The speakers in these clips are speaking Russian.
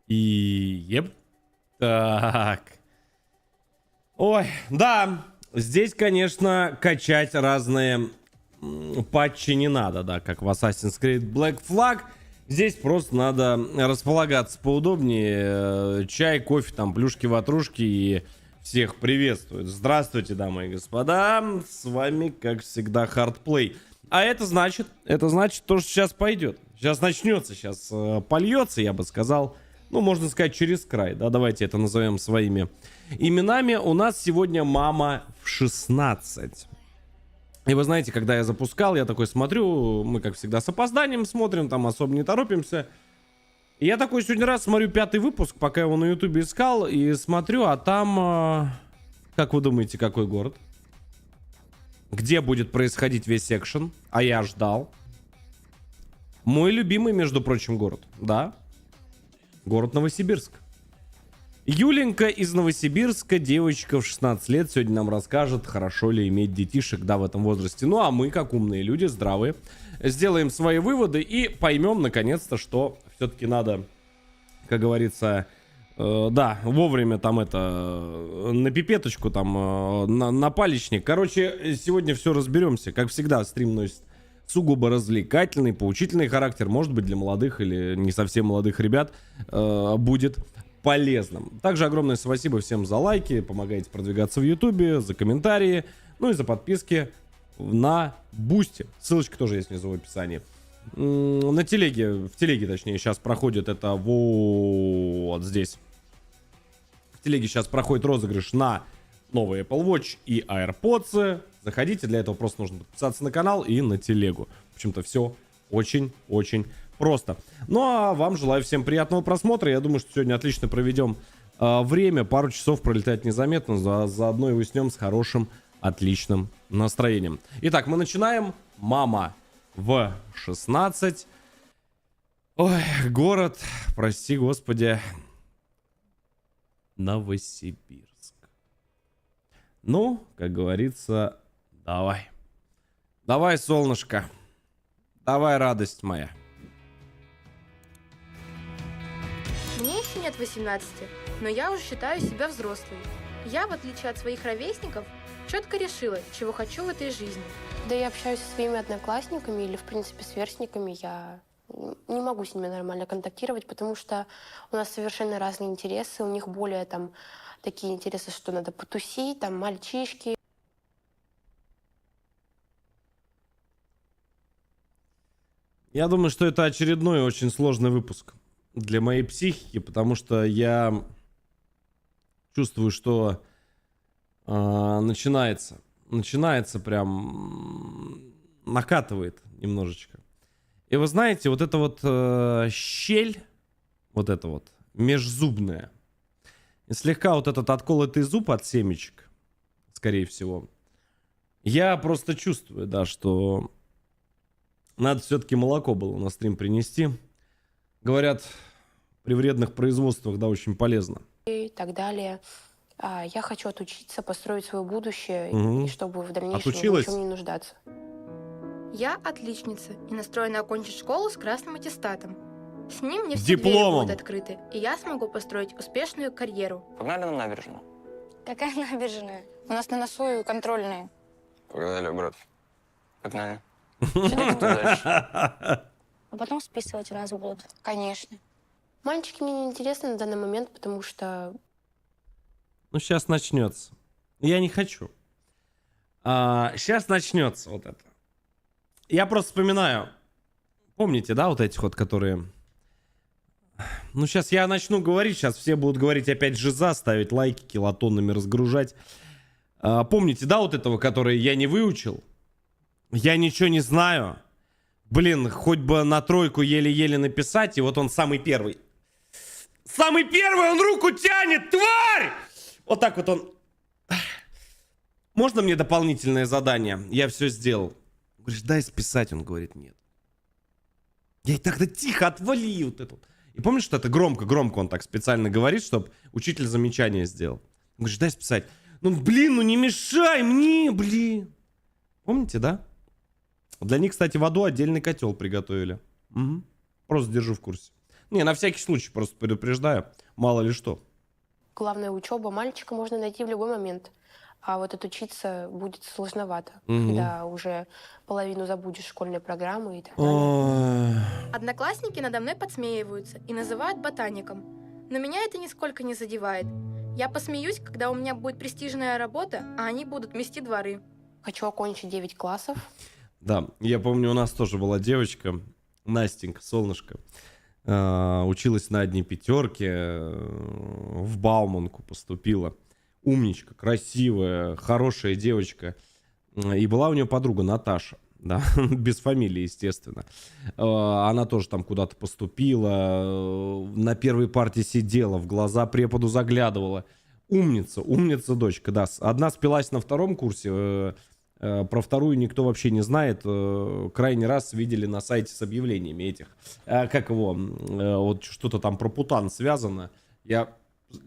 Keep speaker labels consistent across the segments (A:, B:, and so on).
A: И... Так. Ой, да. Здесь, конечно, качать разные патчи не надо, да, как в Assassin's Creed Black Flag. Здесь просто надо располагаться поудобнее. Чай, кофе, там, плюшки-ватрушки и всех приветствуют. Здравствуйте, дамы и господа. С вами, как всегда, Hardplay. А это значит то, что сейчас пойдет. Сейчас начнется, сейчас польется, я бы сказал. Ну, можно сказать, через край, да, давайте это назовем своими именами. У нас сегодня мама в 16. И вы знаете, когда я запускал, я такой смотрю, мы, как всегда, с опозданием смотрим, там особо не торопимся. И я такой сегодня раз смотрю 5-й выпуск, пока его на ютубе искал, и смотрю, а там, как вы думаете, какой город? Где будет происходить весь экшен? А я ждал. Мой любимый, между прочим, город, да? Город Новосибирск. Юленька из Новосибирска, девочка в 16 лет, сегодня нам расскажет, хорошо ли иметь детишек, да, в этом возрасте. Ну, а мы, как умные люди, здравые, сделаем свои выводы и поймем, наконец-то, что все-таки надо, как говорится, да, вовремя там это, на пипеточку, там, на палечник. Короче, сегодня все разберемся. Как всегда, стрим носит сугубо развлекательный, поучительный характер. Может быть, для молодых или не совсем молодых ребят будет полезным. Также огромное спасибо всем за лайки, помогаете продвигаться в ютубе, за комментарии, ну и за подписки на Бусти. Ссылочка тоже есть внизу в описании. На телеге, в телеге точнее, сейчас проходит это вот здесь. В телеге сейчас проходит розыгрыш на новый Apple Watch и AirPods. Заходите, для этого просто нужно подписаться на канал и на телегу. В общем-то, все очень-очень просто. Ну а вам желаю всем приятного просмотра. Я думаю, что сегодня отлично проведем время. Пару часов пролетает незаметно. Заодно и уснем с хорошим, отличным настроением. Итак, мы начинаем. Мама в 16. Ой, город, прости господи, Новосибирск. Ну, как говорится, давай. Давай, солнышко. Давай, радость моя.
B: Мне еще нет 18, но я уже считаю себя взрослой. Я, в отличие от своих ровесников, четко решила, чего хочу в этой жизни.
C: Да я общаюсь со своими одноклассниками или, в принципе, сверстниками. Я не могу с ними нормально контактировать, потому что у нас совершенно разные интересы. У них более там такие интересы, что надо потусить, там мальчишки.
A: Я думаю, что это очередной очень сложный выпуск для моей психики, потому что я чувствую, что начинается прям, накатывает немножечко. И вы знаете, вот эта вот щель, вот эта вот межзубная, и слегка вот этот отколотый зуб от семечек, скорее всего, я просто чувствую, да, что надо все-таки молоко было на стрим принести. Говорят, при вредных производствах, да, очень полезно.
C: И так далее. Я хочу отучиться, построить свое будущее,
A: Угу.
C: и чтобы в дальнейшем ни
A: Отучилась?
C: в чем не нуждаться.
B: Я отличница и настроена окончить школу с красным аттестатом. С ним мне
A: С
B: все двери
A: дипломом.
B: будут открыты, и я смогу построить успешную карьеру.
D: Погнали на набережную.
E: Какая набережная?
F: У нас на носу контрольные.
D: Погнали, брат. Погнали.
F: Дальше.
E: А потом списывать у нас будут.
F: Конечно.
C: Мальчики мне не интересны на данный момент, потому что
A: Ну, сейчас начнется. Я не хочу. Сейчас начнется вот это. Я просто вспоминаю. Помните, да, вот этих вот, которые... Ну, сейчас я начну говорить, сейчас все будут говорить опять жиза, ставить лайки, килотоннами разгружать. Помните, да, вот этого, который я не выучил? Я ничего не знаю. Блин, хоть бы на тройку еле-еле написать, и вот он самый первый. Самый первый, он руку тянет, тварь! Вот так вот он... Можно мне дополнительное задание? Я все сделал. Говоришь, дай списать. Он говорит, нет. Я и тогда тихо отвали вот это. И помнишь, что это громко он так специально говорит, чтобы учитель замечание сделал. Он говорит, дай списать. Ну, блин, ну не мешай мне, блин. Помните, да? Для них, кстати, в аду отдельный котел приготовили. Угу. Просто держу в курсе. Не, на всякий случай просто предупреждаю. Мало ли что.
C: Главное, учеба. Мальчика можно найти в любой момент. А вот отучиться будет сложновато,
A: Мгм.
C: когда уже половину забудешь школьной программы и так далее.
A: Ой.
B: Одноклассники надо мной подсмеиваются и называют ботаником. Но меня это нисколько не задевает. Я посмеюсь, когда у меня будет престижная работа, а они будут мести дворы.
C: Хочу окончить 9 классов.
A: Да, я помню, у нас тоже была девочка, Настенька, солнышко. Училась на одни пятерки, в Бауманку поступила. Умничка, красивая, хорошая девочка. И была у нее подруга Наташа, да, без фамилии, естественно. Она тоже там куда-то поступила, на первой партии сидела, в глаза преподу заглядывала. Умница, умница дочка, да. Одна спилась на втором курсе, про вторую никто вообще не знает. Крайний раз видели на сайте с объявлениями этих. Как его? Вот что-то там про Путан связано. Я,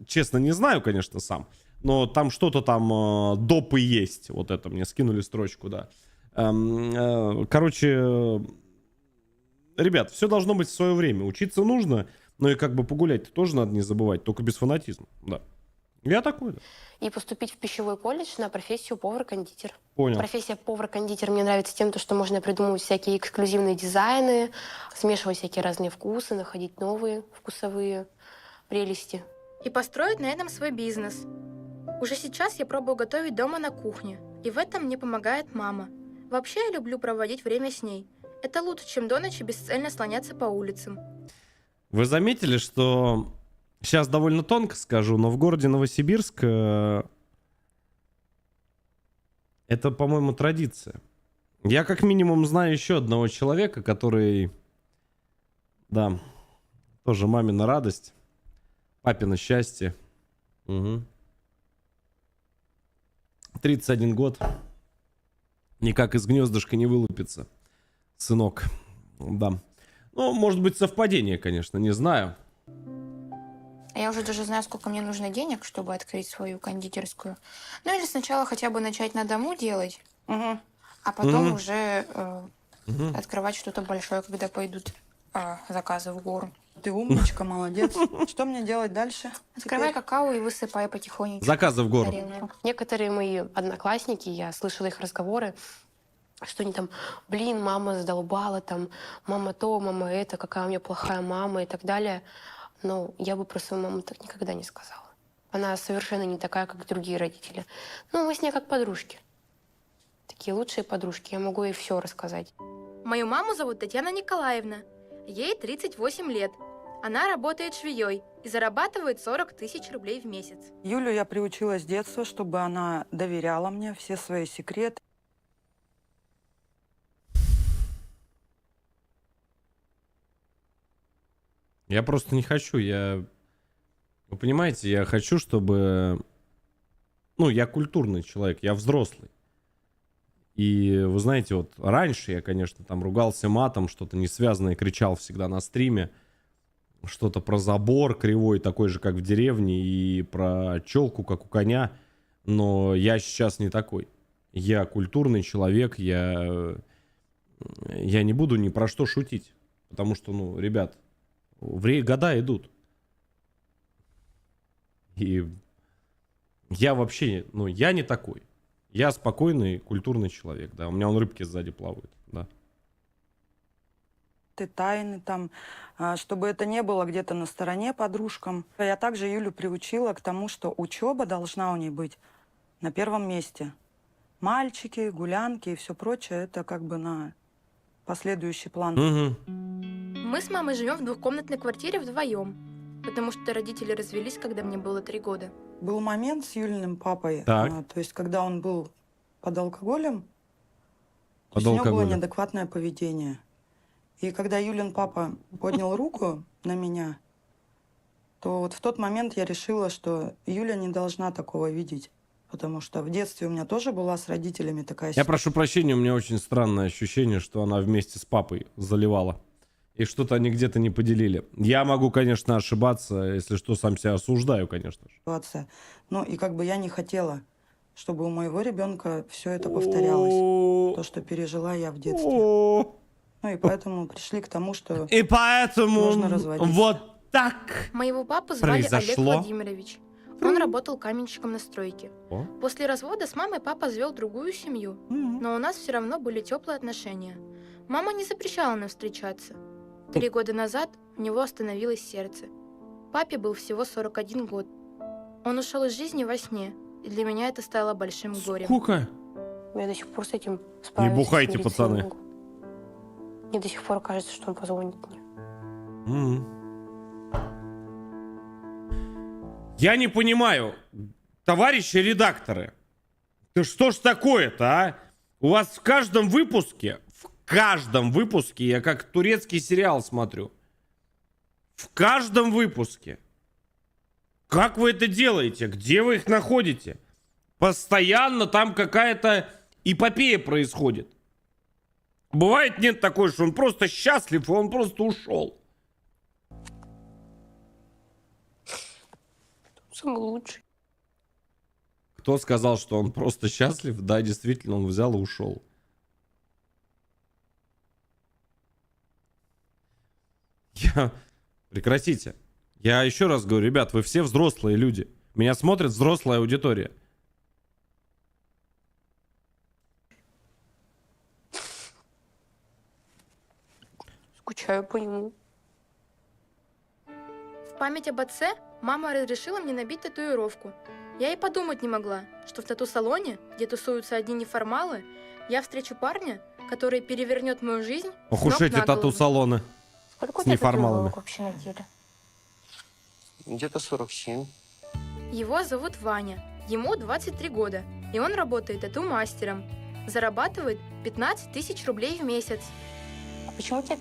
A: честно, не знаю, конечно, сам. Но там что-то там допы есть. Вот это мне скинули строчку, да. Короче, ребят, все должно быть в свое время. Учиться нужно, но и как бы погулять тоже надо не забывать. Только без фанатизма, да. Я такой, да.
C: И поступить в пищевой колледж на профессию повар-кондитер.
A: Понял.
C: Профессия повар-кондитер мне нравится тем, что можно придумывать всякие эксклюзивные дизайны, смешивать всякие разные вкусы, находить новые вкусовые прелести.
B: И построить на этом свой бизнес. Уже сейчас я пробую готовить дома на кухне, и в этом мне помогает мама. Вообще я люблю проводить время с ней. Это лучше, чем до ночи бесцельно слоняться по улицам.
A: Вы заметили, что сейчас довольно тонко скажу, но в городе Новосибирск это, по-моему, традиция. Я как минимум знаю еще одного человека, который, да, тоже мамина радость, папина счастье. Угу. 31 год. Никак из гнездышка не вылупится. Сынок. Да. Ну, может быть, совпадение, конечно, не знаю.
F: Я уже даже знаю, сколько мне нужно денег, чтобы открыть свою кондитерскую. Ну или сначала хотя бы начать на дому делать, а потом
A: Мгм.
F: уже
A: Мгм.
F: открывать что-то большое, когда пойдут заказы в гору.
G: Ты умничка, молодец. Что мне делать дальше?
F: Открывай какао и высыпай потихонечку.
A: Заказы в гору.
F: тарелку.
C: Некоторые мои одноклассники, я слышала их разговоры, что они там, блин, мама задолбала, там, мама то, мама это, какая у меня плохая мама и так далее. Но я бы про свою маму так никогда не сказала. Она совершенно не такая, как другие родители. Ну, мы с ней как подружки. Такие лучшие подружки, я могу ей все рассказать.
B: Мою маму зовут Татьяна Николаевна. Ей 38 лет. Она работает швеей и зарабатывает 40 тысяч рублей в месяц.
G: Юлю я приучила с детства, чтобы она доверяла мне все свои секреты.
A: Я просто не хочу, Вы понимаете, я хочу, чтобы... Ну, я культурный человек, я взрослый. И вы знаете, вот раньше я, конечно, там ругался матом, что-то несвязанное кричал всегда на стриме. Что-то про забор кривой, такой же, как в деревне, и про челку, как у коня. Но я сейчас не такой. Я культурный человек, я не буду ни про что шутить. Потому что, ну, ребят, года идут. И я вообще, ну, я не такой. Я спокойный, культурный человек, да. У меня рыбки сзади плавают, да.
G: Тайны там, чтобы это не было где-то на стороне подружкам. Я также Юлю приучила к тому, что учеба должна у ней быть на первом месте. Мальчики, гулянки и все прочее, это как бы на последующий план.
A: Угу.
B: Мы с мамой живем в двухкомнатной квартире вдвоем, потому что родители развелись, когда мне было 3 года.
G: Был момент с Юлиным папой,
A: Так.
G: то есть когда он был под алкоголем, то
A: Под
G: есть у него было
A: алкоголем.
G: неадекватное поведение. И когда Юлин папа поднял руку на меня, то вот в тот момент я решила, что Юля не должна такого видеть. Потому что в детстве у меня тоже была с родителями такая
A: Я
G: ситуация.
A: прошу прощения, у меня очень странное ощущение, что она вместе с папой заливала. И что-то они где-то не поделили. Я могу, конечно, ошибаться, если что, сам себя осуждаю, конечно же.
G: Ну и как бы я не хотела, чтобы у моего ребенка все это повторялось. То, что пережила я в детстве. Ну и поэтому пришли к тому, что
A: И поэтому
G: Можно разводиться.
A: вот так.
B: Моего папу звали Олег
A: Произошло.
B: Владимирович. Он работал каменщиком на стройке.
A: О.
B: После развода с мамой папа завел другую семью, но у нас все равно были теплые отношения. Мама не запрещала нам встречаться. 3 года назад у него остановилось сердце. Папе был всего 41 год. Он ушел из жизни во сне, и для меня это стало большим горем.
A: Сколько?
C: Я до сих пор с этим справиться.
A: бухайте,
C: смириться
A: пацаны.
C: не могу. Мне до сих пор кажется, что он позвонит мне.
A: Я не понимаю, товарищи редакторы, да что ж такое-то, а? У вас в каждом выпуске, я как турецкий сериал смотрю, в каждом выпуске. Как вы это делаете? Где вы их находите? Постоянно там какая-то эпопея происходит. Бывает, нет такой, что он просто счастлив, и он просто ушел.
C: Самый лучший.
A: Кто сказал, что он просто счастлив? Да, действительно, он взял и ушел. Прекратите. Я еще раз говорю, ребят, вы все взрослые люди. Меня смотрит взрослая аудитория.
C: Скучаю по нему.
B: В память об отце мама разрешила мне набить татуировку. Я и подумать не могла, что в тату-салоне, где тусуются одни неформалы, я встречу парня, который перевернет мою жизнь
A: Ох
B: с ног
A: уж эти
B: на голову.
A: тату-салоны.
C: Сколько
A: С неформалами.
C: татуировок вообще на теле?
D: Где-то 47.
B: Его зовут Ваня. Ему 23 года, и он работает тату-мастером. Зарабатывает 15 тысяч рублей в месяц.
C: А почему у тебя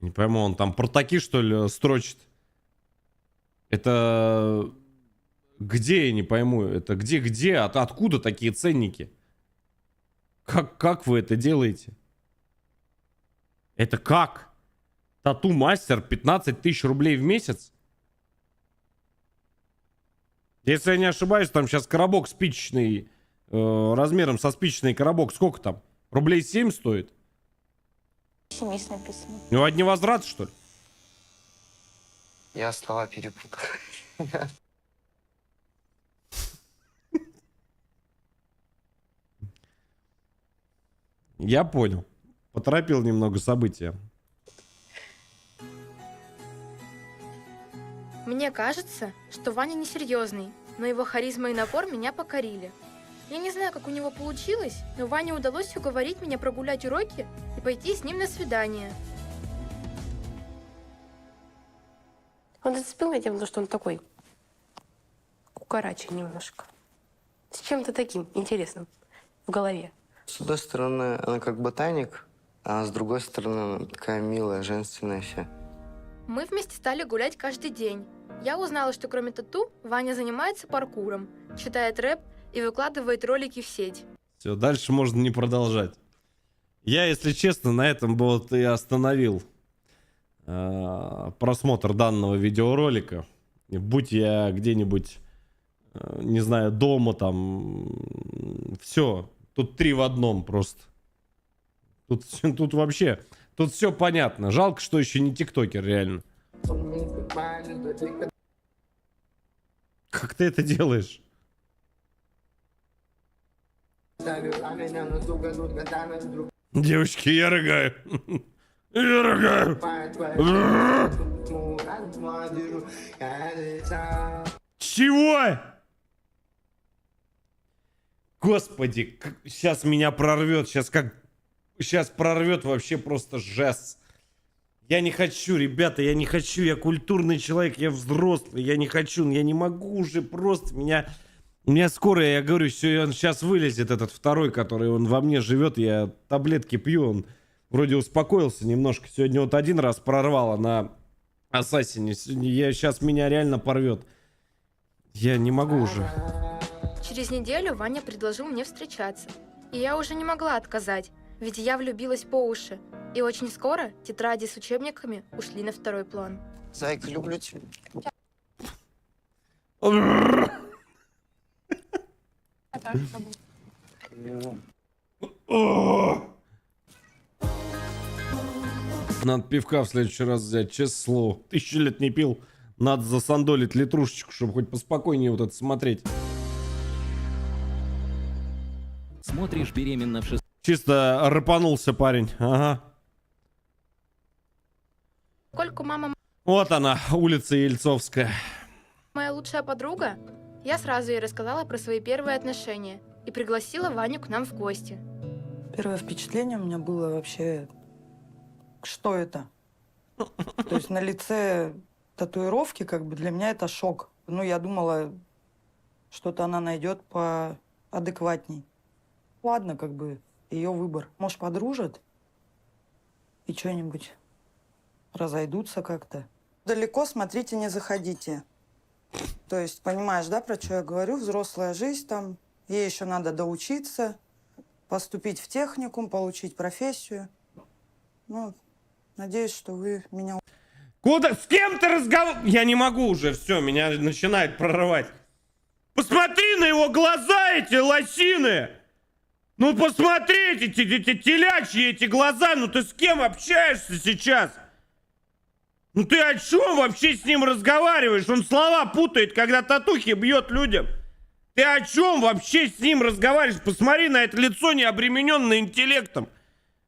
A: Не пойму, он там портаки, что ли, строчит? Это... Где, я не пойму. Это где? Откуда такие ценники? Как вы это делаете? Это как? Тату-мастер 15 тысяч рублей в месяц? Если я не ошибаюсь, там сейчас коробок спичечный, размером со спичечный коробок, сколько там? Рублей 7 стоит?
E: Семейств написано.
A: Ну, одни возврат, что ли?
D: Я слова перепутал.
A: Я понял. Поторопил немного события.
B: Мне кажется, что Ваня несерьезный, но его харизма и напор меня покорили. Я не знаю, как у него получилось, но Ване удалось уговорить меня прогулять уроки и пойти с ним на свидание.
C: Он зацепил меня тем, что он такой кукарачий немножко. С чем-то таким интересным в голове.
H: С одной стороны, она как ботаник, а с другой стороны, она такая милая, женственная вся.
B: Мы вместе стали гулять каждый день. Я узнала, что кроме тату, Ваня занимается паркуром, читает рэп и выкладывает ролики в сеть.
A: Все, дальше можно не продолжать. Я, если честно, на этом бы вот и остановил просмотр данного видеоролика. Будь я где-нибудь, не знаю, дома там, все. Тут 3 в одном просто. Тут вообще, тут все понятно. Жалко, что еще не тиктокер, реально. Как ты это делаешь? Девочки, я рыгаю. Я рыгаю. Чего? Господи, сейчас меня прорвет. Сейчас прорвет вообще просто жесть. Я не хочу, ребята, я не хочу. Я культурный человек, я взрослый. Я не хочу, я не могу уже просто. У меня скоро, я говорю, он сейчас вылезет, этот второй, который он во мне живет. Я таблетки пью, он вроде успокоился немножко. Сегодня вот один раз прорвало на Ассасине. Сейчас меня реально порвет. Я не могу уже.
B: Через неделю Ваня предложил мне встречаться. И я уже не могла отказать, ведь я влюбилась по уши. И очень скоро тетради с учебниками ушли на второй план.
D: Зайка, люблю тебя.
A: Надо пивка в следующий раз взять, честное слово. 1000 лет не пил. Надо засандолить литрушечку, чтобы хоть поспокойнее вот это смотреть.
I: Смотришь беременна в
A: Чисто рыпанулся парень. Ага.
B: Поскольку мама
A: Вот она, улица Ельцовская.
B: моя лучшая подруга, я сразу ей рассказала про свои первые отношения и пригласила Ваню к нам в гости.
G: Первое впечатление у меня было вообще, что это? То есть на лице татуировки, как бы для меня это шок. Ну, я думала, что-то она найдет поадекватней. Ладно, как бы, ее выбор. Может, подружат и что-нибудь разойдутся как-то. Далеко смотрите, не заходите. То есть, понимаешь, да, про что я говорю? Взрослая жизнь там, ей еще надо доучиться, поступить в техникум, получить профессию. Ну, надеюсь, что вы меня...
A: Куда? С кем ты разговариваешь? Я не могу уже, все, меня начинает прорывать. Посмотри на его глаза, эти лосины! Ну посмотрите, эти телячьи эти глаза, ну ты с кем общаешься сейчас? Ну ты о чем вообще с ним разговариваешь? Он слова путает, когда татухи бьет людям. Ты о чем вообще с ним разговариваешь? Посмотри на это лицо, не обремененное интеллектом.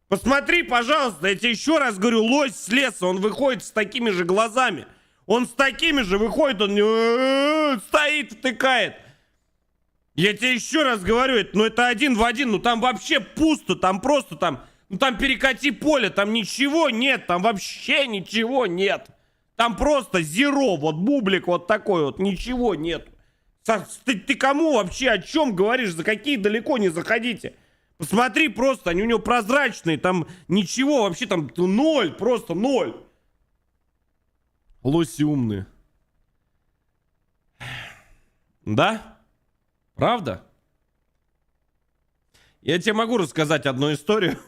A: Посмотри, пожалуйста, я тебе еще раз говорю, лось с леса, он выходит с такими же глазами. Он с такими же выходит, он стоит, втыкает. Я тебе еще раз говорю, это один в один, ну там вообще пусто, там просто там, ну там перекати поле, там ничего нет, там вообще ничего нет. Там просто зеро, вот бублик вот такой вот, ничего нет. Ты кому вообще о чем говоришь, за какие далеко не заходите? Посмотри просто, они у него прозрачные, там ничего, вообще там ноль, просто ноль. Лоси умные. Да? Правда? Я тебе могу рассказать одну историю.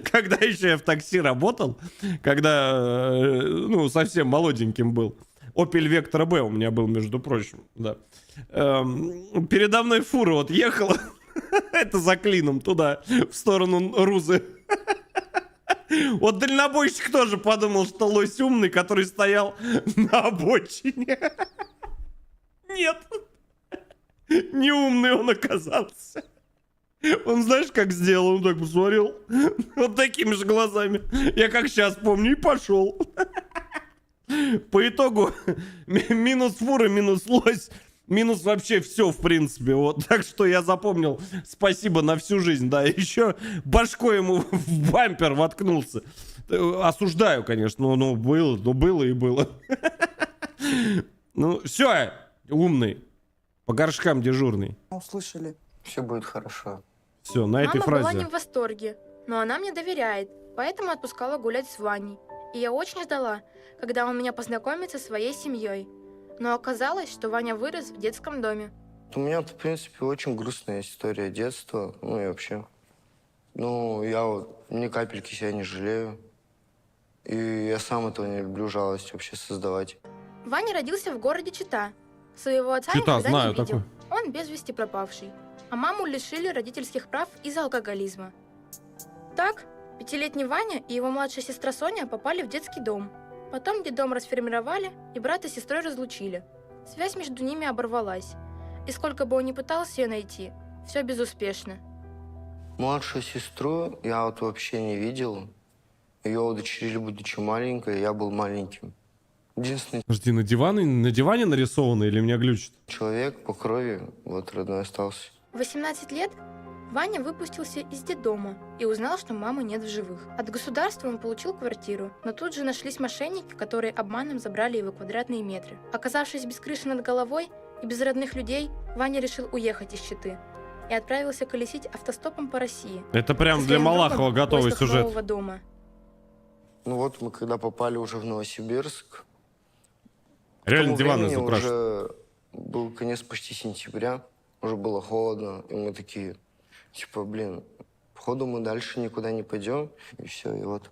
A: Когда еще я в такси работал, когда, ну, совсем молоденьким был. Opel Vectra B у меня был, между прочим, да. Передо мной фура вот ехала, это за клином туда, в сторону Рузы. Вот дальнобойщик тоже подумал, что лось умный, который стоял на обочине. Нет. Не умный он оказался. Он, знаешь, как сделал? Он так посмотрел. Вот такими же глазами. Я как сейчас помню, и пошел. По итогу минус фура, минус лось, минус вообще все, в принципе. Вот. Так что я запомнил. Спасибо на всю жизнь. Да, еще башкой ему в бампер воткнулся. Осуждаю, конечно. Но было и было. Ну, все, умный. По горшкам дежурный.
G: Услышали.
D: Все будет хорошо.
A: Все, на этой
B: Мама была
A: фразе.
B: не в восторге, но она мне доверяет, поэтому отпускала гулять с Ваней. И я очень ждала, когда он меня познакомит со своей семьей. Но оказалось, что Ваня вырос в детском доме.
H: У меня, в принципе, очень грустная история детства, ну и вообще. Ну, я вот ни капельки себя не жалею. И я сам этого не люблю, жалость вообще создавать.
B: Ваня родился в городе Чита. Своего отца
A: Чита,
B: никогда
A: знаю
B: не видел.
A: такой.
B: Он без вести пропавший. А маму лишили родительских прав из-за алкоголизма. Так, 5-летний Ваня и его младшая сестра Соня попали в детский дом. Потом детдом расформировали, и брата с сестрой разлучили. Связь между ними оборвалась. И сколько бы он ни пытался ее найти, все безуспешно.
H: Младшую сестру я вот вообще не видел. Ее удочерили, будучи маленькой, я был маленьким. Единственный
A: Подожди, на диване нарисовано или меня глючит?
H: человек по крови, вот родной остался.
B: В 18 лет Ваня выпустился из детдома и узнал, что мамы нет в живых. От государства он получил квартиру, но тут же нашлись мошенники, которые обманом забрали его квадратные метры. Оказавшись без крыши над головой и без родных людей, Ваня решил уехать из Читы и отправился колесить автостопом по России.
A: Это прям
B: Со
A: для
B: своим
A: Малахова
B: другом в
A: готовый
B: поисках
A: сюжет.
B: нового дома.
H: Ну вот мы когда попали уже в Новосибирск, к
A: Реально
H: тому
A: диваны
H: времени
A: запрашивают.
H: уже был конец почти сентября, уже было холодно, и мы такие, типа, блин, походу мы дальше никуда не пойдем, и все, и вот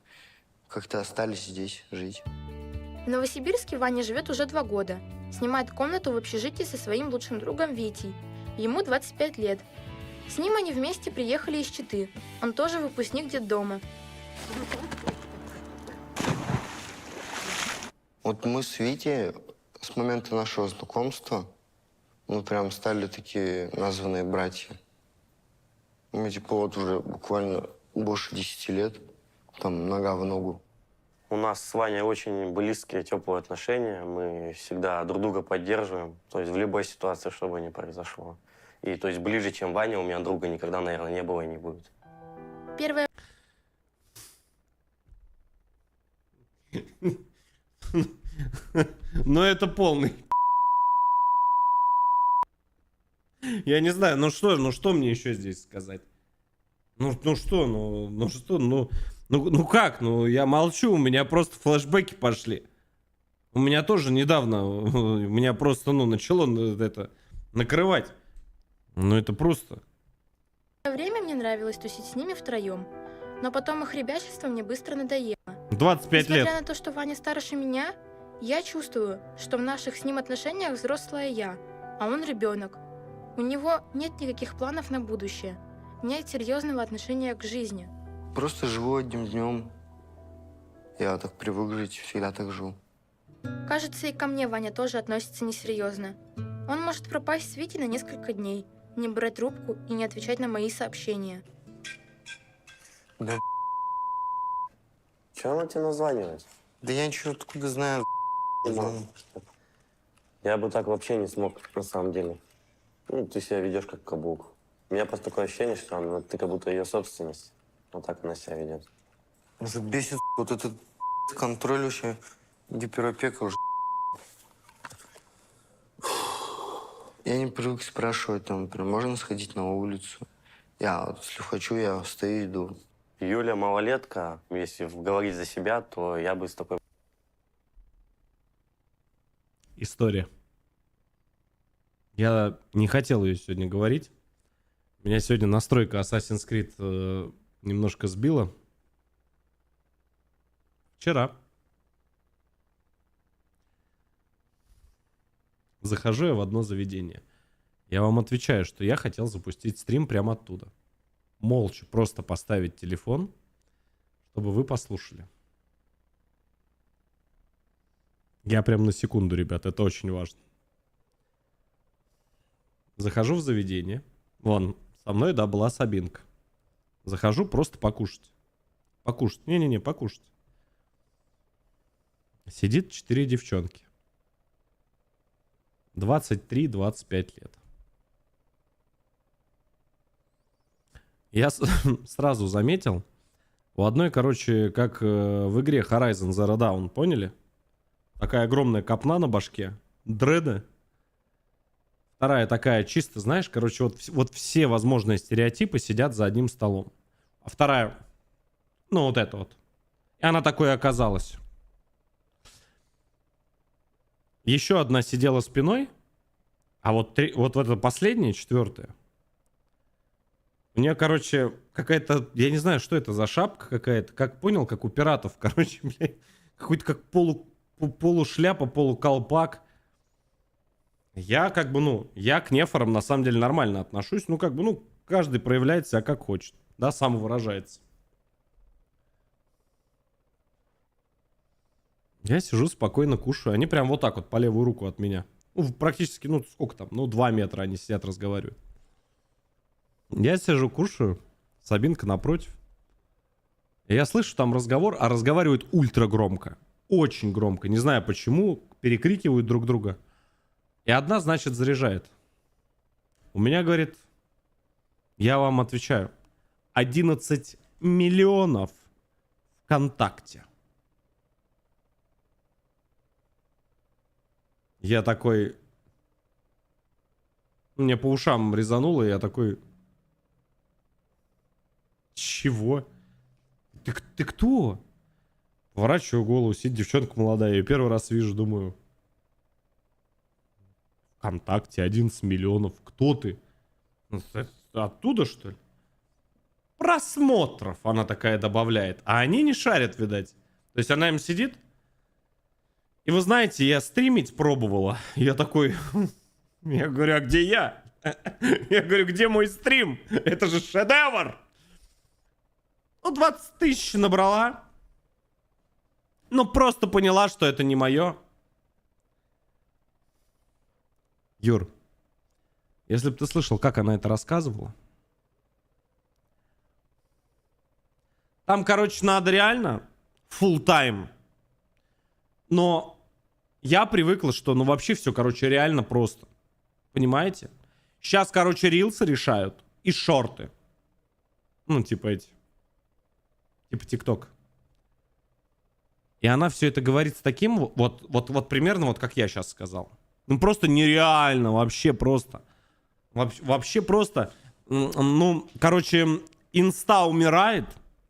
H: как-то остались здесь жить.
B: В Новосибирске Ваня живет уже 2 года. Снимает комнату в общежитии со своим лучшим другом Витей. Ему 25 лет. С ним они вместе приехали из Читы. Он тоже выпускник детдома.
H: Вот мы с Витей с момента нашего знакомства, мы прям стали такие названные братья. Мы типа вот уже буквально больше 10 лет, там нога в ногу.
J: У нас с Ваней очень близкие, теплые отношения. Мы всегда друг друга поддерживаем. То есть в любой ситуации, что бы ни произошло. И то есть ближе, чем Ваня, у меня друга никогда, наверное, не было и не будет.
B: Первое
A: Но это полный. Я не знаю, ну что мне еще здесь сказать? Ну как? Ну, я молчу, у меня просто флешбеки пошли. У меня тоже недавно, у меня просто, начало это накрывать. Ну, это просто.
B: время мне нравилось тусить с ними втроем, но потом их ребячество мне быстро надоело.
A: 25 лет.
B: Несмотря на то, что Ваня старше меня, я чувствую, что в наших с ним отношениях взрослая я, а он ребенок. У него нет никаких планов на будущее, нет серьезного отношения к жизни.
H: Просто живу одним днем. Я так привык жить, всегда так жил.
B: Кажется, и ко мне Ваня тоже относится несерьезно. Он может пропасть с Витей на несколько дней, не брать трубку и не отвечать на мои сообщения.
H: Да,
J: Чего она тебе названивает?
H: да я ничего откуда знаю.
J: Я бы так вообще не смог, на самом деле. Ну, ты себя ведешь как каблук. У меня просто такое ощущение, что ты как будто ее собственность. Вот так она себя ведет.
H: Уже бесит вот этот контроль вообще, гиперопека уже. Я не привык спрашивать, там, например, можно сходить на улицу? Я вот, если хочу, я встаю и иду.
J: Юля малолетка, если говорить за себя, то я бы с такой...
A: История. Я не хотел ее сегодня говорить. Меня сегодня настройка Assassin's Creed немножко сбила. Вчера. Захожу я в одно заведение. Я вам отвечаю, что я хотел запустить стрим прямо оттуда. Молча просто поставить телефон, чтобы вы послушали. Я прям на секунду, ребят, это очень важно. Захожу в заведение. Вон, со мной, да, была Сабинка. Захожу просто покушать. Покушать. Не-не-не, покушать. Сидит 4 девчонки. 23-25 лет. Я сразу заметил. У одной, короче, как в игре Horizon Zero Dawn, поняли? Такая огромная копна на башке. Дреды. Вторая такая чисто, знаешь, короче, вот все возможные стереотипы сидят за одним столом. А вторая, ну вот это вот. И она такой и оказалась. Еще одна сидела спиной. А вот эта последняя, четвертая. У нее, короче, какая-то, я не знаю, что это за шапка какая-то. Как понял, как у пиратов, короче, блядь. Какой-то как полушляпа, полуколпак. Я как бы, я к нефорам на самом деле нормально отношусь. Ну, как бы, каждый проявляет себя как хочет. Да, самовыражается. Я сижу спокойно, кушаю. Они прям вот так вот по левую руку от меня. Практически, сколько там? 2 метра они сидят, разговаривают. Я сижу, кушаю. Сабинка напротив. И я слышу там разговор, а разговаривают ультра громко. Очень громко. Не знаю почему. Перекрикивают друг друга. И одна, значит, заряжает. У меня, говорит, я вам отвечаю, 11 миллионов ВКонтакте. Я такой... Мне по ушам резануло, и я такой... Чего? Ты кто? Поворачиваю голову, сидит девчонка молодая. Я первый раз вижу, думаю... ВКонтакте 11 миллионов. Кто ты? Оттуда, что ли? Просмотров, она такая добавляет. А они не шарят, видать. То есть она им сидит. И вы знаете, я стримить пробовала. Я такой... Я говорю, а где я? Я говорю, где мой стрим? Это же шедевр! 20 тысяч набрала. Ну, просто поняла, что это не мое. Юр, если бы ты слышал, как она это рассказывала. Там, короче, надо реально full time. Но я привыкла, что ну вообще все, короче, реально просто. Понимаете? Сейчас, короче, рилсы решают и шорты. Ну, типа эти. Типа ТикТок. И она все это говорит с таким, вот примерно вот как я сейчас сказал. Ну, просто нереально, вообще просто. Вообще просто. Ну, короче, инста умирает.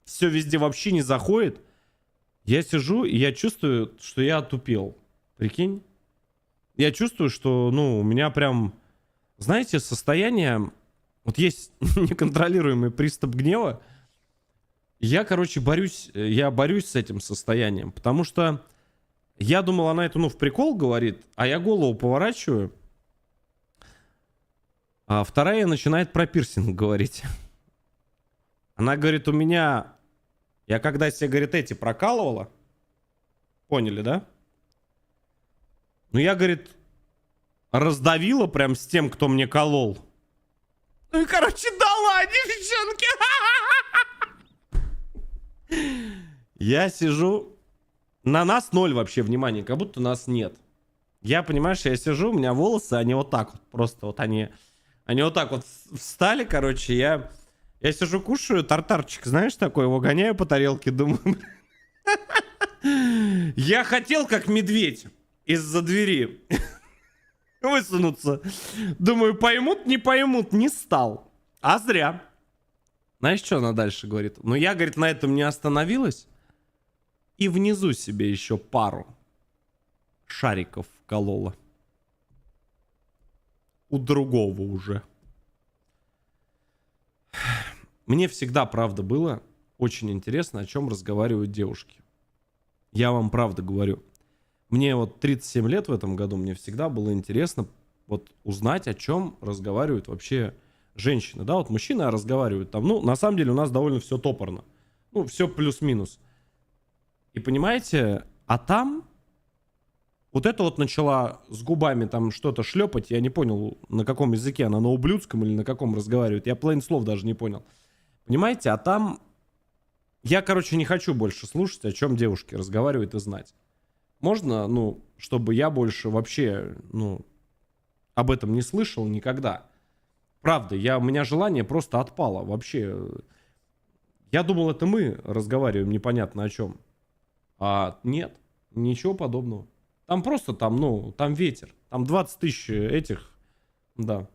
A: Все везде вообще не заходит. Я сижу, и я чувствую, что я отупел. Прикинь? Я чувствую, что, ну, у меня прям, знаете, состояние... Вот есть неконтролируемый приступ гнева. Я, короче, борюсь с этим состоянием. Потому что я думал, она это, ну, в прикол говорит, а я голову поворачиваю. А вторая начинает про пирсинг говорить. Она говорит, у меня... Я когда себе, говорит, эти прокалывала. Поняли, да? Ну, я, говорит, раздавила прям с тем, кто мне колол. Ну и, короче, дала, девчонки. Я сижу. На нас ноль вообще внимания, как будто нас нет. Я, понимаешь, я сижу, у меня волосы, они вот так вот. Просто вот они вот так вот встали, короче, я сижу, кушаю, тартарчик, знаешь, такой, его гоняю по тарелке, думаю... Я хотел, как медведь, из-за двери высунуться. Думаю, поймут, не стал. А зря. Знаешь, что она дальше говорит? Ну, я, говорит, на этом не остановилась. И внизу себе еще пару шариков колола. У другого уже. Мне всегда, правда, было очень интересно, о чем разговаривают девушки. Я вам правда говорю. Мне вот 37 лет в этом году, мне всегда было интересно вот узнать, о чем разговаривают вообще женщины. Да, вот мужчины разговаривают там, ну, на самом деле у нас довольно все топорно. Ну, все плюс-минус. И понимаете, а там вот это вот начала с губами там что-то шлепать. Я не понял, на каком языке она, на ублюдском или на каком разговаривает. Я половину слов даже не понял. Понимаете, а там... Я, короче, не хочу больше слушать, о чем девушки разговаривают и знать. Можно, ну, чтобы я больше вообще, ну, об этом не слышал никогда. Правда, у меня желание просто отпало. Вообще, я думал, это мы разговариваем непонятно о чем. А нет, ничего подобного. Там просто, там ветер. Там 20 тысяч этих, да.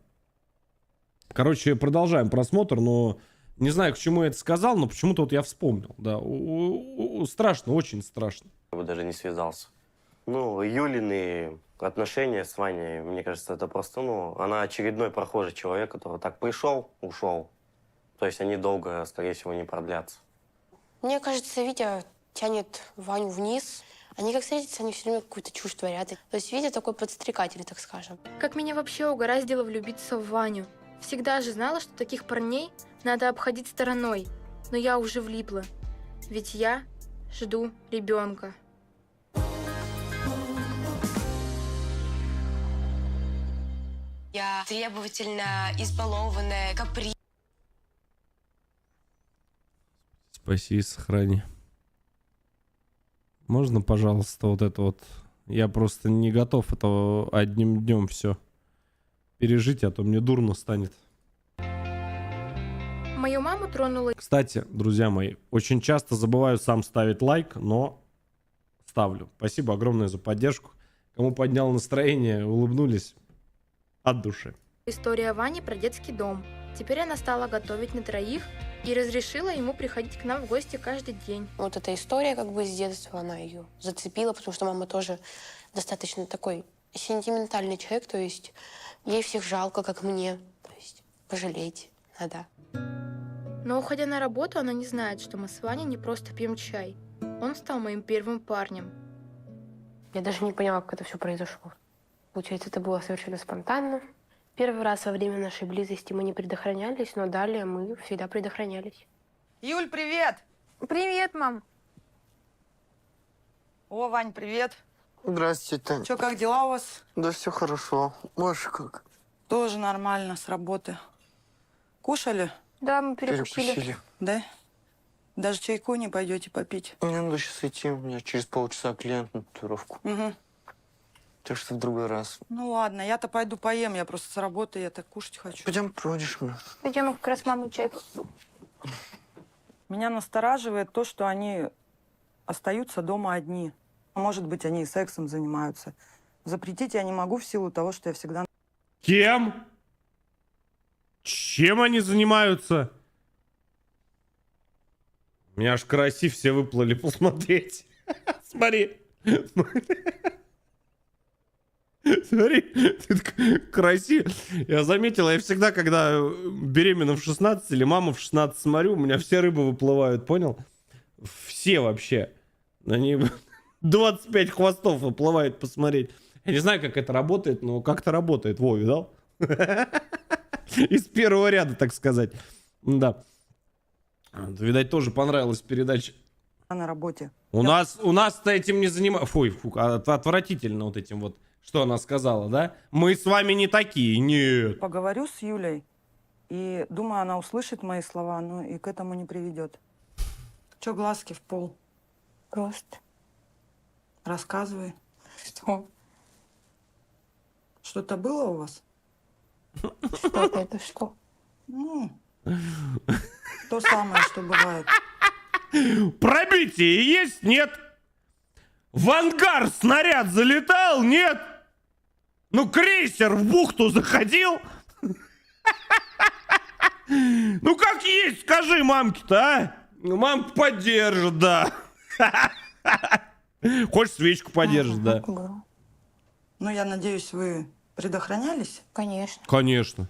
A: Короче, продолжаем просмотр, но... Не знаю, к чему я это сказал, но почему-то вот я вспомнил. Да, страшно, очень страшно.
J: Я бы даже не связался. Ну, Юлины отношения с Ваней, мне кажется, это просто, ну, она очередной прохожий человек, который так пришел, ушел. То есть они долго, скорее всего, не продлятся.
C: Мне кажется, Витя тянет Ваню вниз. Они как встретятся, они все время какую-то чушь творят. То есть Витя такой подстрекатель, так скажем.
B: Как меня вообще угораздило влюбиться в Ваню. Всегда же знала, что таких парней надо обходить стороной. Но я уже влипла. Ведь я жду ребенка.
C: Я требовательная, избалованная, капризная.
A: Спаси и сохрани. Можно, пожалуйста, вот это вот... Я просто не готов это одним днем все пережить, а то мне дурно станет.
B: Мою маму тронула...
A: Кстати, друзья мои, очень часто забываю сам ставить лайк, но ставлю. Спасибо огромное за поддержку. Кому поднял настроение, улыбнулись от души.
B: История Вани про детский дом. Теперь она стала готовить на троих и разрешила ему приходить к нам в гости каждый день.
C: Вот эта история как бы с детства, она ее зацепила, потому что мама тоже достаточно такой сентиментальный человек, то есть ей всех жалко, как мне, то есть пожалеть надо.
B: Но уходя на работу, она не знает, что мы с Ваней не просто пьем чай. Он стал моим первым парнем.
C: Я даже не поняла, как это все произошло. Получается, это было совершенно спонтанно. Первый раз во время нашей близости мы не предохранялись, но далее мы всегда предохранялись.
G: Юль, привет!
E: Привет, мам.
G: О, Вань, привет.
H: Здравствуйте, Тань.
G: Че, как дела у вас?
H: Да все хорошо. Маша как?
G: Тоже нормально, с работы. Кушали?
F: Да, мы перекусили.
H: Перекусили.
G: Да? Даже чайку не пойдете попить?
H: Мне надо сейчас идти. У меня через полчаса клиент на татуировку.
G: Угу.
H: Так что в другой раз.
G: Ну ладно, я-то пойду поем. Я просто с работы, я так кушать хочу.
H: Пойдем проводишь меня.
F: Пойдем, я как раз маме чай попью.
G: Меня настораживает то, что они остаются дома одни. Может быть, они и сексом занимаются. Запретить я не могу в силу того, что я всегда...
A: Кем? Чем они занимаются? У меня аж караси все выплыли посмотреть. Смотри. Смотри, караси. Я заметил, я всегда, когда беременна в 16 или мама в 16 смотрю, у меня все рыбы выплывают, понял? Все вообще. Они 25 хвостов выплывают посмотреть. Я не знаю, как это работает, но как-то работает. Во, видал? Из первого ряда, так сказать. Да. Видать, тоже понравилась передача.
G: на работе.
A: У нас-то этим не занимаются. Фу, отвратительно вот этим вот, что она сказала, да? Мы с вами не такие, нет.
G: Поговорю с Юлей, и думаю, она услышит мои слова, но и к этому не приведет. Че глазки в пол?
F: Просто.
G: Рассказывай.
F: Что?
G: Что-то было у вас?
F: Что-то это что?
G: Ну, то самое, что бывает.
A: Пробитие есть? Нет. В ангар снаряд залетал? Нет. Ну, крейсер в бухту заходил? Ну, как есть, скажи мамке-то, а? Мамка поддержит, да. Хочешь, свечку поддержит, да.
G: Ну, я надеюсь, вы предохранялись?
F: Конечно.
A: Конечно.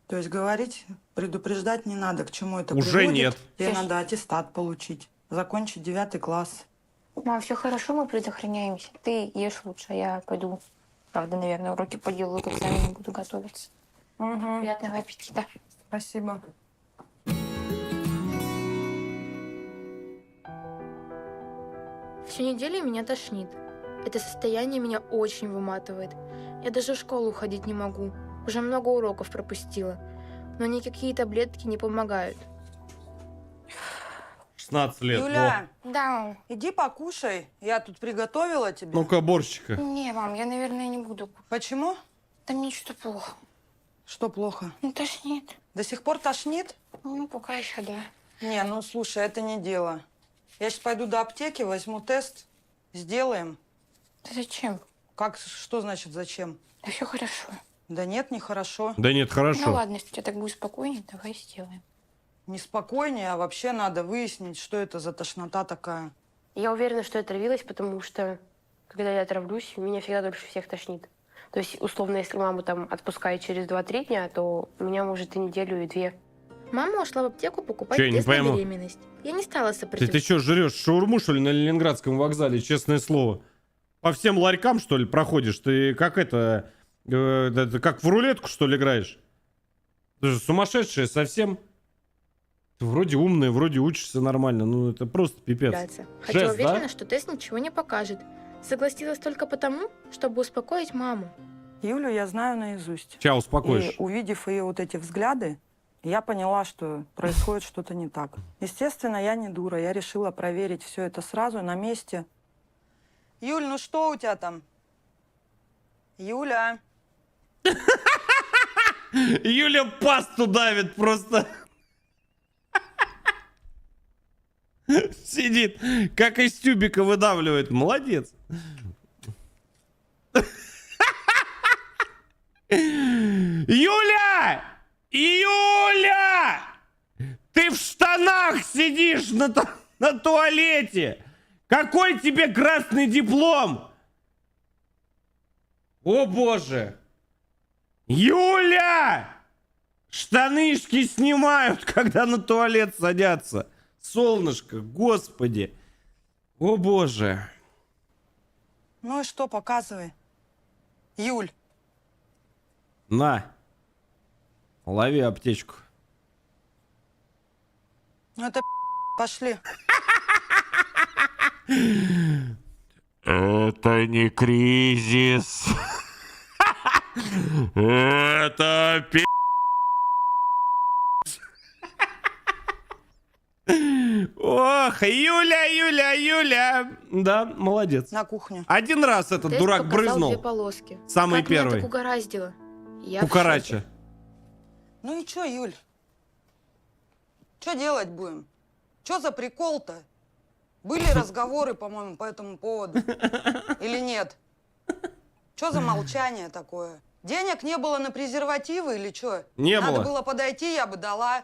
G: То есть говорить, предупреждать не надо, к чему это
A: Уже
G: приводит.
A: нет.
G: Тебе надо аттестат получить, закончить 9 класс.
F: Мам, все хорошо, мы предохраняемся. Ты ешь лучше, а я пойду. Правда, наверное, уроки поделаю, к экзамену буду готовиться.
G: Угу.
F: Приятного аппетита.
G: Спасибо.
B: Всю неделю меня тошнит. Это состояние меня очень выматывает. Я даже в школу ходить не могу. Уже много уроков пропустила. Но никакие таблетки не помогают.
A: 16 лет.
G: Юля,
F: Да.
G: иди покушай. Я тут приготовила тебе.
A: Ну-ка, борщика.
F: Не, мам, я, наверное, не буду.
G: Почему?
F: Да мне что-то плохо.
G: Что плохо?
F: Ну, тошнит.
G: До сих пор тошнит?
F: Ну, пока еще, да.
G: Не, ну слушай, это не дело. Я сейчас пойду до аптеки, возьму тест, сделаем.
F: Да зачем?
G: Как, что значит зачем?
F: Да все хорошо.
G: Да нет, нехорошо.
A: Да нет, хорошо.
F: Ну ладно, если тебе так будет спокойнее, давай сделаем.
G: Не спокойнее, а вообще надо выяснить, что это за тошнота такая.
C: Я уверена, что я травилась, потому что, когда я травлюсь, меня всегда дольше всех тошнит. То есть, условно, если маму там отпускают через 2-3 дня, то у меня может и неделю, и 2.
B: Мама ушла в аптеку покупать
A: Чё, я не
B: тест на
A: пойму?
B: беременность. Я не стала
A: Ты
B: сопротивляться.
A: что, жрешь шаурму, что ли, на Ленинградском вокзале, честное слово? По всем ларькам, что ли, проходишь? Ты как это как в рулетку, что ли, играешь? Ты же сумасшедшая совсем. Ты вроде умная, вроде учишься нормально. Ну, это просто пипец.
B: Хотя
A: Жест,
B: уверена,
A: да?
B: что тест ничего не покажет. Согласилась только потому, чтобы успокоить маму.
G: Юлю я знаю наизусть.
A: Сейчас успокоишь.
G: И увидев ее вот эти взгляды, я поняла, что происходит что-то не так. Естественно, я не дура. Я решила проверить все это сразу на месте. Юль, ну что у тебя там? Юля.
A: Юля пасту давит просто. Сидит, как из тюбика выдавливает. Молодец. Юля! Юля! Ты в штанах сидишь на туалете. Какой тебе красный диплом? О боже! Юля! Штанишки снимают, когда на туалет садятся. Солнышко, господи. О боже.
G: Ну и что, показывай. Юль.
A: На. Лови аптечку.
G: Ну это пошли.
A: Это не кризис. Это пи***. Ох, Юля. Да, молодец.
G: На кухне.
A: Один раз этот
B: Тест
A: дурак
B: показал
A: брызнул.
B: 2 полоски.
A: Самый
B: Как меня
A: первый.
B: так угораздило? Я в
A: Кукарача.
B: шоке.
G: Ну и чё, Юль? Чё делать будем? Чё за прикол-то? Были разговоры, по-моему, по этому поводу? Или нет? Чё за молчание такое? Денег не было на презервативы или чё?
A: Не
G: Надо
A: было.
G: было подойти, я бы дала.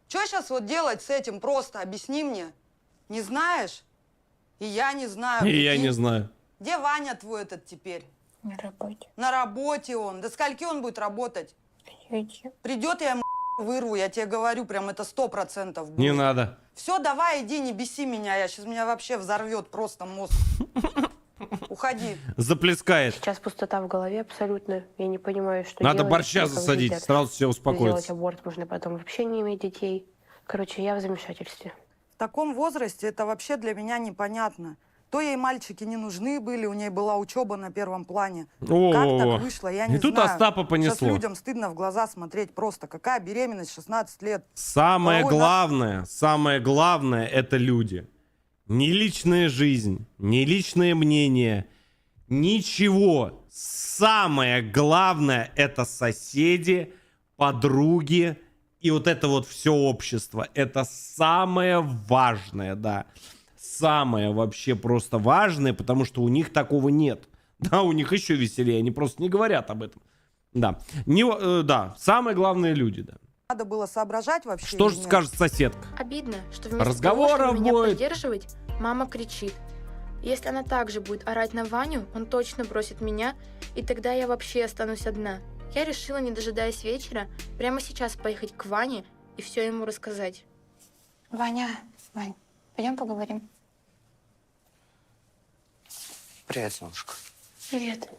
G: Чё сейчас вот делать с этим просто? Объясни мне. Не знаешь? И я не знаю.
A: И я
G: Прикинь.
A: не знаю.
G: Где Ваня твой этот теперь?
F: На работе.
G: На работе он. До скольки он будет работать?
F: Идите.
G: Придет, я ему вырву, я тебе говорю, прям это 100% будет.
A: Не надо.
G: Все, давай, иди, не беси меня, меня вообще взорвет просто мозг. Уходи.
A: Заплескает.
C: Сейчас пустота в голове абсолютно. Я не понимаю, что
A: Надо
C: делать,
A: борща
C: как
A: засадить,
C: жить.
A: сразу все
C: Сделать
A: успокоится.
C: аборт можно потом вообще не иметь детей. Короче, я в замешательстве.
G: В таком возрасте это вообще для меня непонятно. То ей мальчики не нужны были, у ней была учеба на первом плане. Как
A: О,
G: так вышло, я не
A: и тут
G: знаю.
A: Остапа
G: Сейчас
A: понесло.
G: людям стыдно в глаза смотреть просто. Какая беременность, 16 лет.
A: Самое
G: Головой
A: главное это люди. Не личная жизнь, не личное мнение, ничего. Самое главное это соседи, подруги и вот это вот все общество. Это самое важное, да. Самое вообще просто важное, потому что у них такого нет. Да, у них еще веселее, они просто не говорят об этом. Да, да, самое главное люди, да.
G: Надо было соображать вообще.
A: Что
G: или
A: же
G: нет?
A: скажет соседка?
B: Обидно, что вместо
A: Разговоров
B: того, чтобы меня
A: будет.
B: поддерживать, мама кричит. Если она также будет орать на Ваню, он точно бросит меня, и тогда я вообще останусь одна. Я решила, не дожидаясь вечера, прямо сейчас поехать к Ване и все ему рассказать.
F: Вань, пойдем поговорим.
D: Привет, солнышко.
F: Привет.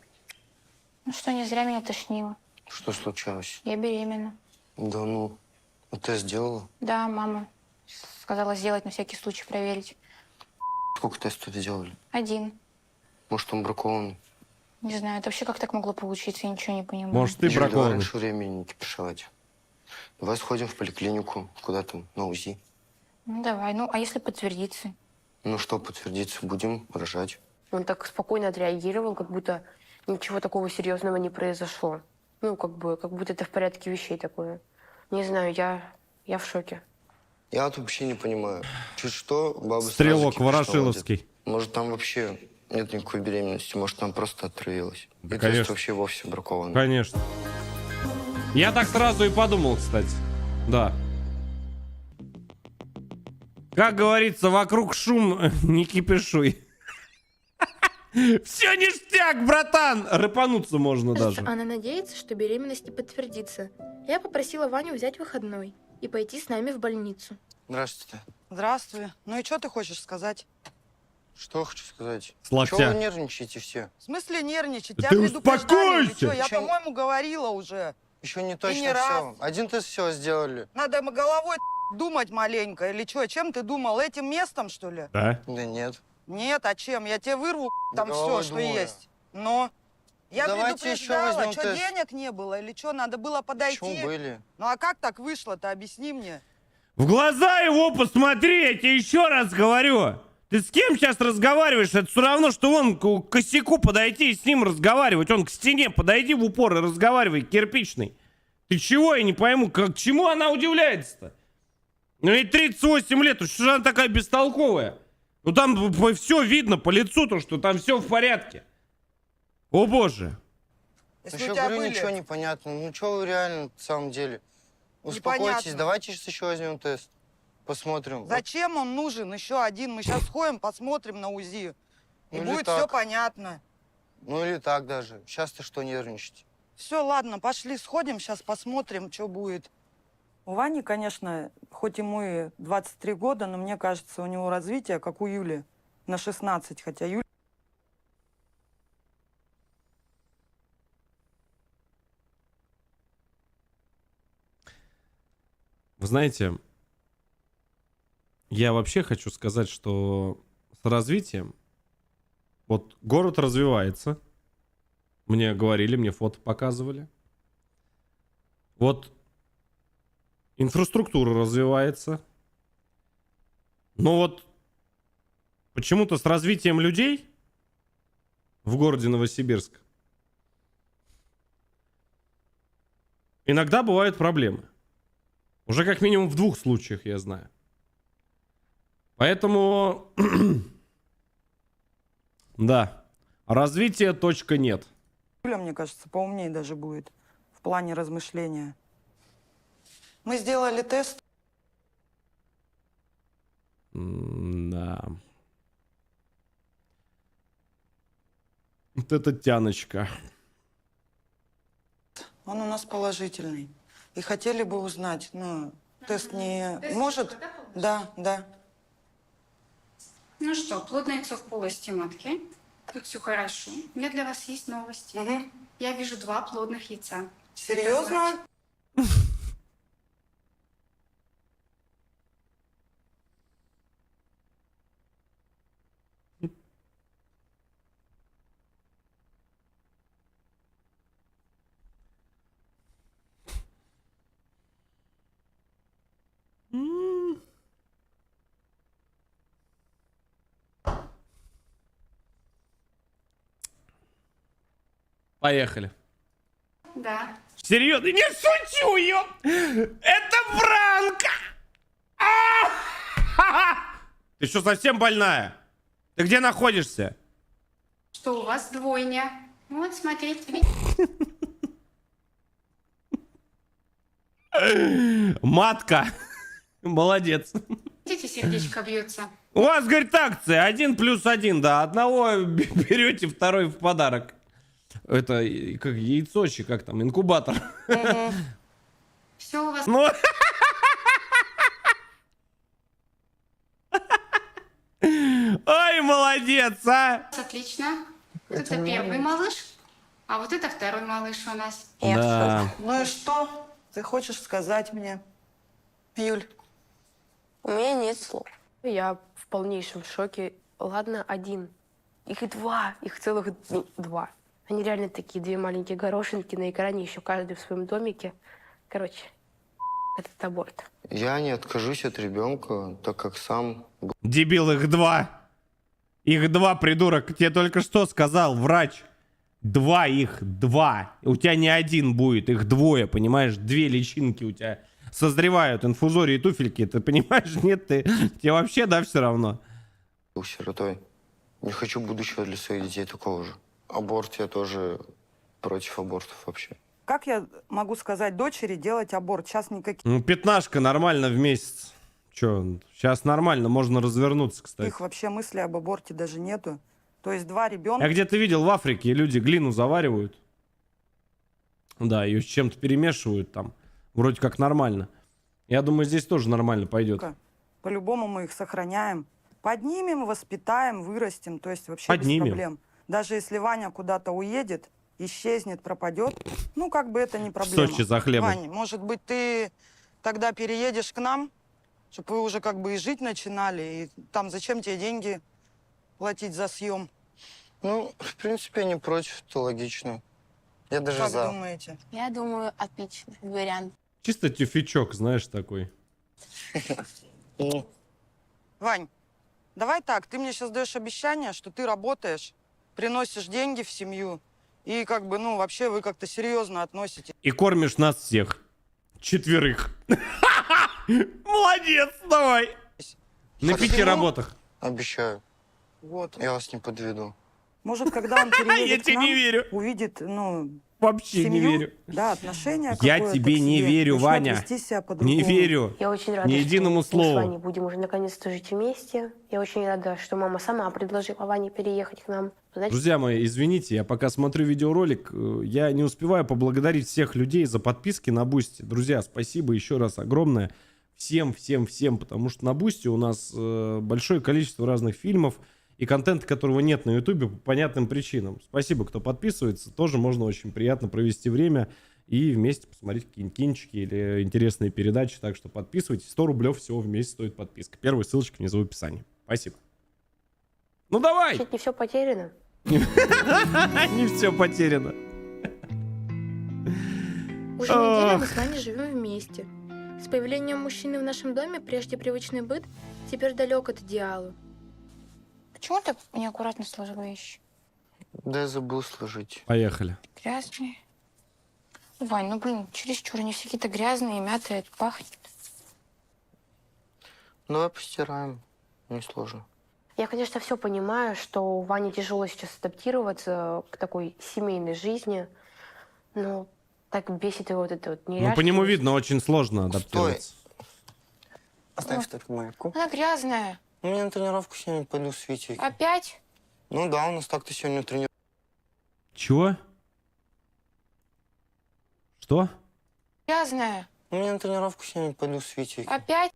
F: Ну что, не зря меня тошнило.
D: Что случилось?
F: Я беременна.
D: Да ну, а тест сделала?
F: Да, мама сказала сделать на всякий случай, проверить.
D: Сколько тестов сделали?
F: 1.
D: Может, он бракованный?
F: Не знаю, это вообще как так могло получиться, я ничего не понимаю.
A: Может, ты
D: Юль, давай
A: бракованный?
D: раньше времени не кипишевать. Давай сходим в поликлинику, куда там, на УЗИ.
F: Ну давай, ну а если подтвердится?
D: Ну что, подтвердится, будем рожать.
C: Он так спокойно отреагировал, как будто ничего такого серьезного не произошло. Ну, как будто это в порядке вещей такое. Не знаю, я в шоке.
D: Я вот вообще не понимаю. Чуть что, бабы сразу
A: Стрелок
D: кипиш
A: Ворошиловский.
D: наводят. Может, там вообще нет никакой беременности, может, там просто отравилась.
A: Да,
D: И
A: конечно.
D: тест вообще вовсе бракованный.
A: Конечно. Я так сразу и подумал, кстати. Да. Как говорится, вокруг шум, не кипишуй. Все ништяк, братан! Рыпануться можно
B: Кажется,
A: даже.
B: она надеется, что беременность не подтвердится. Я попросила Ваню взять выходной и пойти с нами в больницу.
D: Здравствуйте.
G: Здравствуй. Ну и что ты хочешь сказать?
D: Что хочу сказать?
A: С локтя.
D: Чего вы нервничаете все?
G: В смысле нервничать?
A: Да
G: Тебя
A: ты
G: предупреждали или
A: успокойся!
G: чё? Я,
D: Чё?
G: по-моему, говорила уже.
D: Еще не
G: не
D: точно
G: раз.
D: все. Один тест все сделали.
G: Надо головой думать маленько или что? Чем ты думал? Этим местом, что ли?
A: Да?
D: Да нет.
G: Нет, а чем? Я тебе вырву
D: Да
G: там все,
D: головой
G: что
D: думаю.
G: есть. Но я
D: Давайте еще
G: предупреждала,
D: возьмем
G: что
D: тест.
G: денег не было или что? Надо было подойти.
D: Почему были?
G: Ну а как так вышло-то? Объясни мне.
A: В глаза его посмотри, я тебе еще раз говорю. Ты с кем сейчас разговариваешь? Это все равно, что вон к косяку подойти и с ним разговаривать. Он к стене подойди в упор и разговаривай, кирпичный. Ты чего, я не пойму, к чему она удивляется-то? Ну ей 38 лет, что же она такая бестолковая? Ну там все видно по лицу, то что там все в порядке. О боже.
G: Если
D: Еще
G: у тебя
D: говорю,
G: были...
D: ничего не понятно. Ну что вы реально на самом деле? Успокойтесь,
G: Непонятно.
D: давайте сейчас еще возьмем тест. Посмотрим.
G: Зачем он нужен? Еще один. Мы сейчас сходим, посмотрим на УЗИ. И
D: Ну или
G: будет
D: так.
G: все понятно.
D: Ну или так даже. Сейчас-то что нервничать?
G: Все, ладно, пошли сходим, сейчас посмотрим, что будет. У Вани, конечно, хоть ему и 23 года, но мне кажется, у него развитие, как у Юли, на 16, хотя Юля...
A: Вы знаете, я вообще хочу сказать, что с развитием Вот город развивается. Мне говорили, мне фото показывали. Вот инфраструктура развивается. Но вот почему-то с развитием людей в городе Новосибирск иногда бывают проблемы. Уже как минимум в 2 случаях я знаю. Поэтому да, развития точка нет.
G: Юля, мне кажется, поумнее даже будет в плане размышления. Мы сделали тест.
A: Да. Вот это тяночка.
G: Он у нас положительный. И хотели бы узнать, ну, тест не может? Да, да.
K: Ну что, плодное яйцо в полости матки. Тут все хорошо. У меня для вас есть новости. Я вижу 2 плодных яйца.
G: Серьезно?
A: Поехали.
K: Да.
A: Серьезно, не шучу, ёп! Это пранк! Ты что, совсем больная? Ты где находишься?
K: Что у вас двойня? Вот, смотрите.
A: Матка. Молодец.
K: Видите, сердечко бьется.
A: У вас, говорит, акция 1+1, да. Одного берете, второй в подарок. Это как яйцочек, как там, инкубатор.
K: Все у вас
A: Ну... Ой, молодец, а!
K: отлично. Вот это первый малыш, а вот это второй малыш у нас.
A: Да.
G: Ну и что? Ты хочешь сказать мне? Юль.
C: У меня нет слов. Я в полнейшем шоке. Ладно, 1. Их 2. Их целых 2. Они реально такие 2 маленькие горошинки на экране, еще каждый в своем домике. Короче, этот аборт.
H: Я не откажусь от ребенка, так как сам
A: Дебил, их 2. Их 2, придурок. Тебе только что сказал врач. 2 их, 2. У тебя не 1 будет, их 2, понимаешь? 2 личинки у тебя созревают, инфузории и туфельки. Ты понимаешь? Нет, тебе вообще, да, все равно.
H: был сиротой. Не хочу будущего для своих детей такого же. Аборт, я тоже против абортов вообще.
G: Как я могу сказать дочери делать аборт? Сейчас никаких
A: Ну, 15 нормально в месяц. Че, сейчас нормально, можно развернуться, кстати.
G: вообще мыслей об аборте даже нету. То есть 2 ребенка.
A: Я где-то видел в Африке, люди глину заваривают. Да, ее с чем-то перемешивают там. Вроде как нормально. Я думаю, здесь тоже нормально пойдет.
G: По-любому мы их сохраняем. Поднимем, воспитаем, вырастим. То есть вообще
A: Поднимем.
G: без проблем. Даже если Ваня куда-то уедет, исчезнет, пропадет, ну как бы это не
A: В
G: проблема.
A: Сочи за хлебом.
G: Вань, может быть, ты тогда переедешь к нам, чтобы вы уже как бы и жить начинали, и там зачем тебе деньги платить за съем?
H: Ну, в принципе, я не против, это логично. Я даже
G: Как
H: за.
G: думаете?
C: Я думаю, отличный вариант.
A: Чисто тюфячок, знаешь, такой.
G: Вань, давай так, ты мне сейчас даешь обещание, что ты работаешь, приносишь деньги в семью, и как бы, ну, вообще вы как-то серьезно относитесь.
A: И кормишь нас всех. 4. Молодец, давай. На 5
G: Почему?
A: работах.
H: Обещаю,
G: Вот.
H: я вас не подведу.
G: Может, когда он
A: Я
G: переедет к
A: тебе
G: нам,
A: не верю.
G: увидит, ну,
A: Вообще не
G: семью,
A: верю.
G: да, отношения
A: Я
G: какое-то
A: тебе
G: к
A: не
G: себе,
A: верю,
G: начнет
A: Ваня.
G: вести себя по-другому.
A: Не верю.
C: Я очень рада,
A: Ни единому
C: что мы
A: слову.
C: с Ваней будем уже наконец-то жить вместе. Я очень рада, что мама сама предложила Ване переехать к нам. Значит,
A: Друзья мои, извините, я пока смотрю видеоролик, я не успеваю поблагодарить всех людей за подписки на Бусти. Друзья, спасибо еще раз огромное. Всем, потому что на Бусти у нас большое количество разных фильмов и контента, которого нет на Ютубе по понятным причинам. Спасибо, кто подписывается. Тоже можно очень приятно провести время и вместе посмотреть какие-нибудь кинчики или интересные передачи. Так что подписывайтесь. 100 рублев всего в месяц стоит подписка. Первая ссылочка внизу в описании. Спасибо. Ну давай!
C: Чуть не все потеряно.
A: Не все потеряно.
B: Уже неделю мы с Ваней живем вместе. С появлением мужчины в нашем доме прежде привычный быт теперь далек от идеала.
F: Почему ты неаккуратно сложил вещи?
H: Да я забыл сложить.
A: Поехали.
F: Грязные. Вань, ну блин, чересчур, они все какие-то грязные, мятые, пахнет.
H: Давай постираем. Несложно.
C: Я, конечно, все понимаю, что у Вани тяжело сейчас адаптироваться к такой семейной жизни, но так бесит его вот это вот
A: Ну,
C: неряшливость.
A: по нему видно, очень сложно адаптироваться.
H: Оставь только майку.
F: Она грязная.
H: Ну, я на тренировку сегодня пойду с Витей.
F: Опять?
H: Ну да, у нас так-то сегодня тренировка.
A: Чего? Что?
F: Грязная.
H: Ну, я на тренировку сегодня пойду с Витей.
F: Опять?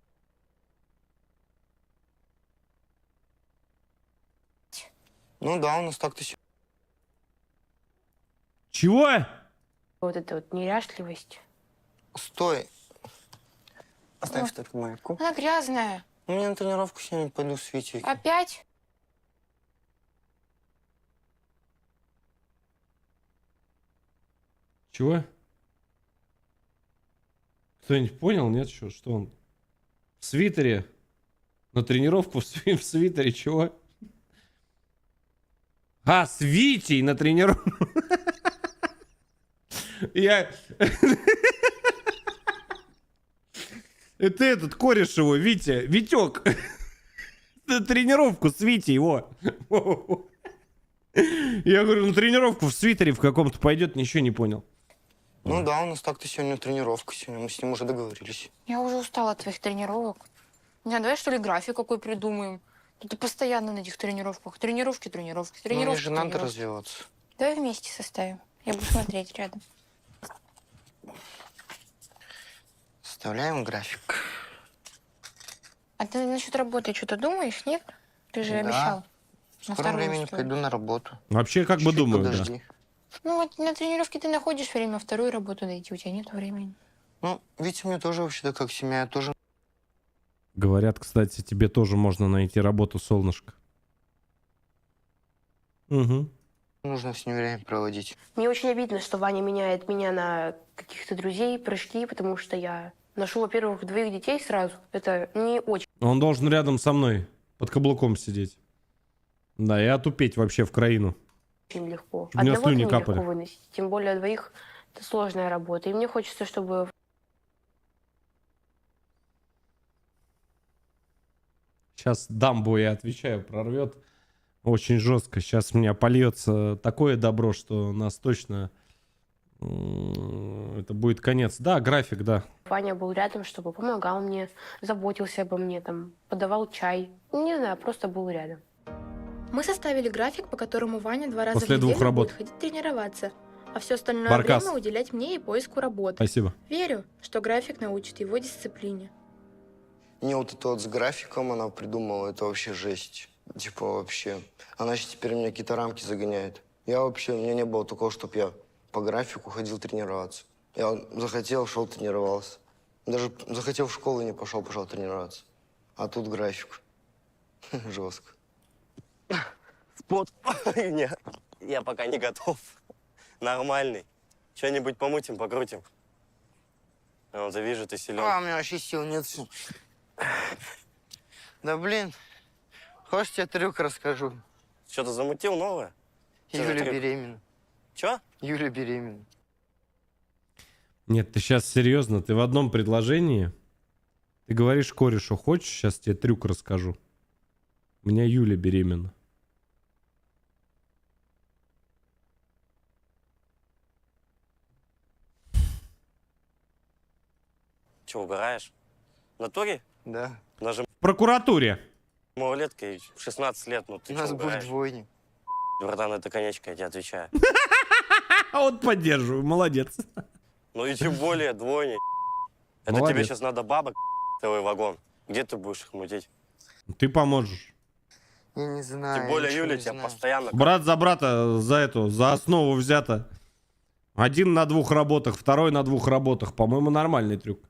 H: Ну да, у нас так-то сегодня.
A: Чего?
C: Вот эта вот неряшливость.
H: Стой. Оставь только майку.
F: Она грязная.
H: Ну, я на тренировку сегодня пойду с Витей.
F: Опять?
A: Чего? Кто-нибудь понял? Нет? Что он? В свитере? На тренировку в свитере? Чего? А, с Витей на тренировку. Я... Это этот кореш его, Витя. Витек. На тренировку с Витей его. Я говорю, на тренировку в свитере в каком-то пойдет, ничего не понял.
H: Ну да, у нас так-то сегодня тренировка. Сегодня мы с ним уже договорились.
F: Я уже устала от твоих тренировок. Не знаю, давай что ли график какой придумаем? Ты постоянно на этих тренировках. Тренировки, тренировки,
H: Ну, мне
F: тренировки,
H: же надо
F: тренировки.
H: развиваться.
F: Давай вместе составим. Я буду смотреть рядом.
H: Составляем график.
F: А ты насчет работы что-то думаешь, нет? Ты же
H: Да.
F: обещал.
H: В
F: На
H: скором
F: вторую
H: времени
F: устроить.
H: пойду на работу.
A: Вообще, как бы
H: Чуть-чуть
A: думаю, да.
H: подожди.
F: Ну вот на тренировке ты находишь время, вторую работу найти, у тебя нет времени.
H: Ну, Витя мне тоже вообще-то как семья, я тоже
A: Говорят, кстати, тебе тоже можно найти работу, солнышко. Угу.
H: нужно с ним время проводить.
C: Мне очень обидно, что Ваня меняет меня на каких-то друзей, прыжки, потому что я ношу, во-первых, двоих детей сразу. Это не очень
A: Он должен рядом со мной под каблуком сидеть. Да, и отупеть вообще в краину.
C: легко.
A: Чтобы у него
C: Одного
A: слюни
C: нелегко
A: капали.
C: выносить. Тем более двоих это сложная работа. И мне хочется, чтобы
A: Сейчас дамбу, я отвечаю, прорвет очень жестко. Сейчас у меня польется такое добро, что нас точно... Это будет конец. Да, график, да.
C: Ваня был рядом, чтобы помогал мне, заботился обо мне, там, подавал чай. Не знаю, просто был рядом.
B: Мы составили график, по которому Ваня 2 раза
A: После
B: в
A: 2
B: неделю
A: работ.
B: будет ходить тренироваться, а все остальное
A: Баркас.
B: время уделять мне и поиску работы.
A: Спасибо.
B: Верю, что график научит его дисциплине.
H: Мне вот это вот с графиком она придумала, это вообще жесть. Типа вообще. Она сейчас теперь меня какие-то рамки загоняет. Я вообще, у меня не было такого, чтобы я по графику ходил тренироваться. Я захотел, шел тренировался. Даже захотел в школу не пошел, пошел тренироваться. А тут график. Жестко.
J: Спот. Нет, я пока не готов. Нормальный. Что-нибудь помутим, покрутим. Я вот вижу, ты силен.
H: А, у меня вообще сил нет. Всё. Да блин. Хочешь, тебе трюк расскажу?
J: Что-то замутил новое? Чё за
H: Юля
J: трюк?
H: беременна.
J: Чё?
H: Юля беременна.
A: Нет, ты сейчас серьезно, ты в одном предложении. Ты говоришь корешу, хочешь, сейчас тебе трюк расскажу. У меня Юля беременна.
J: Че, угораешь? В натуре?
H: Да.
J: Даже
A: В прокуратуре.
J: малолеткой в 16 лет, ну ты
H: У
J: чё
H: нас будет
J: угораешь?
H: двойня.
J: Братан, это конечка, я тебе отвечаю.
A: А вот поддерживаю, молодец.
J: Ну и тем более двойня. Это
A: Молодец.
J: тебе сейчас надо бабок, целый вагон. Где ты будешь их мутить?
A: Ты поможешь.
H: Я не знаю.
J: Тем более
H: я ничего
J: Юля
H: не
J: тебя
H: знаю.
J: постоянно...
A: Брат за брата за основу взято. Один на 2 работах, второй на 2 работах. По-моему, нормальный трюк.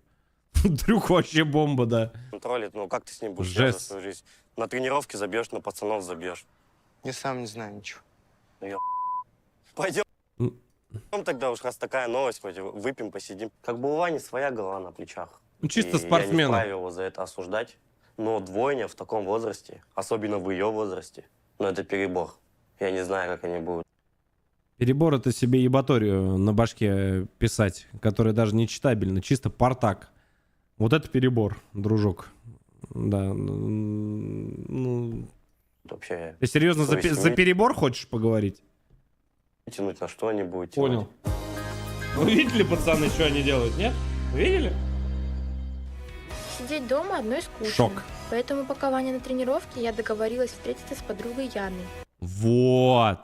A: Трюк вообще бомба, да.
J: контролит, ну как ты с ним будешь
A: Жесть.
J: связывать свою жизнь? На тренировке забьешь, на пацанов забьешь.
H: Я сам не знаю ничего.
J: Пойдем
A: М.
J: тогда уж, раз такая новость, хоть выпьем, посидим. Как бы у Вани своя голова на плечах.
A: Ну, чисто
J: И я не
A: спортсмена.
J: вправе его за это осуждать. Но двойня в таком возрасте, особенно в ее возрасте, ну это перебор. Я не знаю, как они будут.
A: Перебор — это себе ебаторию на башке писать, которая даже не читабельна, чисто портак. Вот это перебор, дружок. Да. Ну,
J: Вообще
A: ты серьезно за
J: совесть имеет?
A: перебор хочешь поговорить?
J: тянуть на что-нибудь.
A: Понял. Вы видели, пацаны, что они делают, нет? Видели?
B: Сидеть дома одной скучно.
A: Шок.
B: Поэтому пока Ваня на тренировке, я договорилась встретиться с подругой Яной.
A: Вот.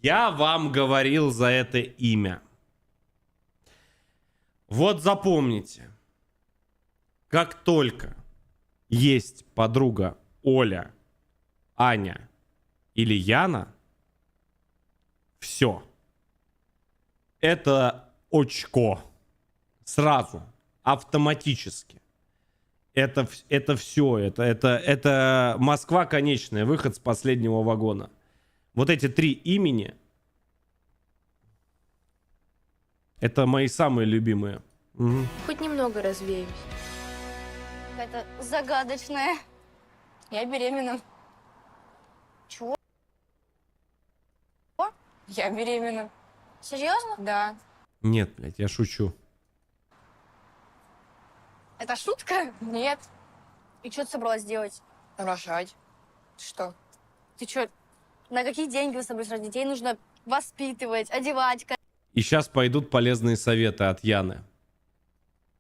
A: Я вам говорил за это имя. Вот запомните. Как только есть подруга Оля, Аня или Яна, все. Это очко. Сразу. Автоматически. Это все. Это Москва конечная. Выход с последнего вагона. Вот эти три имени. Это мои самые любимые. Мгм.
B: Хоть немного развеюсь.
E: Это загадочная.
F: Я беременна.
E: Чего?
F: Я беременна.
E: Серьезно?
F: Да.
A: Нет, блядь, я шучу.
E: Это шутка?
F: Нет.
E: И что ты собралась делать?
F: Рожать. Что?
E: Ты что, на какие деньги вы собрались рожать? Детей нужно воспитывать, одевать,
A: И сейчас пойдут полезные советы от Яны.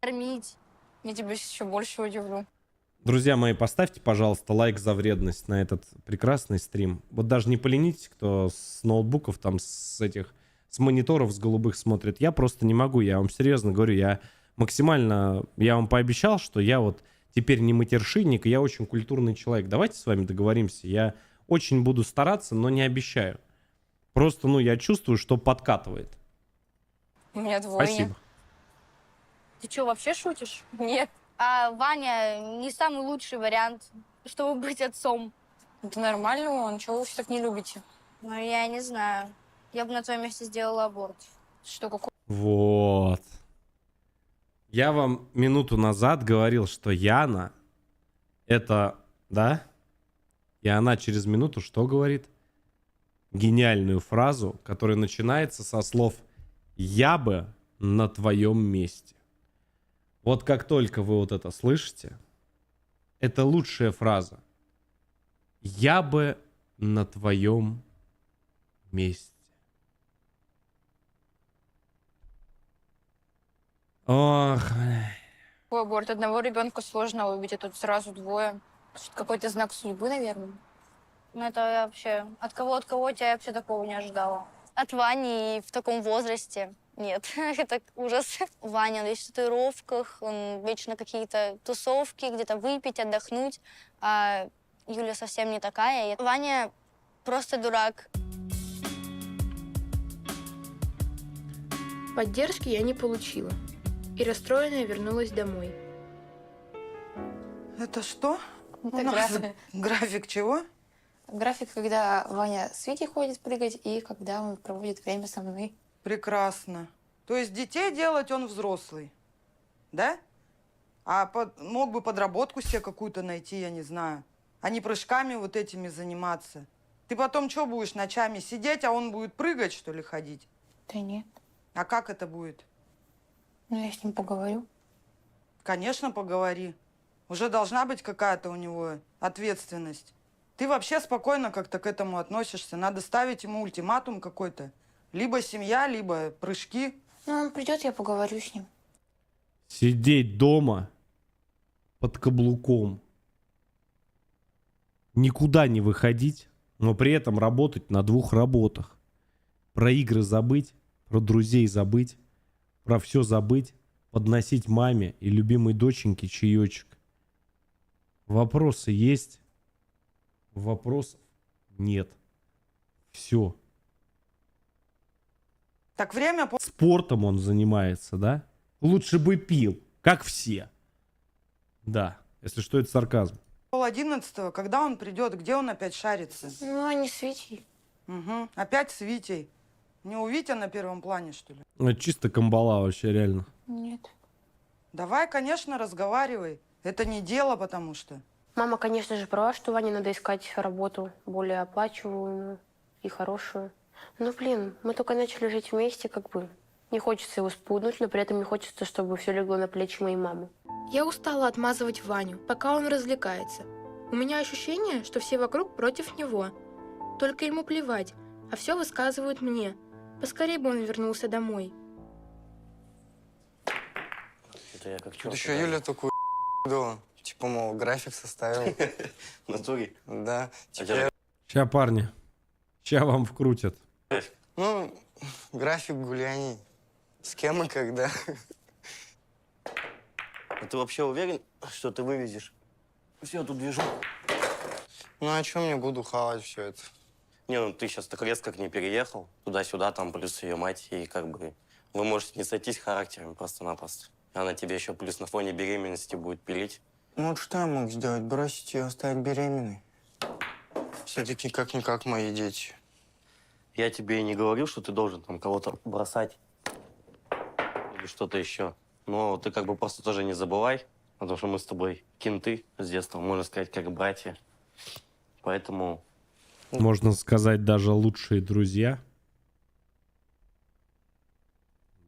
E: кормить.
F: Я тебя еще больше удивлю.
A: Друзья мои, поставьте, пожалуйста, лайк за вредность на этот прекрасный стрим. Вот даже не поленитесь, кто с ноутбуков, там, с мониторов, с голубых смотрит. Я просто не могу, я вам серьезно говорю, я вам пообещал, что я вот теперь не матершинник, и я очень культурный человек. Давайте с вами договоримся. Я очень буду стараться, но не обещаю. Просто, я чувствую, что подкатывает.
F: У меня двойня.
A: Спасибо.
E: Ты что, вообще шутишь?
F: Нет.
E: А Ваня не самый лучший вариант, чтобы быть отцом.
F: Это нормально, он. Чего вы все так не любите?
E: Ну, я не знаю. Я бы на твоем месте сделала аборт.
F: Что, какой?
A: Вот. Я вам минуту назад говорил, что Яна это, да? И она через минуту что говорит? Гениальную фразу, которая начинается со слов «Я бы на твоем месте». Вот как только вы вот это слышите, это лучшая фраза. «Я бы на твоем месте». Ох,
F: Какой аборт? Одного ребенка сложно выбить, а тут сразу двое. Что, какой-то знак судьбы, наверное.
E: Ну, это я вообще... От кого я вообще такого не ожидала. От Вани и в таком возрасте. Нет, это ужас. Ваня весь в татуировках, он вечно какие-то тусовки, где-то выпить, отдохнуть. А Юля совсем не такая. Ваня просто дурак.
B: Поддержки я не получила. И расстроенная вернулась домой.
G: Это что?
F: Это
G: У нас
F: график.
G: график чего?
F: График, когда Ваня с Витей ходит прыгать, и когда он проводит время со мной.
G: Прекрасно. То есть детей делать он взрослый, да? А мог бы подработку себе какую-то найти, я не знаю. А не прыжками вот этими заниматься. Ты потом что будешь, ночами сидеть, а он будет прыгать, что ли, ходить?
F: Да нет.
G: А как это будет?
F: Ну, я с ним поговорю.
G: Конечно, поговори. Уже должна быть какая-то у него ответственность. Ты вообще спокойно как-то к этому относишься. Надо ставить ему ультиматум какой-то. Либо семья, либо прыжки.
F: Ну, он придет, я поговорю с ним.
A: сидеть дома под каблуком, никуда не выходить, но при этом работать на 2 работах. Про игры забыть, про друзей забыть, про все забыть, подносить маме и любимой доченьке чаечек. Вопросы есть? Вопросов нет. Все.
G: Так время...
A: Спортом он занимается, да? Лучше бы пил, как все. Да, если что, это сарказм.
G: Пол-11, когда он придет, где он опять шарится?
F: Ну, они с Витей.
G: Угу. Опять с Витей. Не у Витя на первом плане, что ли?
A: Ну, это чисто камбала вообще, реально.
F: Нет.
G: Давай, конечно, разговаривай. Это не дело, потому что.
C: Мама, конечно же, права, что Ване надо искать работу более оплачиваемую и хорошую. Но, блин, мы только начали жить вместе, как бы. Не хочется его спугнуть, но при этом не хочется, чтобы все легло на плечи моей мамы.
B: Я устала отмазывать Ваню, пока он развлекается. У меня ощущение, что все вокруг против него. Только ему плевать, а все высказывают мне. Поскорее бы он вернулся домой.
J: Это я как
H: Тут
J: чёрт,
H: еще
J: да.
H: Юля такую дала. Типа, мол, график составил.
J: В натуре.
H: Да.
J: А
H: Типа,
A: Ща, парни. Ща вам вкрутят.
H: ну, график гуляний. С кем и когда.
J: А ты вообще уверен, что ты вывезешь всю эту движуху?
H: Ну, а чем мне буду хавать все это?
J: Не, ну ты сейчас так резко к ней переехал, туда-сюда, там плюс ее мать, и как бы вы можете не сойтись характерами просто-напросто. Она тебе еще плюс на фоне беременности будет пилить.
H: Ну, вот что я мог сделать? Бросить ее, оставить беременной? Все-таки как-никак мои дети.
J: Я тебе и не говорил, что ты должен там кого-то бросать или что-то еще. Но ты как бы просто тоже не забывай, потому что мы с тобой кенты с детства, можно сказать, как братья. Поэтому
A: Можно сказать, даже лучшие друзья.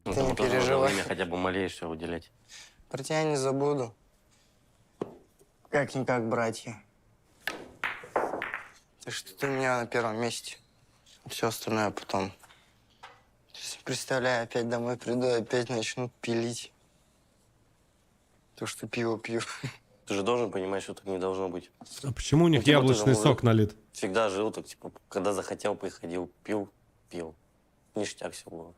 J: ну,
H: Ты
J: там
H: не
J: тоже надо
H: переживай.
J: время хотя бы малейшее уделять.
H: Про тебя не забуду. Как-никак братья. Так что ты у меня на первом месте. Все остальное потом. Представляю, опять домой приду, опять начнут пилить. То, что пиво пью.
J: Ты же должен понимать, что так не должно быть.
A: А почему у них
J: Ну, типа, ты же
A: яблочный
J: мужик.
A: сок налит?
J: Всегда жил так, типа, когда захотел, приходил, пил. Ништяк все было.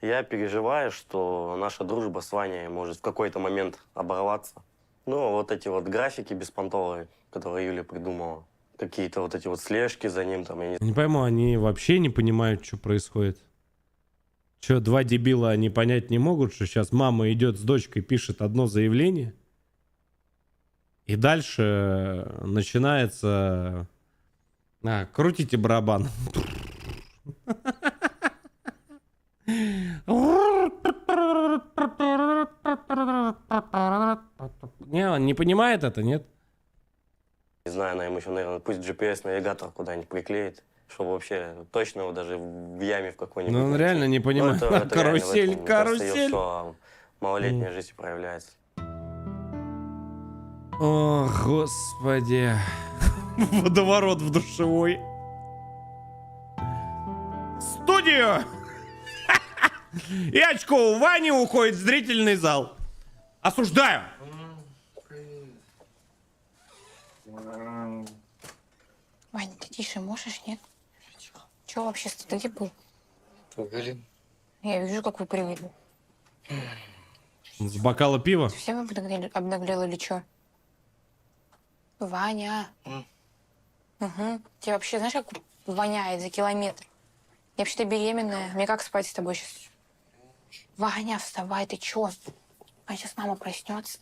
J: Я переживаю, что наша дружба с Ваней может в какой-то момент оборваться. Ну, вот эти вот графики беспонтовые, которые Юля придумала, какие-то вот эти вот слежки за ним, там, я не
A: Не пойму, они вообще не понимают, что происходит. Че, два дебила, они понять не могут, что сейчас мама идет с дочкой, пишет одно заявление, и дальше начинается... крутите барабан. Не, он не понимает это, нет?
J: знаю, она ему еще, наверное, пусть GPS-навигатор куда-нибудь приклеит, чтобы вообще точно его даже в яме в какой-нибудь...
A: Ну, он
J: найти.
A: реально не
J: Ну,
A: понимает.
J: это реально в
A: Карусель,
J: этом, мне кажется, её
A: карусель.
J: всё, малолетняя жизнь проявляется.
A: О, господи. Водоворот в душевой. Студию! И очко у Вани уходит в зрительный зал. Осуждаю!
F: Вань, ты тише можешь, нет? Чего вообще, ты где был?
H: Погоди.
F: Я вижу, как вы привыкли.
A: С бокала пива?
F: Совсем обнаглел или что? Ваня. Угу. Тебе вообще, знаешь, как воняет за километр? Я вообще-то беременная. Мне как спать с тобой сейчас? Ваня, вставай, ты чё? А сейчас мама проснется.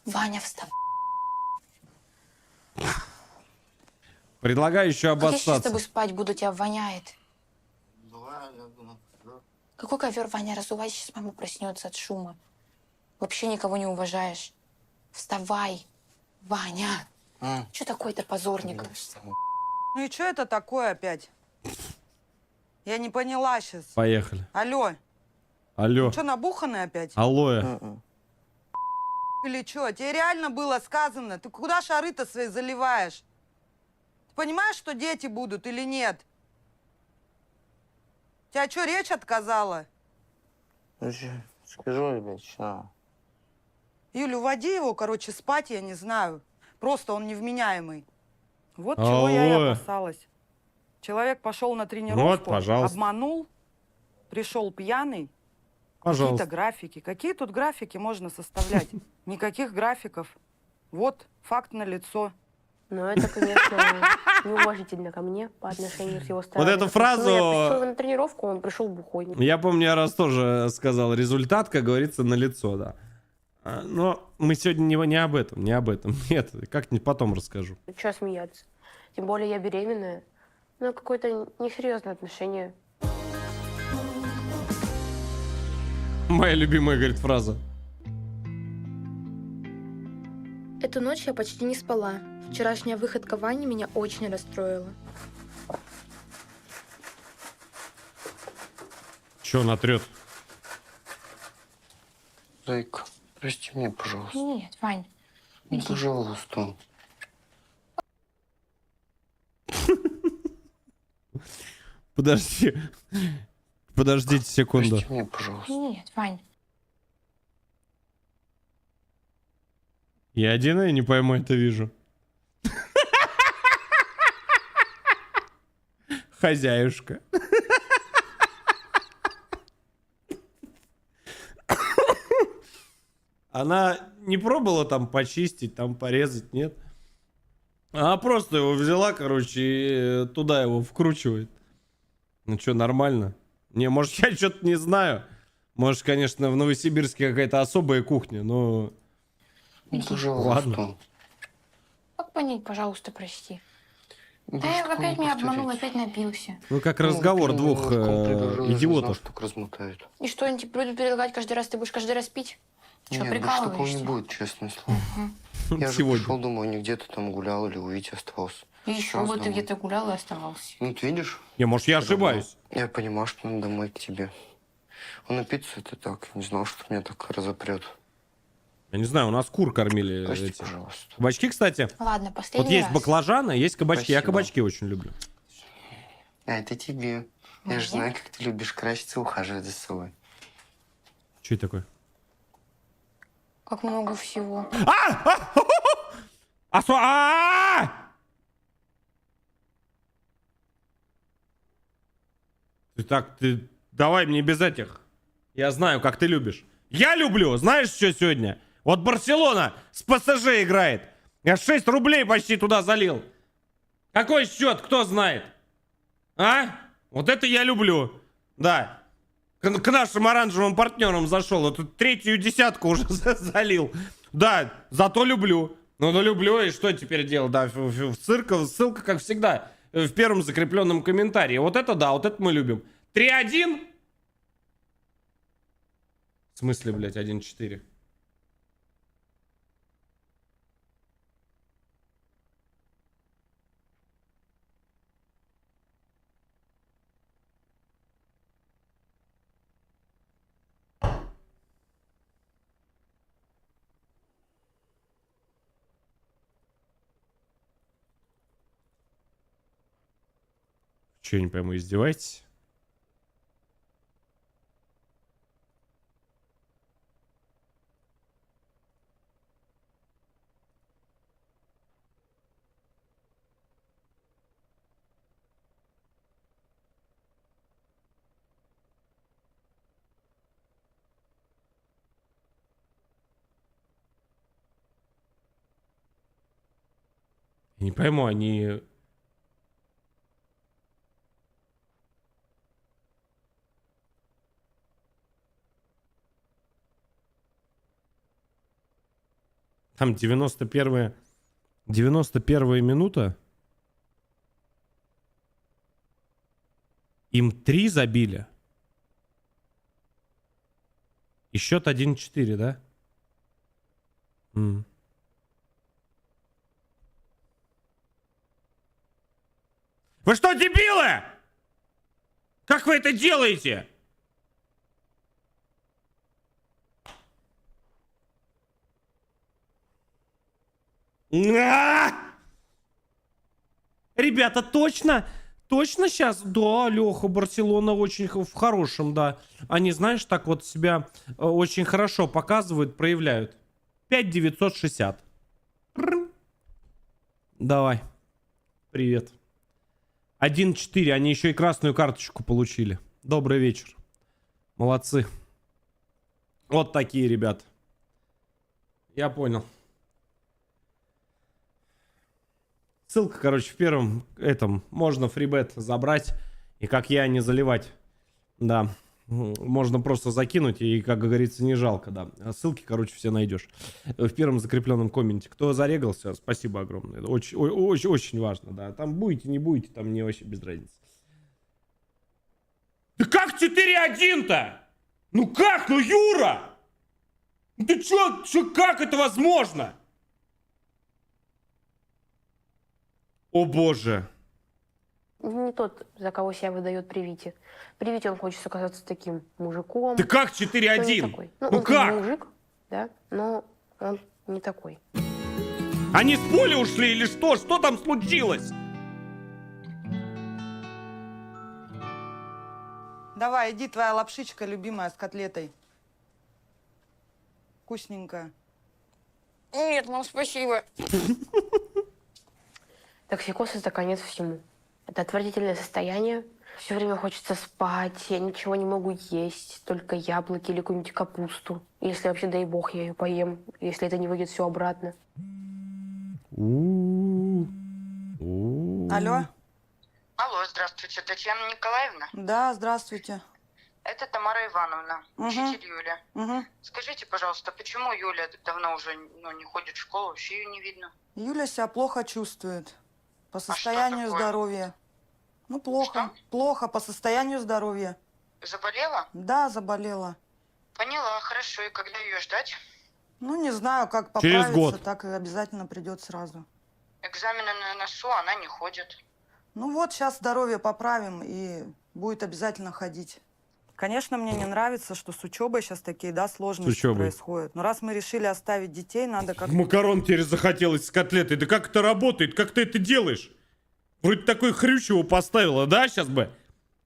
F: Ваня, вставай.
A: Предлагаю еще
F: Как я сейчас с
A: обоссаться.
F: тобой спать буду, тебя воняет. Какой ковер, Ваня, разувайся, сейчас мама проснется от шума. Вообще никого не уважаешь. Вставай, Ваня. Че такой-то позорник?
G: Ну и что это такое опять? Я не поняла сейчас.
A: Поехали.
G: Алло,
A: Алло.
G: что, набуханный опять?
A: Алоэ.
G: Или что? Тебе реально было сказано? Ты куда шары-то свои заливаешь? Ты понимаешь, что дети будут или нет? Тебя что, речь отказала?
H: Скажу, ребят, что?
G: Юля, уводи его, короче, спать, я не знаю. Просто он невменяемый. Вот чего я и
A: Алло.
G: опасалась. Человек пошел на тренировку,
A: Вот, пожалуйста.
G: обманул, пришел пьяный.
A: Пожалуйста.
G: Какие-то графики. Какие тут графики можно составлять? Никаких графиков. Вот, факт налицо.
C: Но это, конечно, неуважительно ко мне по отношению с его стороны.
A: эту
C: Потому что,
A: фразу-
C: я пришел на тренировку, он пришел бухой.
A: Я помню, я раз тоже сказал, результат, как говорится, на лицо, да. Но мы сегодня не об этом, не об этом. Нет, как-нибудь потом расскажу.
C: Чего смеяться? Тем более я беременная. Ну, какое-то несерьезное отношение.
A: Моя любимая, говорит, фраза.
B: Эту ночь я почти не спала. Вчерашняя выходка Вани меня очень расстроила.
A: Че она трет?
H: Зайка, прости меня, пожалуйста.
F: Нет, Вань.
H: Ну, пожалуйста.
A: Подожди. Подождите секунду.
H: Прости меня, пожалуйста.
F: Нет, Вань.
A: Я один и не пойму это вижу. Хозяюшка. Она не пробовала там почистить, там порезать, нет? Она просто его взяла, короче, и туда его вкручивает. Ну что, нормально? Не, может, я что-то не знаю. Может, конечно, в Новосибирске какая-то особая кухня, но...
H: Ну, пожалуйста.
A: Ладно.
F: Как понять, пожалуйста, прости?
H: Ну,
F: Да,
H: такого
F: опять
H: не
F: меня обманул,
H: повторить.
F: опять напился.
A: Ну, как
H: Ну,
A: разговор
H: ты
A: двух
H: немножко предложила, я же знал,
A: идиотов.
H: что так размотают.
F: И что, они тебе будут предлагать каждый раз? Ты будешь каждый раз пить? Что,
H: Нет, больше такого не
F: прикалываешься?
H: будет, честное слово. Я же
A: Сегодня.
H: пришел, думаю, они где-то там гулял или у Вити остался.
F: И еще
H: Сразу
F: бы ты
H: домой.
F: где-то гулял и оставался.
H: Ну, ты видишь?
A: Не, может, я
H: Всё равно.
A: ошибаюсь.
H: Я понимаю, что надо домой к тебе. А напиться это так. Не знал, что меня так разопрет.
A: Я не знаю, у нас кур кормили
H: Прости,
A: эти.
H: пожалуйста.
A: Кабачки, кстати.
F: Ладно, последний
A: Вот есть
F: раз.
A: баклажаны, есть кабачки. Я
H: Спасибо.
A: кабачки очень люблю.
H: А это тебе. Я же знаю, как ты любишь краситься и ухаживать за собой.
A: Что это такое?
F: Как много всего.
A: Ты так, ты давай мне без этих. Я знаю, как ты любишь. Я люблю, знаешь, что сегодня? Вот Барселона с ПСЖ играет. Я 6 рублей почти туда залил. Какой счет, кто знает? А? Вот это я люблю. Да. К нашим оранжевым партнерам зашел. Вот тут третью десятку уже залил. Да, зато люблю. Ну, люблю, и что теперь делать? Да, ссылка, как всегда, в первом закрепленном комментарии. Вот это да, вот это мы любим. 3-1? В смысле, блядь, 1-4? Че, я не пойму, издеваетесь? Я не пойму, они... Там 91-я 91-я минута. Им 3 забили. И счет 1-4, да? Вы что, дебилы? Как вы это делаете? Ребята, точно сейчас? Да, Леха, Барселона очень в хорошем, да. Они, знаешь, так вот себя очень хорошо показывают, проявляют. 5960. Давай. Привет. 1-4. Они еще и красную карточку получили. Добрый вечер. Молодцы. Вот такие ребята. Я понял. Ссылка, короче, в первом этом. Можно фрибет забрать. И как я, не заливать. Да. Можно просто закинуть, и, как говорится, не жалко, да. Ссылки, короче, все найдешь в первом закрепленном комменте. Кто зарегался, спасибо огромное. Это очень, очень, очень важно, да. Там будете, не будете, там мне вообще без разницы. Да как 4-1-то? Ну как? Ну, Юра! Ну ты чё, как это возможно? О боже.
C: Не тот, за кого себя выдает Привите. Привите он хочет оказаться таким мужиком.
A: Ты как
C: но не
A: 4-1?
C: такой. Ну,
A: Ну
C: он
A: как?
C: мужик, да, но он не такой.
A: Они с поля ушли или что? Что там случилось?
G: Давай, иди, твоя лапшичка любимая с котлетой. Вкусненькая.
F: Нет, мам, спасибо.
C: Токсикоз — это конец всему. Это отвратительное состояние. Все время хочется спать, я ничего не могу есть, только яблоки или какую-нибудь капусту. Если вообще, дай бог, я ее поем, если это не выйдет все обратно.
G: Алло?
K: Алло, здравствуйте, Татьяна Николаевна.
G: Да, здравствуйте.
K: Это Тамара Ивановна, учитель Юля.
G: Угу.
K: Скажите, пожалуйста, почему Юля давно уже не ходит в школу, вообще ее не видно?
G: Юля себя плохо чувствует. По состоянию
K: такое?
G: здоровья. Ну, плохо.
K: Что?
G: Плохо по состоянию здоровья.
K: Заболела?
G: Да, заболела.
K: Поняла, хорошо. И когда ее ждать?
G: Ну, не знаю, как
A: Через
G: поправиться,
A: год.
G: так и обязательно придет сразу.
K: Экзамены на носу, она не ходит.
G: Ну вот, сейчас здоровье поправим, и будет обязательно ходить. Конечно, мне не нравится, что с учебой сейчас такие, да, сложности
A: учебой?
G: происходят. Но раз мы решили оставить детей, надо как-то...
A: Макарон теперь захотелось с котлетой. Да как это работает? Как ты это делаешь? Вроде такой хрюч его поставила, да, сейчас бы?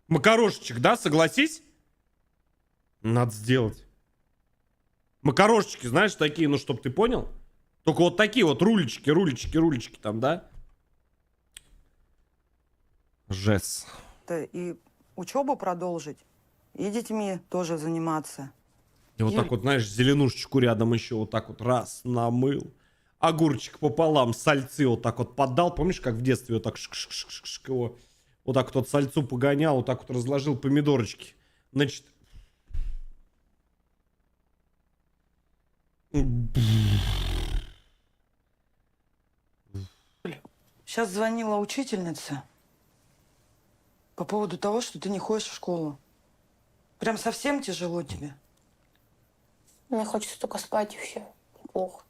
A: Макарошечек, да, согласись? Надо сделать. Макарошечки, знаешь, такие, ну, чтоб ты понял? Только вот такие вот рулечки там, да? Жесть.
G: и учебу продолжить, и детьми тоже заниматься.
A: И вот так вот, знаешь, зеленушечку рядом еще вот так вот раз намыл. Огурчик пополам, сальцы вот так вот поддал. Помнишь, как в детстве вот так шк-шк-шк-шк его вот так вот сальцу погонял, вот так вот разложил помидорочки. Значит...
G: Сейчас звонила учительница по поводу того, что ты не ходишь в школу. Прям совсем тяжело тебе?
C: Мне хочется только спать, и все. Плохо.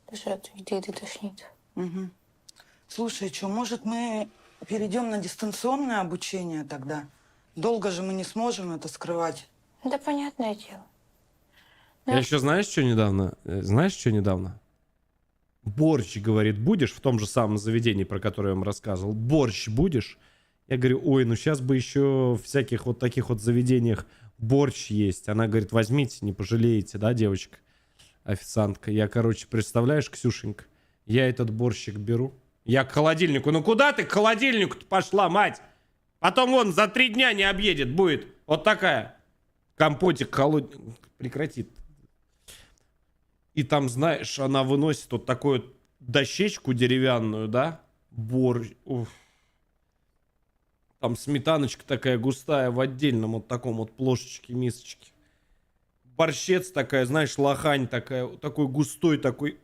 C: Даже от еды тошнит.
G: Угу. Слушай, что, может, мы перейдем на дистанционное обучение тогда? Долго же мы не сможем это скрывать.
C: Да, понятное дело.
A: Я еще знаешь, что недавно? Знаешь, что недавно? Борщ, говорит, будешь в том же самом заведении, про которое я вам рассказывал? Борщ будешь? Я говорю, ой, ну сейчас бы еще в всяких вот таких вот заведениях борщ есть. Она говорит, возьмите, не пожалеете, да, девочка? Официантка. Я, короче, представляешь, Ксюшенька, я этот борщик беру. Я к холодильнику. Ну куда ты к холодильнику-то пошла, мать? Потом вон за 3 дня не объедет будет. Вот такая. Компотик холодный. Прекратит. И там, знаешь, она выносит вот такую вот дощечку деревянную, да? Борщ. Уф. Там сметаночка такая густая в отдельном вот таком вот плошечке, мисочке. Борщец такая, знаешь, лохань такая, такой густой, такой...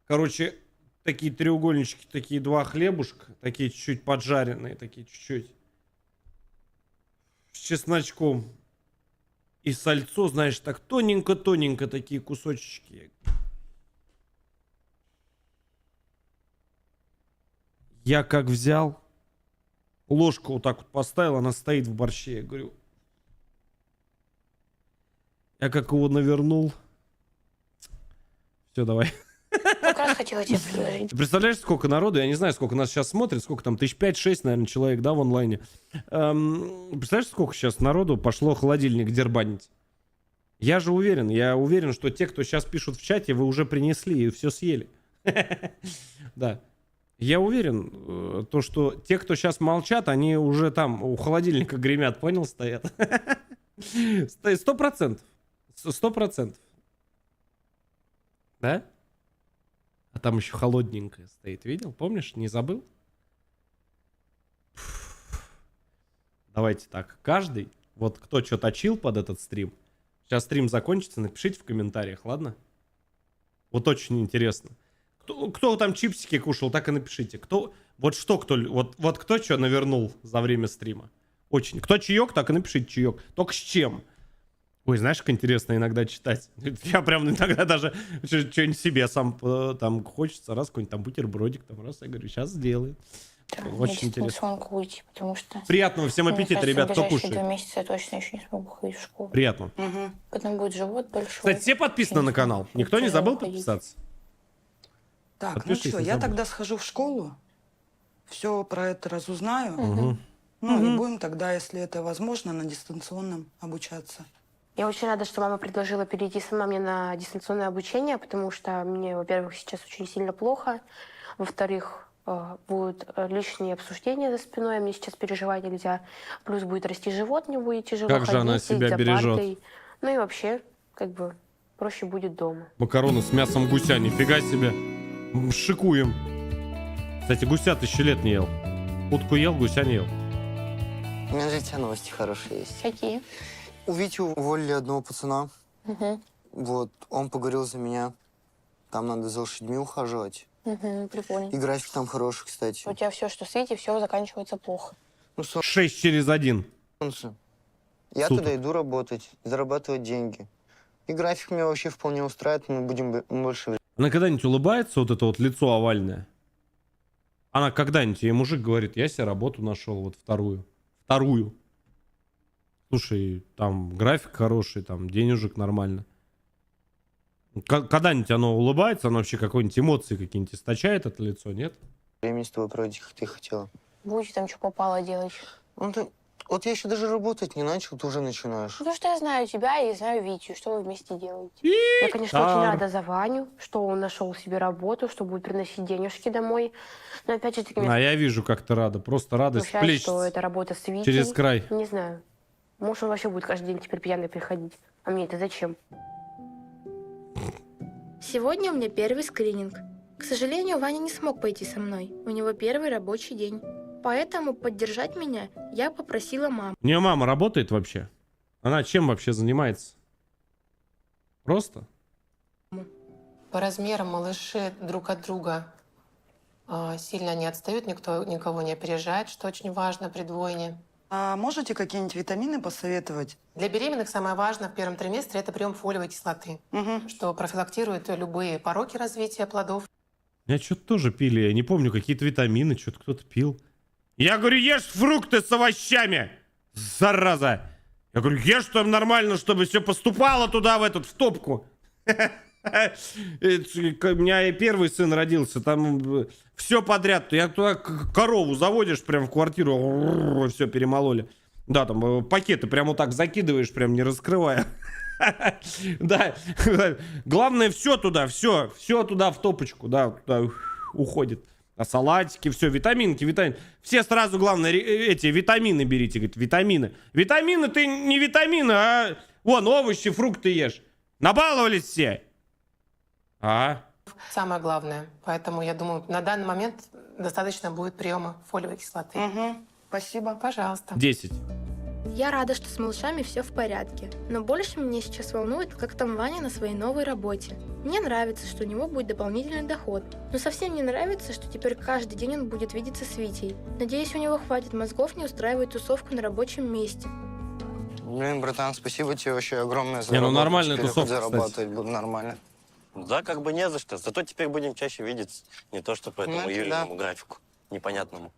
A: Короче, такие треугольнички, такие 2 хлебушка, такие чуть-чуть поджаренные, такие чуть-чуть. С чесночком. И сальцо, знаешь, так тоненько-тоненько такие кусочки. Я как взял, ложку вот так вот поставил, она стоит в борще. Я говорю, я как его навернул. Все, давай.
C: Как раз хотела тебе предложить.
A: Ты представляешь, сколько народу? Я не знаю, сколько нас сейчас смотрит. Сколько там? 5-6, наверное, человек, да, в онлайне. Представляешь, сколько сейчас народу пошло холодильник дербанить? Я же уверен. Я уверен, что те, кто сейчас пишут в чате, вы уже принесли и все съели. Да. Я уверен, то, что те, кто сейчас молчат, они уже там у холодильника гремят, понял, стоят. 100%. 100%. Да? А там еще холодненькое стоит, видел? Помнишь? Не забыл? Давайте так. Каждый Вот кто что точил под этот стрим. Сейчас стрим закончится, напишите в комментариях, ладно? Вот очень интересно. Кто там чипсики кушал, так и напишите. Кто кто что навернул за время стрима. Очень. Кто чаек, так и напишите чаек. Только с чем? Ой, знаешь, как интересно иногда читать. Я прям иногда даже что-нибудь себе сам там хочется. Раз какой-нибудь там бутербродик, там раз, я говорю, сейчас сделаю.
F: Да,
A: Очень
F: мне
A: интересно.
F: дистанционку уйти, потому что...
A: Приятного всем
F: мне
A: аппетита,
F: кажется,
A: ребят,
F: в
A: кто
F: ближайшие
A: кушает.
F: 2 месяца я точно еще не смогу ходить в школу.
A: Приятно.
G: Мгм.
F: Потом будет живот большой.
A: Кстати, все подписаны на канал? Никто не забыл подписаться?
G: Так,
A: Подпишись,
G: ну что,
A: не
G: я
A: забудь.
G: тогда схожу в школу, все про это разузнаю.
A: Мгм.
G: Ну и будем тогда, если это возможно, на дистанционном обучаться.
C: Я очень рада, что мама предложила перейти сама мне на дистанционное обучение, потому что мне, во-первых, сейчас очень сильно плохо. Во-вторых, будут лишние обсуждения за спиной, а мне сейчас переживать нельзя. Плюс будет расти живот, мне будет тяжело
A: Как же
C: ходить,
A: она
C: сидеть
A: себя
C: за
A: бережет.
C: партой. Ну и вообще, как бы, проще будет дома.
A: Макароны с мясом гуся, нифига себе. Шикуем. Кстати, гуся 1000 лет не ел. Утку ел, гуся не ел.
H: У меня для тебя новости хорошие есть.
F: Какие?
H: У Вити уволили одного пацана.
F: Угу.
H: Вот, он поговорил за меня. Там надо за лошадьми ухаживать.
F: Угу, прикольно.
H: И график там хороший, кстати.
F: У тебя все, что с Витей, все заканчивается плохо.
H: Ну,
A: 6 через 1.
H: солнце. Я
A: Супер.
H: туда иду работать, зарабатывать деньги. И график меня вообще вполне устраивает, мы будем больше...
A: Она когда-нибудь улыбается, вот это вот лицо овальное? Она когда-нибудь, ей мужик говорит, я себе работу нашел, вот вторую. Вторую. Слушай, там график хороший, там денежек нормально. Когда-нибудь оно улыбается, оно вообще какой-нибудь эмоции какие-нибудь источает это лицо, нет?
H: времени с тобой проводить, как ты хотела.
F: Будете там что попало делать.
H: Ну, ты... Вот я еще даже работать не начал, ты уже начинаешь.
F: Потому что я знаю тебя и знаю Витю, что вы вместе делаете. Я, конечно, очень рада за Ваню, что он нашел себе работу, что будет приносить денежки домой. Но опять же таки,
A: А я вижу, как ты рада. Просто радость
F: смущает,
A: плещется
F: что это работа с Витей.
A: через край.
F: Не знаю. Может, он вообще будет каждый день теперь пьяный приходить. А мне это зачем?
B: Сегодня у меня первый скрининг. К сожалению, Ваня не смог пойти со мной. У него первый рабочий день. Поэтому поддержать меня я попросила маму.
A: У нее мама работает вообще? Она чем вообще занимается? Просто?
L: По размерам малыши друг от друга сильно не отстают, никто никого не опережает, что очень важно при двойне.
G: А можете какие-нибудь витамины посоветовать?
L: Для беременных самое важное в первом триместре – это прием фолиевой кислоты, что профилактирует любые пороки развития плодов.
A: Я что-то тоже пили, я не помню, какие-то витамины, что-то кто-то пил. Я говорю, ешь фрукты с овощами, зараза. Я говорю, ешь там нормально, чтобы все поступало туда, в топку. У меня и первый сын родился, там все подряд. Я туда корову заводишь прям в квартиру, все перемололи. Да, там пакеты прямо вот так закидываешь, прям не раскрывая. Да, главное все туда, все туда в топочку, да, туда уходит. А салатики, все, витаминки. Все сразу, главное, эти витамины берите, говорит, витамины. Витамины ты не витамины, а вон овощи, фрукты ешь. Набаловались все.
L: Самое главное. Поэтому, я думаю, на данный момент достаточно будет приема фолиевой кислоты.
G: Спасибо.
L: Пожалуйста.
A: 10.
B: Я рада, что с малышами все в порядке. Но больше меня сейчас волнует, как там Ваня на своей новой работе. Мне нравится, что у него будет дополнительный доход. Но совсем не нравится, что теперь каждый день он будет видеться с Витей. Надеюсь, у него хватит мозгов не устраивать тусовку на рабочем месте.
H: Блин, братан, спасибо тебе вообще огромное за
A: Не, ну
H: работу.
A: нормальная
H: Теперь
A: тусовка,
H: хоть
A: кстати.
H: зарабатывать буду нормально.
J: Да, как бы не за что. Зато теперь будем чаще видеться. Не то, что по этому
H: это
J: Юриному графику. Непонятному.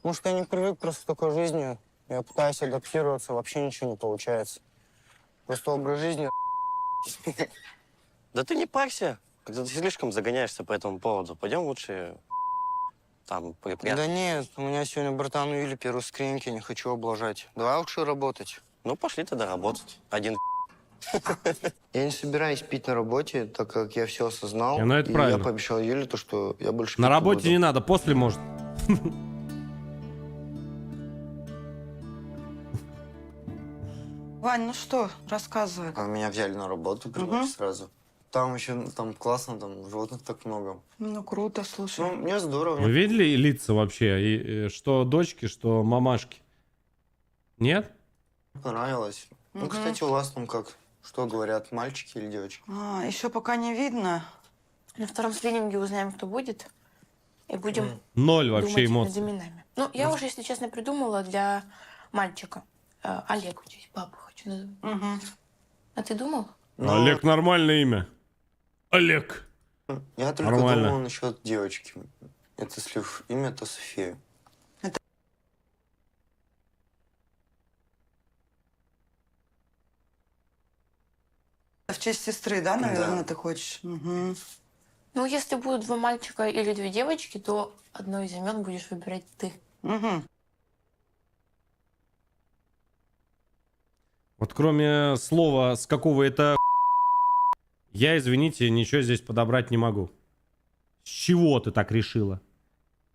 H: Может, я не привык просто к такой жизни. Я пытаюсь адаптироваться, вообще ничего не получается. Просто образ жизни...
J: Да ты не парься. Когда ты слишком загоняешься по этому поводу. Пойдем лучше там
H: Да нет, у меня сегодня братан Юли первый скрининг, я не хочу облажать. Давай лучше работать.
J: Ну, пошли тогда работать. Один.
H: Я не собираюсь пить на работе, так как я все осознал.
A: Ну, это
H: и
A: правильно.
H: я пообещал Юле, то, что я больше
A: На
H: пить не
A: работе
H: буду.
A: не надо, после может.
G: Вань, ну что, рассказывай.
H: А меня взяли на работу сразу. Там еще там классно, там животных так много.
G: Ну, круто, слушай.
H: Ну, мне здорово.
A: Вы видели лица вообще? И что дочки, что мамашки? Нет?
H: Понравилось. Ну,
G: Мгм.
H: кстати, у вас там как? Что говорят, мальчики или девочки?
G: Еще пока не видно.
F: На втором тренинге узнаем, кто будет. И будем
A: Ноль вообще
F: думать над
A: эмоций.
F: именами. Ну, я уже, если честно, придумала для мальчика. Олег, у тебя есть папа, хочу назвать.
G: Мгм.
F: А ты думал?
H: Ну,
A: Олег нормальное имя. Олег.
H: Я только
A: Нормально.
H: думал насчет девочки. Это если имя, то София.
G: В честь сестры, да, наверное, ты хочешь? Мгм.
F: Ну, если будут 2 мальчика или 2 девочки, то одно из имен будешь выбирать ты.
G: Мгм.
A: Вот кроме слова с какого это я, извините, ничего здесь подобрать не могу. С чего ты так решила?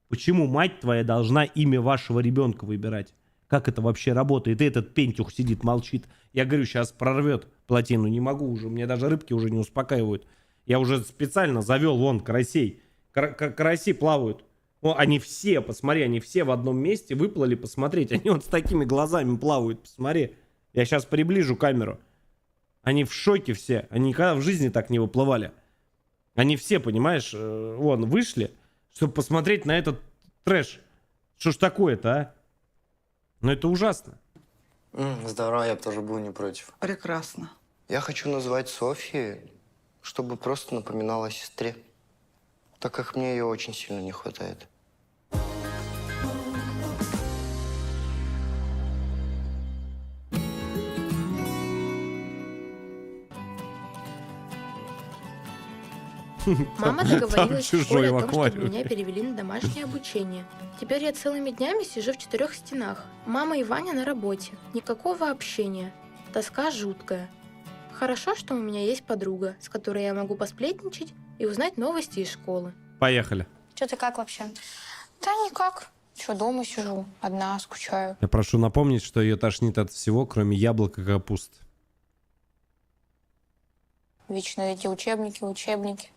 A: Почему мать твоя должна имя вашего ребенка выбирать? Как это вообще работает? И этот пентюх сидит, молчит. Я говорю, сейчас прорвет плотину. Не могу уже. Мне даже рыбки уже не успокаивают. Я уже специально завел вон карасей. Караси плавают. О, они все, посмотри, они все в одном месте выплыли посмотреть. Они вот с такими глазами плавают, посмотри. Я сейчас приближу камеру. Они в шоке все. Они никогда в жизни так не выплывали. Они все, понимаешь, вон, вышли, чтобы посмотреть на этот трэш. Что ж такое-то, а? Ну это ужасно.
H: Здорово, я бы тоже был не против.
G: Прекрасно.
H: Я хочу назвать Софией, чтобы просто напоминала о сестре. Так как мне ее очень сильно не хватает.
B: Мама
A: Там
B: договорилась в
A: чужой
B: школе
A: в
B: о том, чтобы
A: аквариуме.
B: меня перевели на домашнее обучение. Теперь я целыми днями сижу в 4 стенах. Мама и Ваня на работе. Никакого общения. Тоска жуткая. Хорошо, что у меня есть подруга, с которой я могу посплетничать и узнать новости из школы.
A: Поехали.
E: Что ты как вообще?
F: Да никак. Что, дома сижу, одна, скучаю.
A: Я прошу напомнить, что ее тошнит от всего, кроме яблок и капусты.
F: Вечно эти учебники.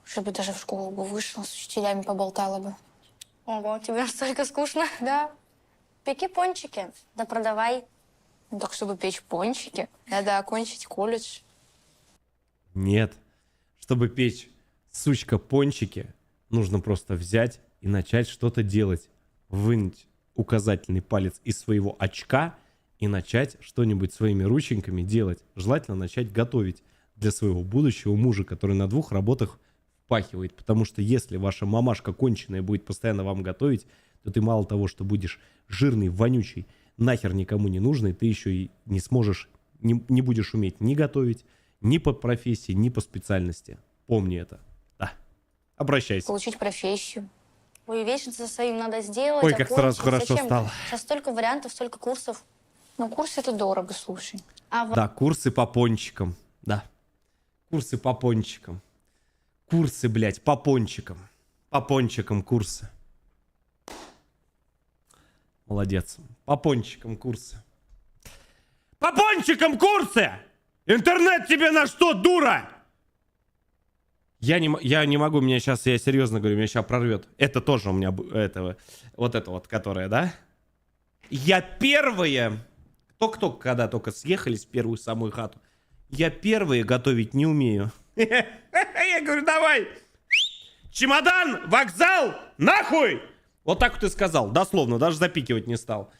F: Чтобы даже в школу бы вышла, с учителями поболтала бы.
E: Ого, тебе настолько скучно?
F: Да.
E: Пеки пончики, да продавай.
F: Ну, так, чтобы печь пончики, надо окончить колледж.
A: Нет. Чтобы печь, сучка, пончики, нужно просто взять и начать что-то делать. Вынуть указательный палец из своего очка и начать что-нибудь своими рученьками делать. Желательно начать готовить для своего будущего мужа, который на 2 работах впахивает. Потому что если ваша мамашка конченая будет постоянно вам готовить, то ты мало того, что будешь жирный, вонючий, нахер никому не нужный, ты еще и не сможешь, не будешь уметь ни готовить, ни по профессии, ни по специальности. Помни это. Да. Обращайся.
F: Получить профессию.
E: Ой, вечно за своим надо сделать.
A: Ой, как сразу
E: окончить.
A: хорошо
E: Зачем?
A: стало.
E: Сейчас столько вариантов, столько курсов.
F: Ну, курс это дорого, слушай.
A: Да, курсы по пончикам. Да. Курсы по пончикам. Курсы, блядь, по пончикам. По пончикам курсы. Молодец. По пончикам курсы. По пончикам курсы! Интернет тебе на что, дура? Я не могу, меня сейчас, я серьезно говорю, меня сейчас прорвет. Это тоже у меня, вот это вот, которое, да? Я первые, кто когда только съехались в первую самую хату, я первые готовить не умею. Я говорю, давай, чемодан, вокзал, нахуй! Вот так вот и сказал, дословно, даже запикивать не стал.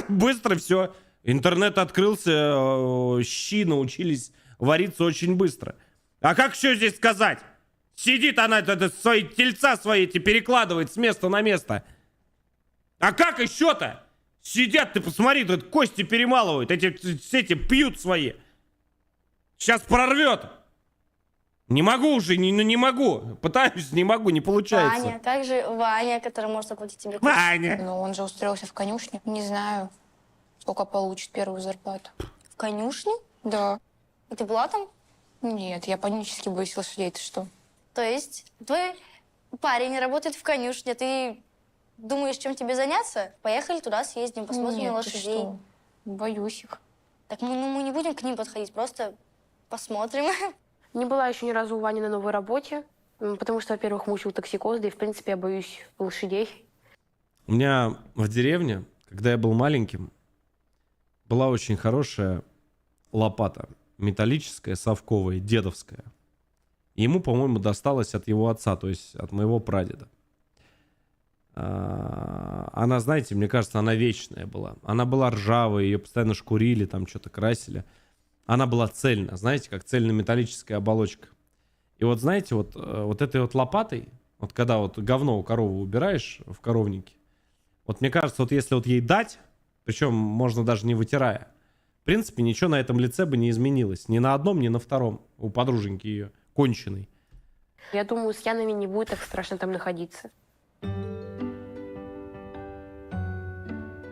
A: Быстро все, интернет открылся, щи научились вариться очень быстро. А как еще здесь сказать? Сидит она, свои тельца свои эти перекладывает с места на место. А как еще-то? Сидят, ты посмотри, тут кости перемалывают, эти пьют свои. Сейчас прорвет. Не могу уже, не могу. Пытаюсь, не могу, не получается.
E: Ваня, как же Ваня, который может оплатить тебе курс?
A: Ваня!
F: Но он же устроился в конюшню. Не знаю, сколько получит первую зарплату.
E: В конюшне?
F: Да.
E: И ты была там?
F: Нет, я панически боюсь лошадей, ты что?
E: То есть твой парень работает в конюшне, ты думаешь, чем тебе заняться? Поехали туда, съездим, посмотрим
F: Нет,
E: на
F: ты
E: лошадей.
F: что? Боюсь их.
E: Так мы не будем к ним подходить, просто посмотрим.
C: Не была еще ни разу у Вани на новой работе, потому что, во-первых, мучил токсикоз, да и, в принципе, я боюсь лошадей.
A: У меня в деревне, когда я был маленьким, была очень хорошая лопата. Металлическая, совковая, дедовская. Ему, по-моему, досталось от его отца, то есть от моего прадеда. Она, знаете, мне кажется, она вечная была. Она была ржавая, ее постоянно шкурили, там что-то красили. Она была цельная, знаете, как цельнометаллическая оболочка. И вот, знаете, вот этой вот лопатой, вот когда вот говно у коровы убираешь в коровнике, вот мне кажется, вот если вот ей дать, причем можно даже не вытирая, в принципе, ничего на этом лице бы не изменилось. Ни на одном, ни на втором. У подруженьки ее, конченой.
C: Я думаю, с Янами не будет так страшно там находиться.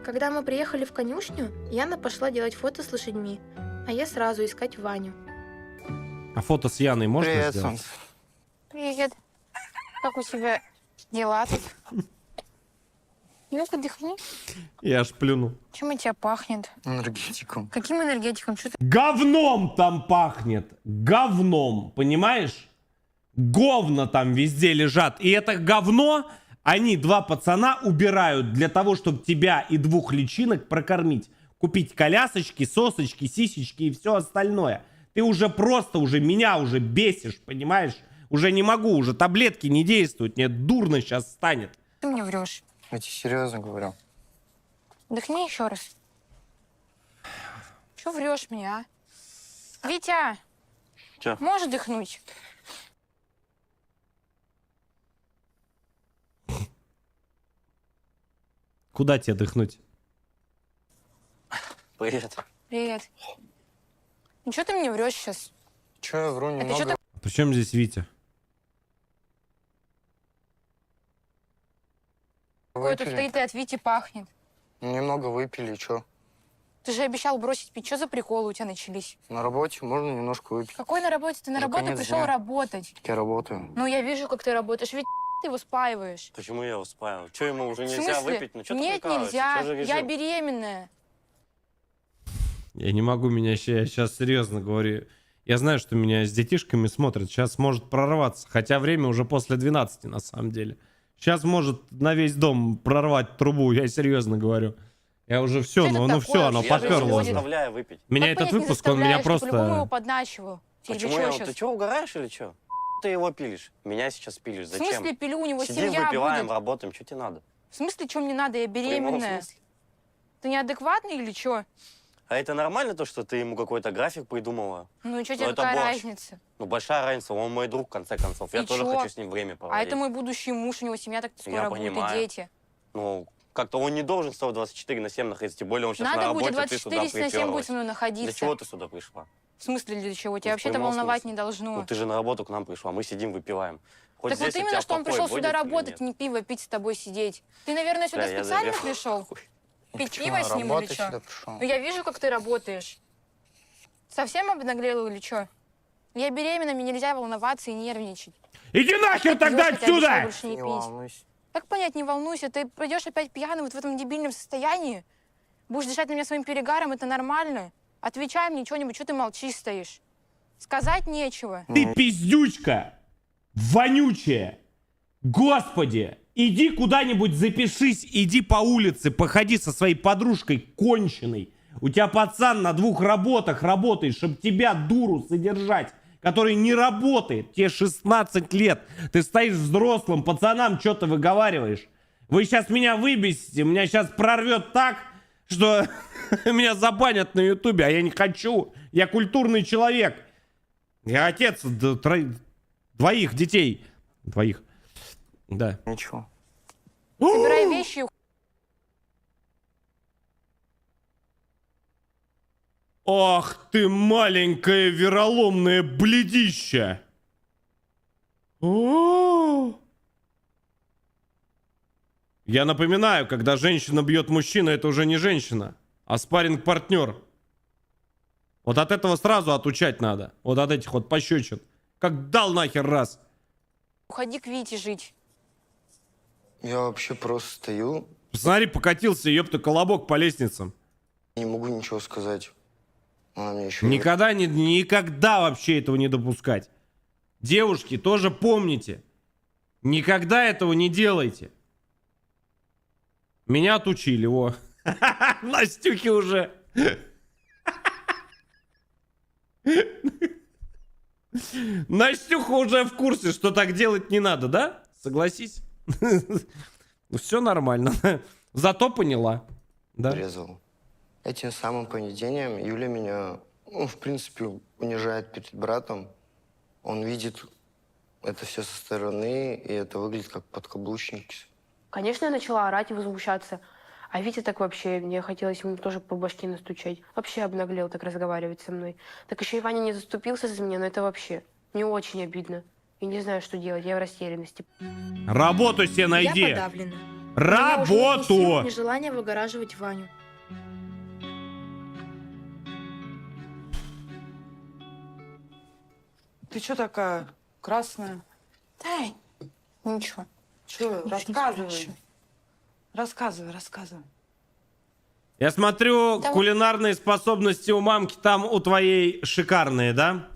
B: Когда мы приехали в конюшню, Яна пошла делать фото с лошадьми, а я сразу искать Ваню.
A: А фото с Яной можно
H: Привет,
A: сделать?
H: солнце.
F: Привет. Как у тебя дела тут? Ну-ка, дыхни.
A: Я аж плюнул.
F: Чем от тебя пахнет?
H: Энергетиком.
F: Каким энергетиком? Что ты...
A: Говном там пахнет. Говном, понимаешь? Говна там везде лежат. И это говно они, два пацана, убирают для того, чтобы тебя и двух личинок прокормить. Купить колясочки, сосочки, сисечки и все остальное. Ты уже просто, меня уже бесишь, понимаешь? Уже не могу, уже таблетки не действуют. Мне дурно сейчас станет.
F: Ты мне врешь.
H: Я тебе серьезно говорю.
F: Дыхни еще раз. Че врешь мне, а? Витя!
J: Чё?
F: Можешь дыхнуть?
A: Куда тебе дыхнуть?
J: Привет.
F: Привет. Ну что ты мне врешь сейчас?
H: Че я вру
F: Это
H: немного?
F: что
A: А при чем здесь Витя?
F: такое тут
H: Выпили.
F: стоит и от Вити пахнет?
H: Немного выпили, че?
F: Ты же обещал бросить пить. Что за приколы у тебя начались?
H: На работе можно немножко выпить.
F: Какой на работе? Ты на
H: Ну,
F: работу
H: конец
F: пришел
H: дня.
F: работать.
H: Я работаю.
F: Ну, я вижу, как ты работаешь. Ведь ты его спаиваешь.
J: Почему я его спаивал? Что, ему уже
F: В
J: нельзя
F: смысле?
J: выпить? Ну, что ты
F: Нет,
J: прикалываешься?
F: нельзя.
J: Чё за
F: Я
J: режим?
F: беременная.
A: Я не могу, я сейчас серьезно говорю. Я знаю, что меня с детишками смотрят. Сейчас может прорваться. Хотя время уже после 12 на самом деле. Сейчас может на весь дом прорвать трубу. Я серьезно говорю. Я уже все,
F: Что это
A: ну все,
F: такое
A: оно
F: вообще?
J: Я же его
A: поперло уже.
J: заставляю выпить.
A: Меня
F: Как
A: этот
F: понять, не
A: выпуск, он меня
F: заставляешь? Ты по-любому его
A: просто...
F: подначивал. Тебе
J: Почему
F: чё
J: я...
F: щас?
J: Ты что, угораешь или что? Ты его пилишь. Меня сейчас пилишь.
F: В
J: Зачем?
F: смысле пилю? У него
J: Сидим,
F: семья
J: выпиваем,
F: будет.
J: работаем. Что тебе надо?
F: В смысле, что мне надо? Я
J: В прямом
F: беременная.
J: смысле.
F: Ты неадекватный или что?
J: А это нормально, то, что ты ему какой-то график придумала?
F: Ну и что
J: Ну,
F: тебе
J: это
F: какая
J: борщ.
F: разница?
J: Ну, большая разница. Он мой друг, в конце концов. Я
F: И
J: тоже
F: чё?
J: хочу с ним время
F: А
J: проводить.
F: это мой будущий муж, у него семья так скоро будет, и
J: понимаю.
F: дети.
J: Ну, как-то он не должен 124/7 находиться. Тем более он сейчас на
F: Надо
J: работе,
F: будет
J: ты сюда
F: 24/7 будет
J: приперлась.
F: со мной находиться.
J: Для чего ты сюда пришла?
F: В смысле для чего? Тебя
J: в
F: вообще-то
J: прямом
F: волновать
J: смысле.
F: не должно.
J: Ну, ты же на работу к нам пришла, мы сидим, выпиваем. Хоть
F: Так вот
J: здесь у
F: именно,
J: тебя
F: что он
J: покой
F: пришел сюда
J: будет или
F: работать,
J: нет?
F: не пиво пить с тобой сидеть. Ты, наверное, сюда
J: Бля, я
F: специально
J: забегал.
F: пришел? Пить
H: Почему?
F: пиво
H: На
F: с ним или
H: работу
F: что?
H: сюда пришел.
F: Ну я вижу, как ты работаешь. Совсем обнаглел или что? Я беременна, мне нельзя волноваться и нервничать.
A: Иди нахер тогда
F: Пьёшь, я тебе обещала
A: отсюда!
F: больше не
H: Не
F: пить.
H: волнуйся.
F: Как понять, не волнуйся, ты пойдешь опять пьяный вот в этом дебильном состоянии? Будешь дышать на меня своим перегаром, это нормально? Отвечай мне что-нибудь, что ты молчишь стоишь? Сказать нечего.
A: Ты пиздючка! Вонючая! Господи! Иди куда-нибудь запишись, иди по улице, походи со своей подружкой конченой. У тебя пацан на 2 работах работает, чтобы тебя, дуру, содержать, который не работает. Тебе 16 лет. Ты стоишь взрослым, пацанам что-то выговариваешь. Вы сейчас меня выбесите, меня сейчас прорвет так, что меня забанят на ютубе, а я не хочу. Я культурный человек. Я отец 2 детей. 2. Да.
H: Ничего.
F: Собирай вещи и
A: Ах ты маленькое вероломное бледище! О! Я напоминаю, когда женщина бьет мужчину, это уже не женщина, а спарринг-партнер. Вот от этого сразу отучать надо. Вот от этих вот пощечин. Как дал нахер раз.
F: уходи к Вите жить.
H: Я вообще просто стою,
A: Посмотри, покатился, ёпта, колобок по лестницам.
H: не могу ничего сказать. Она мне еще...
A: Никогда вообще этого не допускать. Девушки, тоже помните. Никогда этого не делайте. Меня отучили, о. Настюхи уже Настюха уже в курсе, что так делать не надо, да? Согласись. Все нормально. Зато поняла. Да.
H: Резал. Этим самым поведением Юля меня, ну, в принципе, унижает перед братом. Он видит это все со стороны, и это выглядит как подкаблучники.
C: Конечно, я начала орать и возмущаться. А Витя так вообще, мне хотелось ему тоже по башке настучать. Вообще обнаглел так разговаривать со мной. Так еще и Ваня не заступился за меня, но это вообще мне очень обидно. И не знаю, что делать, я в растерянности.
A: Работу себе найди.
B: Я подавлена. У меня уже нет ни сил,
A: Работу.
B: ни желания выгораживать Ваню.
G: Ты что такая красная?
F: Да, ничего.
G: Что,
F: Очень
G: рассказывай.
F: хорошо.
G: Рассказывай.
A: Я смотрю,
F: Да.
A: кулинарные способности у мамки там у твоей шикарные, да?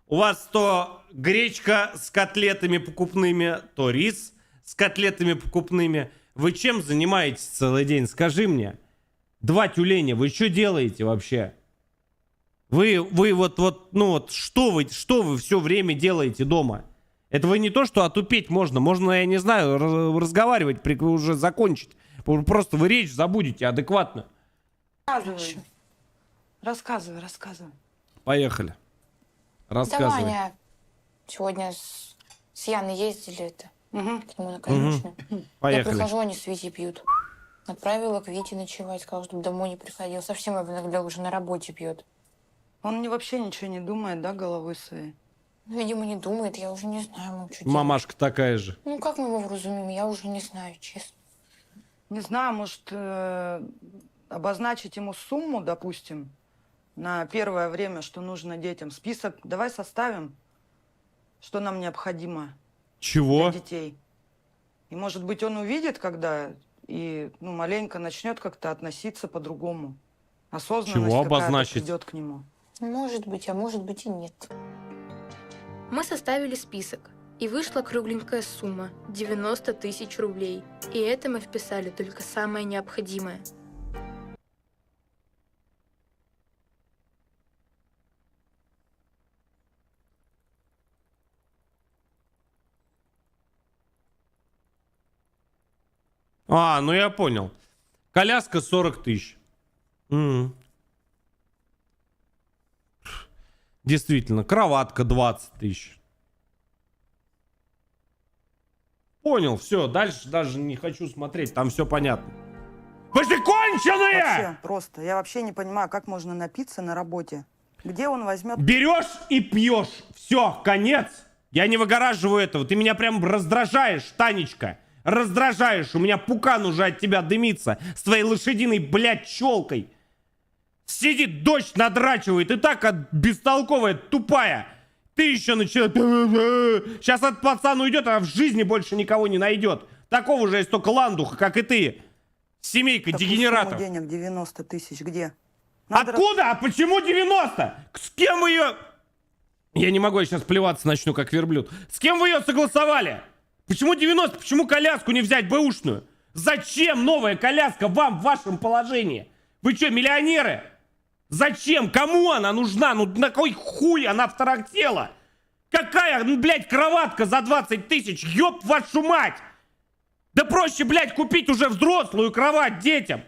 A: У вас то гречка с котлетами покупными, то рис с котлетами покупными. Вы чем занимаетесь целый день? Скажи мне. Два тюленя, вы что делаете вообще? Вы что вы все время делаете дома? Это вы не то, что отупеть можно. Можно, я не знаю, разговаривать, уже закончить. Просто вы речь забудете адекватно.
G: Рассказывай.
A: Поехали.
F: Да,
A: Рассказывай.
F: Ваня, сегодня с Яной ездили это,
G: Угу.
F: к нему на конюшню. Я
A: Поехали.
F: прихожу, они с Витей пьют. Отправила к Вите ночевать, сказала, чтобы домой не приходил. Совсем иногда уже на работе пьет.
G: Он вообще ничего не думает, да, головой своей?
F: Ну, видимо, не думает, я уже не знаю, мам, что делать.
A: Мамашка такая же.
F: Ну, как мы его вразумим, я уже не знаю, честно.
G: Не знаю, может, обозначить ему сумму, допустим, на первое время, что нужно детям. Список давай составим, что нам необходимо
A: Чего?
G: для детей. И, может быть, он увидит, когда и маленько начнет как-то относиться по-другому. Осознанность
A: Чего
G: какая-то
A: обозначить?
G: придет к нему.
F: Может быть, а может быть и нет.
B: Мы составили список, и вышла кругленькая сумма – 90 тысяч рублей. И это мы вписали только самое необходимое.
A: А, ну я понял. Коляска 40 тысяч. Действительно, кроватка 20 тысяч. Понял, все, дальше даже не хочу смотреть, там все понятно. Вы же конченые!
G: Вообще, просто. Я вообще не понимаю, как можно напиться на работе. Где он возьмет...
A: Берешь и пьешь. Все, конец. Я не выгораживаю этого. Ты меня прям раздражаешь, Танечка. Раздражаешь. У меня пукан уже от тебя дымится. С твоей лошадиной, блядь, челкой. Сидит, дождь надрачивает. И так бестолковая, тупая. Ты еще начинаешь... Сейчас этот пацан уйдет, а в жизни больше никого не найдет. Такого же есть только ландуха, как и ты. Семейка
G: Такую
A: дегенератов.
G: сумму денег 90 тысяч. Где? Надо
A: Откуда? А почему 90? С кем вы ее... Я не могу, я сейчас плеваться начну, как верблюд. С кем вы ее согласовали? Почему 90? Почему коляску не взять бэушную? Зачем новая коляска вам в вашем положении? Вы что, миллионеры? Зачем? Кому она нужна? Ну на какой хуй она второхтела? Какая, блядь, кроватка за 20 тысяч? Ёб вашу мать! Да проще, блядь, купить уже взрослую кровать детям.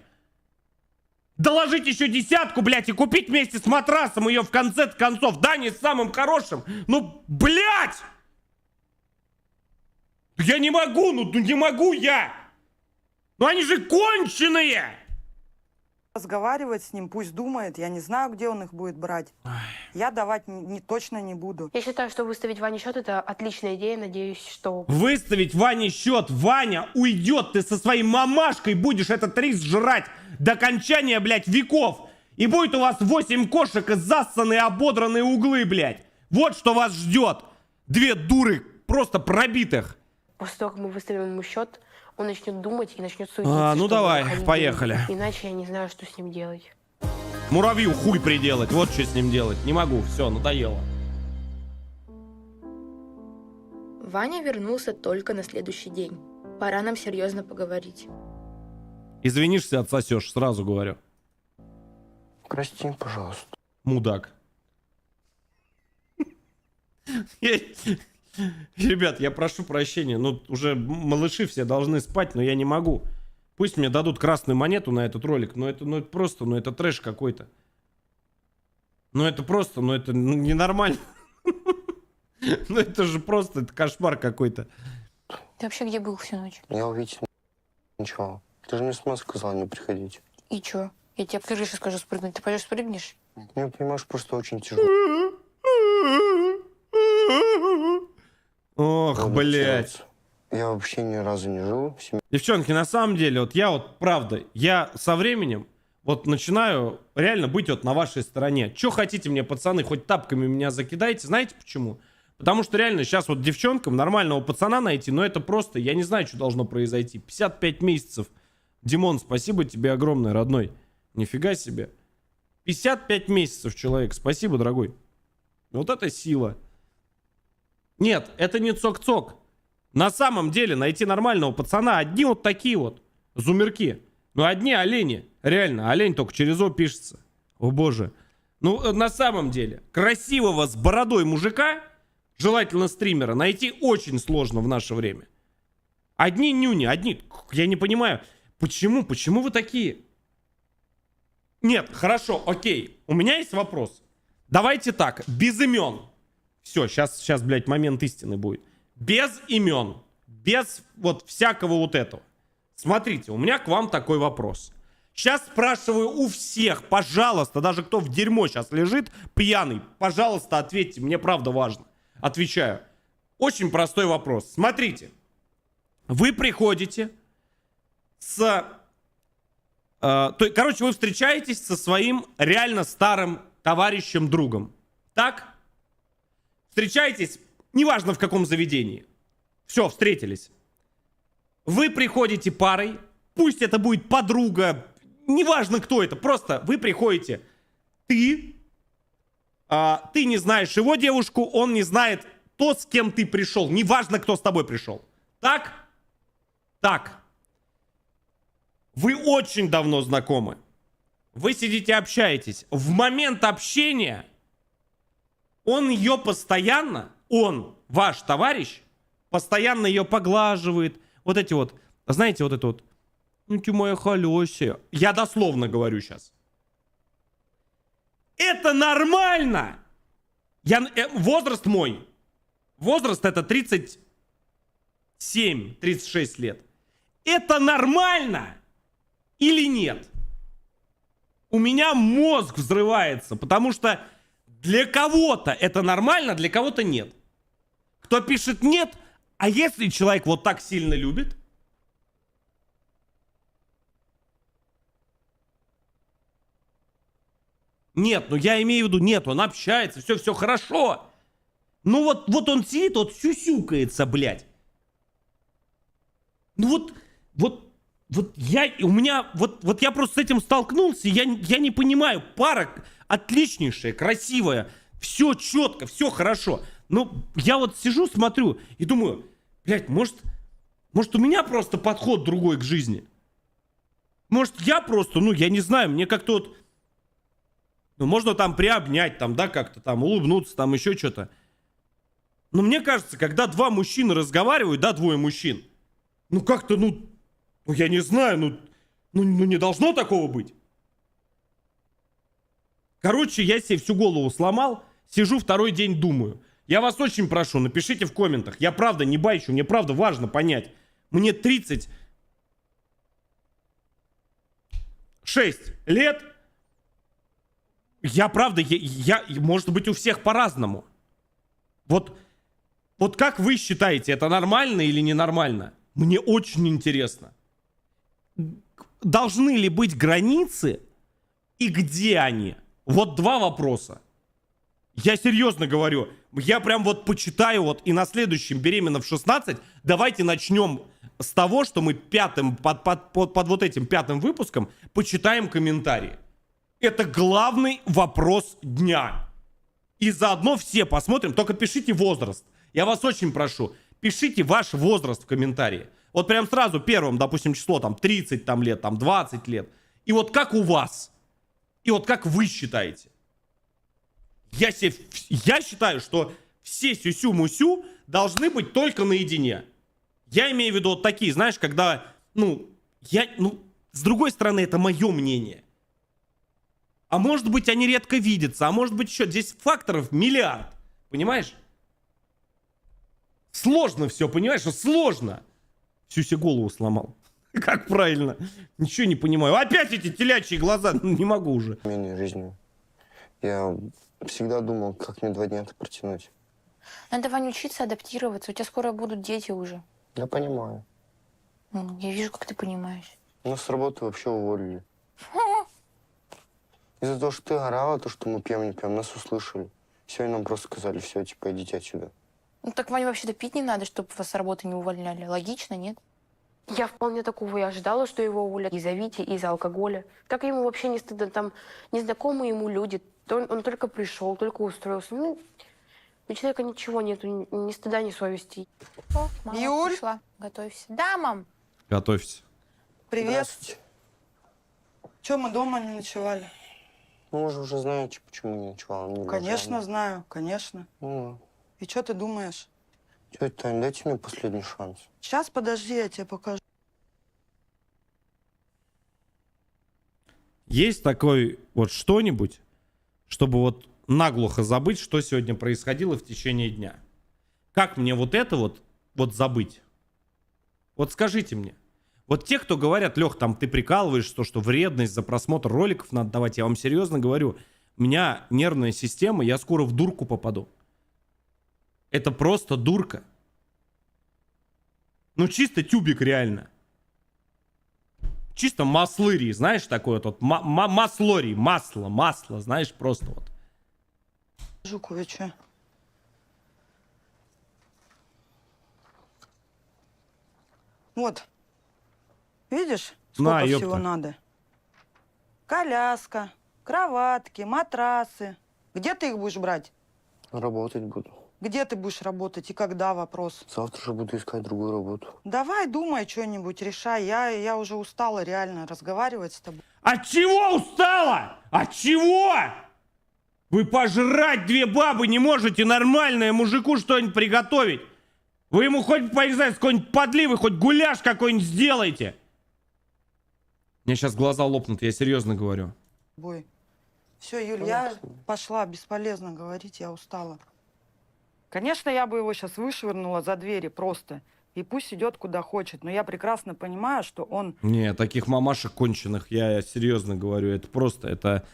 A: Доложить еще 10, блядь, и купить вместе с матрасом ее в конце концов. Да, не с самым хорошим. Ну, блядь! Я не могу, ну не могу я! Ну они же конченые!
G: разговаривать с ним, пусть думает. Я не знаю, где он их будет брать. Я давать точно не буду.
C: Я считаю, что выставить Ване счет – это отличная идея. Надеюсь, что...
A: Выставить Ване счет. Ваня уйдет, ты со своей мамашкой будешь этот рис жрать до кончания, блядь, веков. И будет у вас 8 кошек и зассанные ободранные углы, блядь. Вот что вас ждет. Две дуры просто пробитых.
C: После того, как мы выставим ему счет, он начнет думать и начнет суетиться.
A: Ну
C: чтобы
A: давай,
C: находить
A: поехали.
C: деньги. Иначе я не знаю, что с ним делать.
A: Муравью хуй приделать. Вот что с ним делать. Не могу, все, надоело.
B: Ваня вернулся только на следующий день. Пора нам серьезно поговорить.
A: Извинишься, отсосешь, сразу говорю.
H: Прости, пожалуйста.
A: Мудак. Ребят, я прошу прощения. Ну, уже малыши все должны спать, но я не могу. Пусть мне дадут красную монету на этот ролик, но это просто, это трэш какой-то. Ну, это просто, это ненормально. Ну, это же просто, это кошмар какой-то.
F: Ты вообще где был всю ночь?
H: Я увидел ничего. Ты же мне сама сказала не приходить.
F: И чё? Я тебе крышу скажу спрыгнуть. Ты пойдешь спрыгнешь?
H: Я понимаешь, просто очень тяжело.
A: Ох, блядь.
H: Я вообще ни разу не жил в семье.
A: Девчонки, на самом деле, вот я правда, я со временем вот начинаю реально быть вот на вашей стороне. Че хотите мне, пацаны, хоть тапками меня закидайте. Знаете почему? Потому что реально сейчас вот девчонкам нормального пацана найти, но это просто, я не знаю, что должно произойти. 55 месяцев. Димон, спасибо тебе огромное, родной. Нифига себе. 55 месяцев, человек. Спасибо, дорогой. Вот это сила. Нет, это не цок-цок. На самом деле, найти нормального пацана, одни вот такие вот зумерки. Ну, одни олени. Реально, олень только через О пишется. О боже. Ну, на самом деле, красивого с бородой мужика, желательно стримера, найти очень сложно в наше время. Одни нюни, одни... Я не понимаю, почему вы такие? Нет, хорошо, окей. У меня есть вопрос. Давайте так, без имен. Все, сейчас, блядь, момент истины будет. Без имен. Без вот всякого вот этого. Смотрите, у меня к вам такой вопрос. Сейчас спрашиваю у всех, пожалуйста, даже кто в дерьмо сейчас лежит, пьяный, пожалуйста, ответьте, мне правда важно. Отвечаю. Очень простой вопрос. Смотрите. Вы приходите короче, вы встречаетесь со своим реально старым товарищем, другом. Так? Встречаетесь, неважно в каком заведении. Все, встретились. Вы приходите парой, пусть это будет подруга, неважно кто это, просто вы приходите. Ты не знаешь его девушку, он не знает то, с кем ты пришел. Неважно, кто с тобой пришел. Так? Так. Вы очень давно знакомы. Вы сидите, общаетесь. В момент общения он ее постоянно, ваш товарищ, постоянно ее поглаживает. Вот эти вот, знаете, вот это вот. Ну ты моя холёся. Я дословно говорю сейчас. Это нормально. Возраст мой. Возраст это 37-36 лет. Это нормально или нет? У меня мозг взрывается, потому что для кого-то это нормально, для кого-то нет. Кто пишет нет, а если человек вот так сильно любит? Нет, ну я имею в виду, нет, он общается, все хорошо. Ну вот он сидит, вот сюсюкается, блядь. Ну я просто с этим столкнулся, я не понимаю, пара отличнейшая, красивая, все четко, все хорошо. Но я вот сижу, смотрю и думаю, блядь, может у меня просто подход другой к жизни. Может я просто, я не знаю, мне как-то вот, можно там приобнять, там, да, как-то там улыбнуться, там еще что-то. Но мне кажется, когда два мужчины разговаривают, да, двое мужчин, как-то, я не знаю, не должно такого быть. Короче, я себе всю голову сломал, сижу второй день думаю. Я вас очень прошу, напишите в комментах. Я правда не байчу, мне правда важно понять. Мне 36 лет. Я правда, может быть, у всех по-разному. Вот как вы считаете, это нормально или ненормально? Мне очень интересно. Должны ли быть границы и где они? Вот два вопроса. Я серьезно говорю. Я прям вот почитаю вот и на следующем «Беременна в 16» давайте начнем с того, что мы под вот этим 5-м выпуском почитаем комментарии. Это главный вопрос дня. И заодно все посмотрим. Только пишите возраст. Я вас очень прошу. Пишите ваш возраст в комментарии. Вот прям сразу первым, допустим, число там 30 там, лет, там 20 лет. И вот как у вас. И вот как вы считаете. Я считаю, что все сюсю-мусю должны быть только наедине. Я имею в виду вот такие, знаешь, когда, с другой стороны, это мое мнение. А может быть, они редко видятся, а может быть, еще здесь факторов миллиард. Понимаешь? Сложно все, понимаешь? Сложно. Всю себе голову сломал. Как правильно? Ничего не понимаю. Опять эти телячьи глаза. Не могу уже.
H: Жизнью. Я всегда думал, как мне 2 дня это протянуть.
F: Надо, Вань, учиться адаптироваться. У тебя скоро будут дети уже.
H: Я понимаю.
F: Я вижу, как ты понимаешь.
H: Нас с работы вообще уволили. Из-за того, что ты орала, то, что мы пьем, не пьем, нас услышали. Сегодня нам просто сказали, все, типа, идите отсюда.
F: Ну так, Вань, вообще-то пить не надо, чтобы вас с работы не увольняли. Логично, нет? Я вполне такого и ожидала, что его уволят из-за Вити, из-за алкоголя. Так ему вообще не стыдно, там незнакомые ему люди. Он только пришел, только устроился. У человека ничего нету, ни стыда, ни совести. О, мама
G: Юль?
F: пришла. Готовься. Да, мам.
A: Готовься.
G: Привет.
H: Здравствуйте.
G: Че, мы дома не ночевали?
H: Ну, вы же уже знаете, почему не ночевала. Не
G: Конечно,
H: лежала.
G: знаю, конечно.
H: Ну,
G: И что ты думаешь?
H: тетя Тань, дайте мне последний шанс.
G: Сейчас, подожди, я тебе покажу.
A: Есть такой вот что-нибудь, чтобы вот наглухо забыть, что сегодня происходило в течение дня? Как мне вот это вот забыть? Вот скажите мне. Вот те, кто говорят, Лех, там ты прикалываешь, что вредность за просмотр роликов надо давать, я вам серьезно говорю, у меня нервная система, я скоро в дурку попаду. Это просто дурка. Ну чисто тюбик реально. Чисто маслыри, знаешь, такое вот маслори, масло, знаешь, просто вот.
G: Жуковича. Вот. Видишь, сколько
A: На,
G: всего
A: ёпта.
G: надо? Коляска, кроватки, матрасы. Где ты их будешь брать?
H: Работать буду.
G: Где ты будешь работать и когда, вопрос?
H: Завтра же буду искать другую работу.
G: Давай, думай что-нибудь, решай. Я уже устала реально разговаривать с тобой.
A: От чего устала? От чего? Вы пожрать 2 бабы не можете нормальное мужику что-нибудь приготовить. Вы ему хоть, не знаю, какой-нибудь подливы, хоть гуляш какой-нибудь сделайте. У меня сейчас глаза лопнут, я серьезно говорю.
G: Бой. Все, Юль, я пошла. Бесполезно говорить, я устала. Конечно, я бы его сейчас вышвырнула за двери просто. И пусть идет куда хочет. Но я прекрасно понимаю, что он...
A: Не, таких мамашек конченых, я серьезно говорю, это просто, это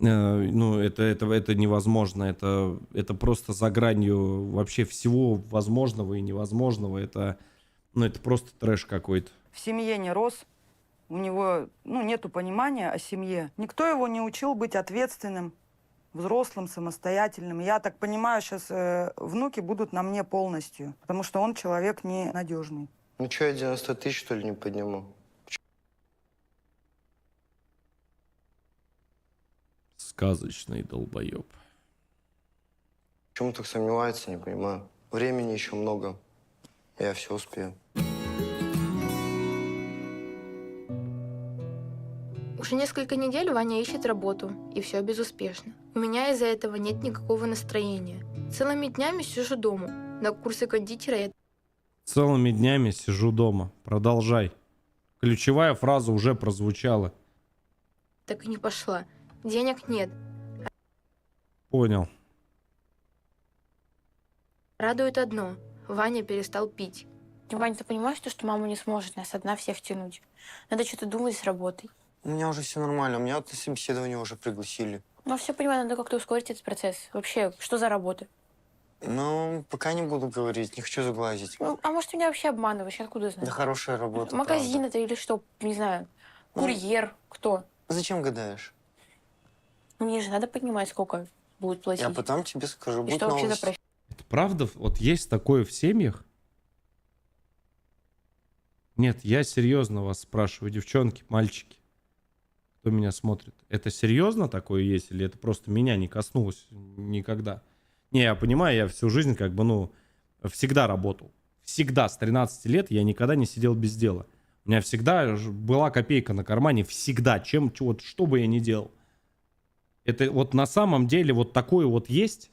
A: невозможно, это просто за гранью вообще всего возможного и невозможного, это просто трэш какой-то.
G: в семье не рос, у него нету понимания о семье. Никто его не учил быть ответственным, взрослым, самостоятельным. Я так понимаю, сейчас внуки будут на мне полностью, потому что он человек ненадежный.
H: Ну что, я 90 тысяч, что ли, не подниму?
A: Сказочный долбоеб.
H: Почему так сомневается, не понимаю. Времени еще много. Я все успею.
B: Уже несколько недель Ваня ищет работу, и все безуспешно. У меня из-за этого нет никакого настроения. Целыми днями сижу дома. На курсы кондитера я
A: Целыми днями сижу дома. Продолжай. Ключевая фраза уже прозвучала.
B: так и не пошла. Денег нет.
A: Понял.
B: Радует одно. Ваня перестал пить.
F: Вань, ты понимаешь, что мама не сможет нас одна всех тянуть? Надо что-то думать с работой.
H: У меня уже все нормально. Меня вот на собеседование уже пригласили.
F: Ну, все понимаю, надо как-то ускорить этот процесс. Вообще, что за работа?
H: Ну, пока не буду говорить, не хочу заглазить.
F: Ну, а может, ты меня вообще обманываешь? Я откуда знаю?
H: Да хорошая работа,
F: Магазин
H: правда.
F: это или что? Не знаю. Курьер? Кто?
H: Зачем гадаешь?
F: Ну, мне же надо понимать, сколько будет платить.
H: Я потом тебе скажу.
F: И
H: Будут
F: что вообще за
H: новости.
F: профессия?
A: Это правда? Вот есть такое в семьях? Нет, я серьезно вас спрашиваю, девчонки, мальчики, кто меня смотрит. Это серьезно такое есть? Или это просто меня не коснулось никогда? Не, я понимаю, я всю жизнь всегда работал. Всегда, с 13 лет я никогда не сидел без дела. У меня всегда была копейка на кармане, всегда, что бы я ни делал. Это вот на самом деле вот такое вот есть?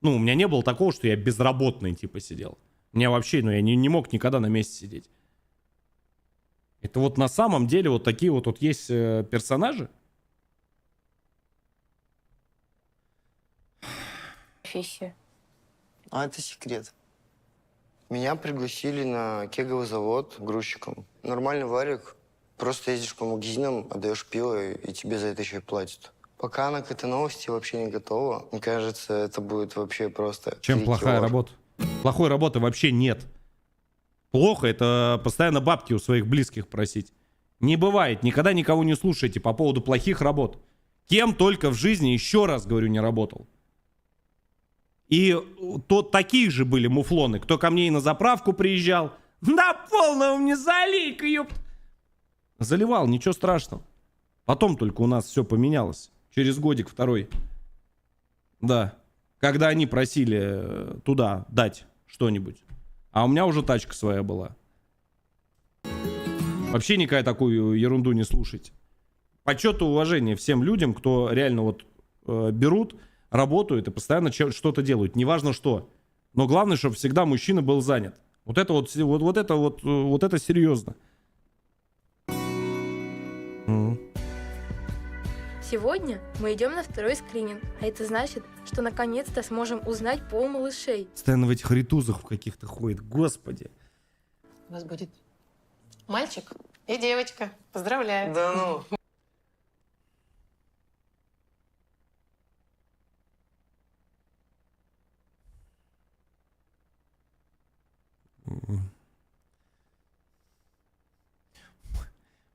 A: Ну, у меня не было такого, что я безработный, типа, сидел. У меня вообще, ну, я не мог никогда на месте сидеть. Это вот на самом деле вот такие вот тут есть персонажи.
C: Профессия.
H: А это секрет. Меня пригласили на кеговый завод грузчиком. Нормальный варик. Просто ездишь по магазинам, отдаешь пиво, и тебе за это еще и платят. Пока она к этой новости вообще не готова. Мне кажется, это будет вообще просто...
A: Чем
H: крики
A: плохая
H: ор.
A: работа? Плохой работы вообще нет. Плохо — это постоянно бабки у своих близких просить. Не бывает. Никогда никого не слушайте по поводу плохих работ. Кем только в жизни, еще раз говорю, не работал. И то такие же были муфлоны. Кто ко мне и на заправку приезжал. На полную мне залейка, ёп. Заливал, ничего страшного. Потом только у нас все поменялось. Через годик второй. Да. Когда они просили туда дать что-нибудь. А у меня уже тачка своя была. Вообще никакая такую ерунду не слушайте. Почет и уважение всем людям, кто реально вот берут, работают и постоянно что-то делают. Неважно что. Но главное, чтобы всегда мужчина был занят. Вот это вот это серьезно.
B: Сегодня мы идем на второй скрининг, а это значит, что наконец-то сможем узнать пол малышей.
A: Постоянно в этих ритузах в каких-то ходит. Господи.
L: У вас будет мальчик и девочка. Поздравляю.
H: Да ну.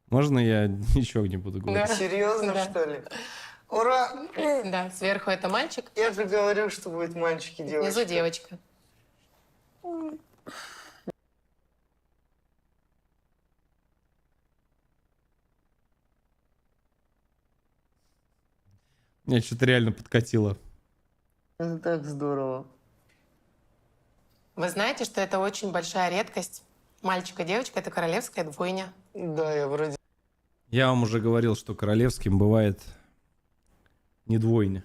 A: Можно я ничего не буду говорить?
L: Да.
H: Серьезно,
L: Да.
H: что ли? Ура!
L: Да, сверху это мальчик,
H: Я же говорил, что будет мальчик и девочка.
L: внизу девочка.
A: Меня что-то реально подкатило.
H: Это так здорово.
L: Вы знаете, что это очень большая редкость. Мальчик и девочка — это королевская двойня.
H: Да, я вроде
A: Я вам уже говорил, что королевским бывает не двойня.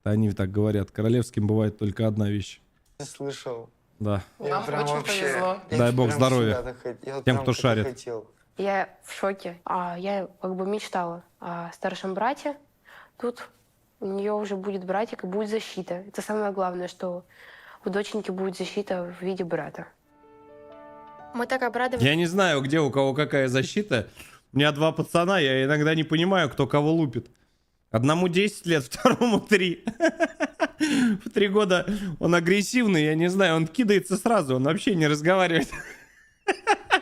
A: Это они так говорят. Королевским бывает только одна вещь.
H: слышал.
A: Да.
H: Я
L: Вам
H: прям
L: очень
H: вообще-
L: повезло.
H: я
A: Дай бог
H: прям
A: здоровья
H: всегда так хот- я вот
A: тем,
H: прям
A: кто
H: так и
A: шарит.
H: хотел.
C: Я в шоке. Я как бы мечтала о старшем брате. Тут у нее уже будет братик и будет защита. Это самое главное, что у доченьки будет защита в виде брата.
B: Мы так обрадовались.
A: Я не знаю, где у кого какая защита. У меня два пацана, я иногда не понимаю, кто кого лупит. Одному 10 лет, второму 3. В 3 года он агрессивный, я не знаю, он кидается сразу, он вообще не разговаривает.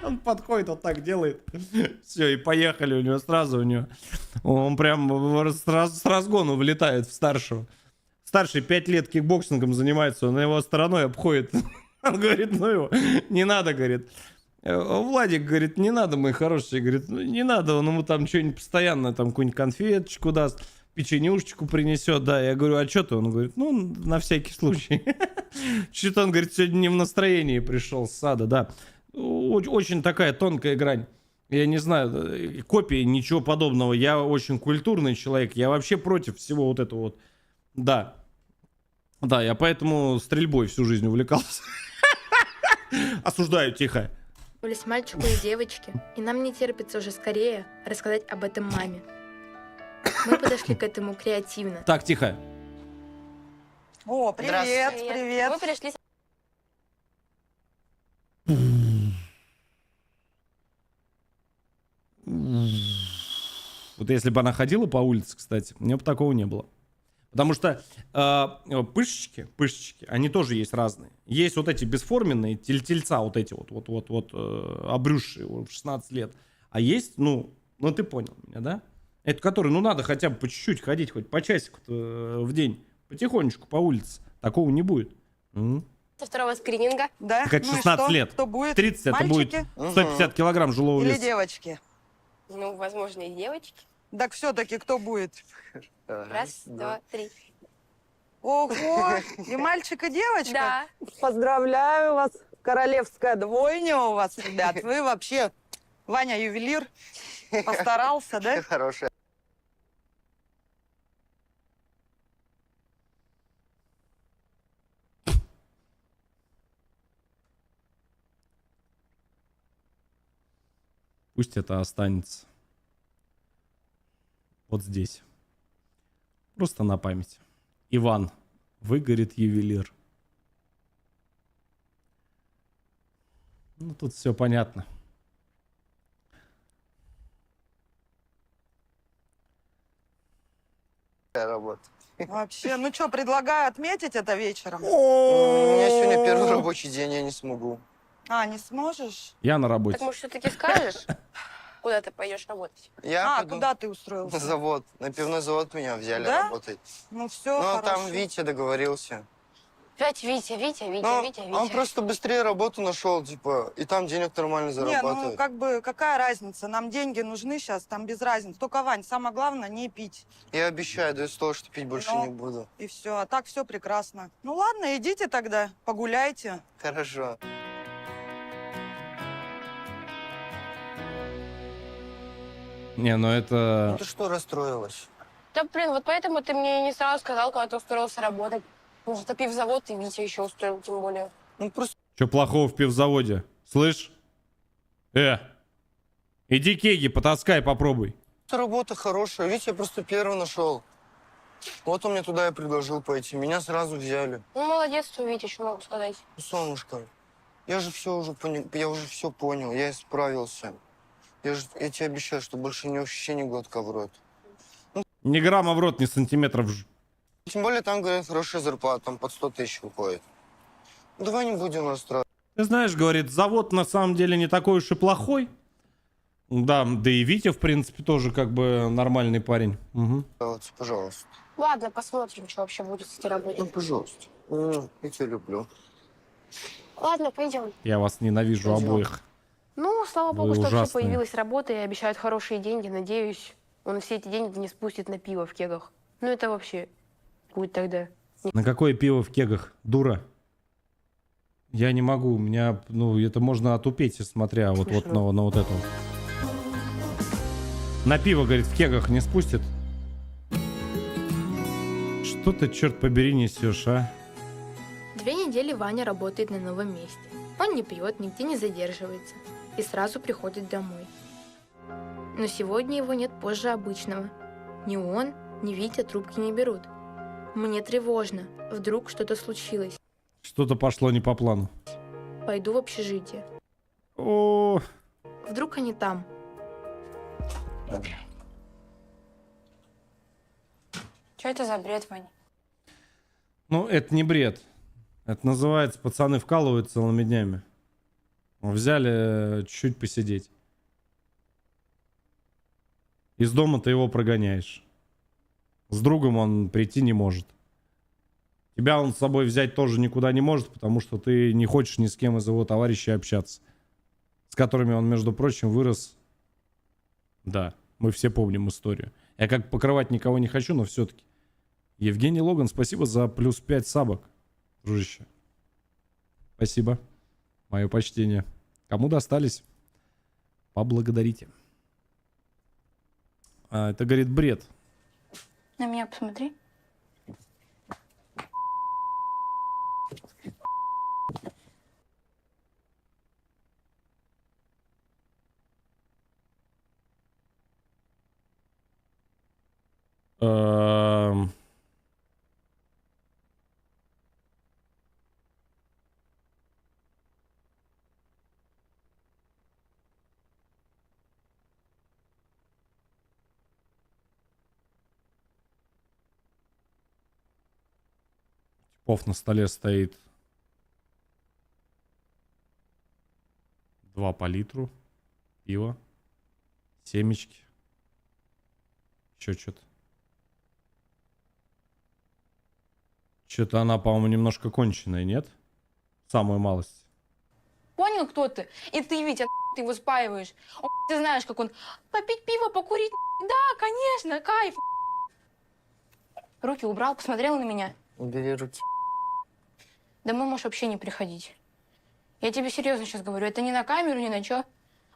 A: Он подходит, вот так делает. Все, и поехали у него сразу. Он прям с разгону влетает в старшего. Старший 5 лет кикбоксингом занимается, он его стороной обходит. Он говорит, ну его, не надо, говорит. Владик говорит, не надо, мой хороший. Говорит, ну не надо, он ему там что-нибудь постоянно, там какую-нибудь конфеточку даст, печенюшечку принесет, да. Я говорю, а что ты? Он говорит, ну, на всякий случай. Что-то он, говорит, сегодня не в настроении пришел с сада, да. Очень такая тонкая грань. Я не знаю, копии, ничего подобного. Я очень культурный человек, я вообще против всего вот этого вот. Да. Да, я поэтому стрельбой всю жизнь увлекался. Осуждаю, тихо.
B: Мальчику и девочке, и нам не терпится уже скорее рассказать об этом маме. Мы подошли к этому креативно.
A: Так, тихо.
G: О, привет, привет.
E: Мы пришли с
A: Вот если бы она ходила по улице, кстати, у меня бы такого не было. Потому что пышечки, они тоже есть разные. Есть вот эти бесформенные тельца, вот эти вот обрюзшие в 16 лет. А есть, ну ты понял меня, да? Это которые, ну надо хотя бы по чуть-чуть ходить, хоть по часику в день. Потихонечку по улице. Такого не будет.
C: Со второго скрининга.
G: Да?
A: Как
G: Ну и
A: 16
G: что?
A: лет.
G: Кто будет?
A: 30 это будет
G: Мальчики
A: 150 килограмм жилого
G: или
A: веса.
G: девочки?
C: Ну, возможно, и девочки.
G: Так все-таки кто будет?
C: Раз, два, три.
G: Ого! И мальчик, и девочка?
C: Да.
G: Поздравляю вас. Королевская двойня у вас, ребят. Вы вообще, Ваня ювелир, постарался, да?
H: Хорошая.
A: Пусть это останется вот здесь. Просто на память. Иван. Выгорит ювелир. Ну, тут все понятно.
H: Работа.
G: Вообще, ну что, предлагаю отметить это вечером?
H: У меня сегодня первый рабочий день, я не смогу.
G: А, не сможешь?
A: Я на работе.
C: Так, может, все-таки скажешь, куда ты пойдешь работать?
H: Я
G: А,
H: пойду
G: куда ты
H: на
G: устроился?
H: завод. На пивной завод меня взяли
G: Да?
H: работать.
G: Ну все,
H: Ну, а
G: хорошо.
H: там Витя договорился.
C: Опять Витя, Витя, Витя,
H: Ну,
C: Витя,
H: он
C: Витя.
H: просто быстрее работу нашел, типа, и там денег нормально
G: Не,
H: зарабатывает.
G: ну как бы какая разница? Нам деньги нужны сейчас, там без разницы. Только, Вань, самое главное не пить.
H: Я обещаю, даю слово, что пить больше
G: Ну.
H: не буду.
G: И все. А так все прекрасно. Ну ладно, идите тогда, погуляйте.
H: Хорошо.
A: Не, ну
H: Ну
A: это...
H: ты что расстроилась?
C: Да, блин, вот поэтому ты мне не сразу сказал, когда ты устроился работать. Может, топив завод, и Витя еще устроил, тем более.
H: Ну просто
A: Что плохого в пивзаводе? Слышь? Иди кеги потаскай, попробуй.
H: работа хорошая. Витя просто первый нашел. Вот он мне туда и предложил пойти. Меня сразу взяли.
C: Ну, молодец, что Витя, еще могу сказать.
H: Ну, солнышко, я же все уже понял, я уже все понял, я исправился. Я тебе обещаю, что больше не вообще ни глотка в рот.
A: Ни грамма в рот, ни сантиметров.
H: Тем более там, говорят, хорошая зарплата, там под 100 тысяч выходит. Ну, давай не будем расстраиваться.
A: Ты знаешь, говорит, завод на самом деле не такой уж и плохой. Да, да и Витя, в принципе, тоже как бы нормальный парень. Угу.
H: Пожалуйста.
C: Ладно, посмотрим, что вообще будет с этой
H: Ну,
C: работой.
H: пожалуйста. Я тебя люблю.
C: Ладно, пойдем.
A: Я вас ненавижу
H: Пойдем.
A: обоих.
C: Ну, слава
A: Вы
C: богу, что вообще
A: ужасные.
C: появилась работа и обещают хорошие деньги. Надеюсь, он все эти деньги не спустит на пиво в кегах. Ну, это вообще будет тогда.
A: На какое пиво в кегах? Дура. Я не могу, у меня, ну, это можно отупеть, смотря вот на вот это. На пиво, говорит, в кегах не спустит. Что ты, черт побери, несешь, а?
B: 2 недели Ваня работает на новом месте. Он не пьет, нигде не задерживается и сразу приходит домой. Но сегодня его нет позже обычного. Ни он, ни Витя трубки не берут. Мне тревожно. Вдруг что-то случилось.
A: Что-то пошло не по плану.
B: Пойду в общежитие.
A: О,
B: Вдруг они там.
F: Что это за бред, Вань?
A: ну, это не бред. Это называется, пацаны вкалывают целыми днями. Взяли чуть-чуть посидеть. Из дома ты его прогоняешь. С другом он прийти не может. Тебя он с собой взять тоже никуда не может, потому что ты не хочешь ни с кем из его товарищей общаться. С которыми он, между прочим, вырос. Да, мы все помним историю. Я как покрывать никого не хочу, но все-таки. Евгений Логан, спасибо за плюс 5 сабок, дружище. Спасибо. Мое почтение. Кому достались, поблагодарите. Это, говорит, бред.
F: На меня посмотри.
A: Эм. Типов на столе стоит 2 по литру пива, семечки, еще что-то. Что-то она, по-моему, немножко конченая, нет? Самую малость.
F: Понял, кто ты? И ты, Витя, ты его спаиваешь. Ты знаешь, как он... Попить пиво, покурить. Да, конечно, кайф. Руки убрал, посмотрел на меня.
H: Убери руки.
F: Домой можешь вообще не приходить. Я тебе серьезно сейчас говорю. Это не на камеру, ни на что.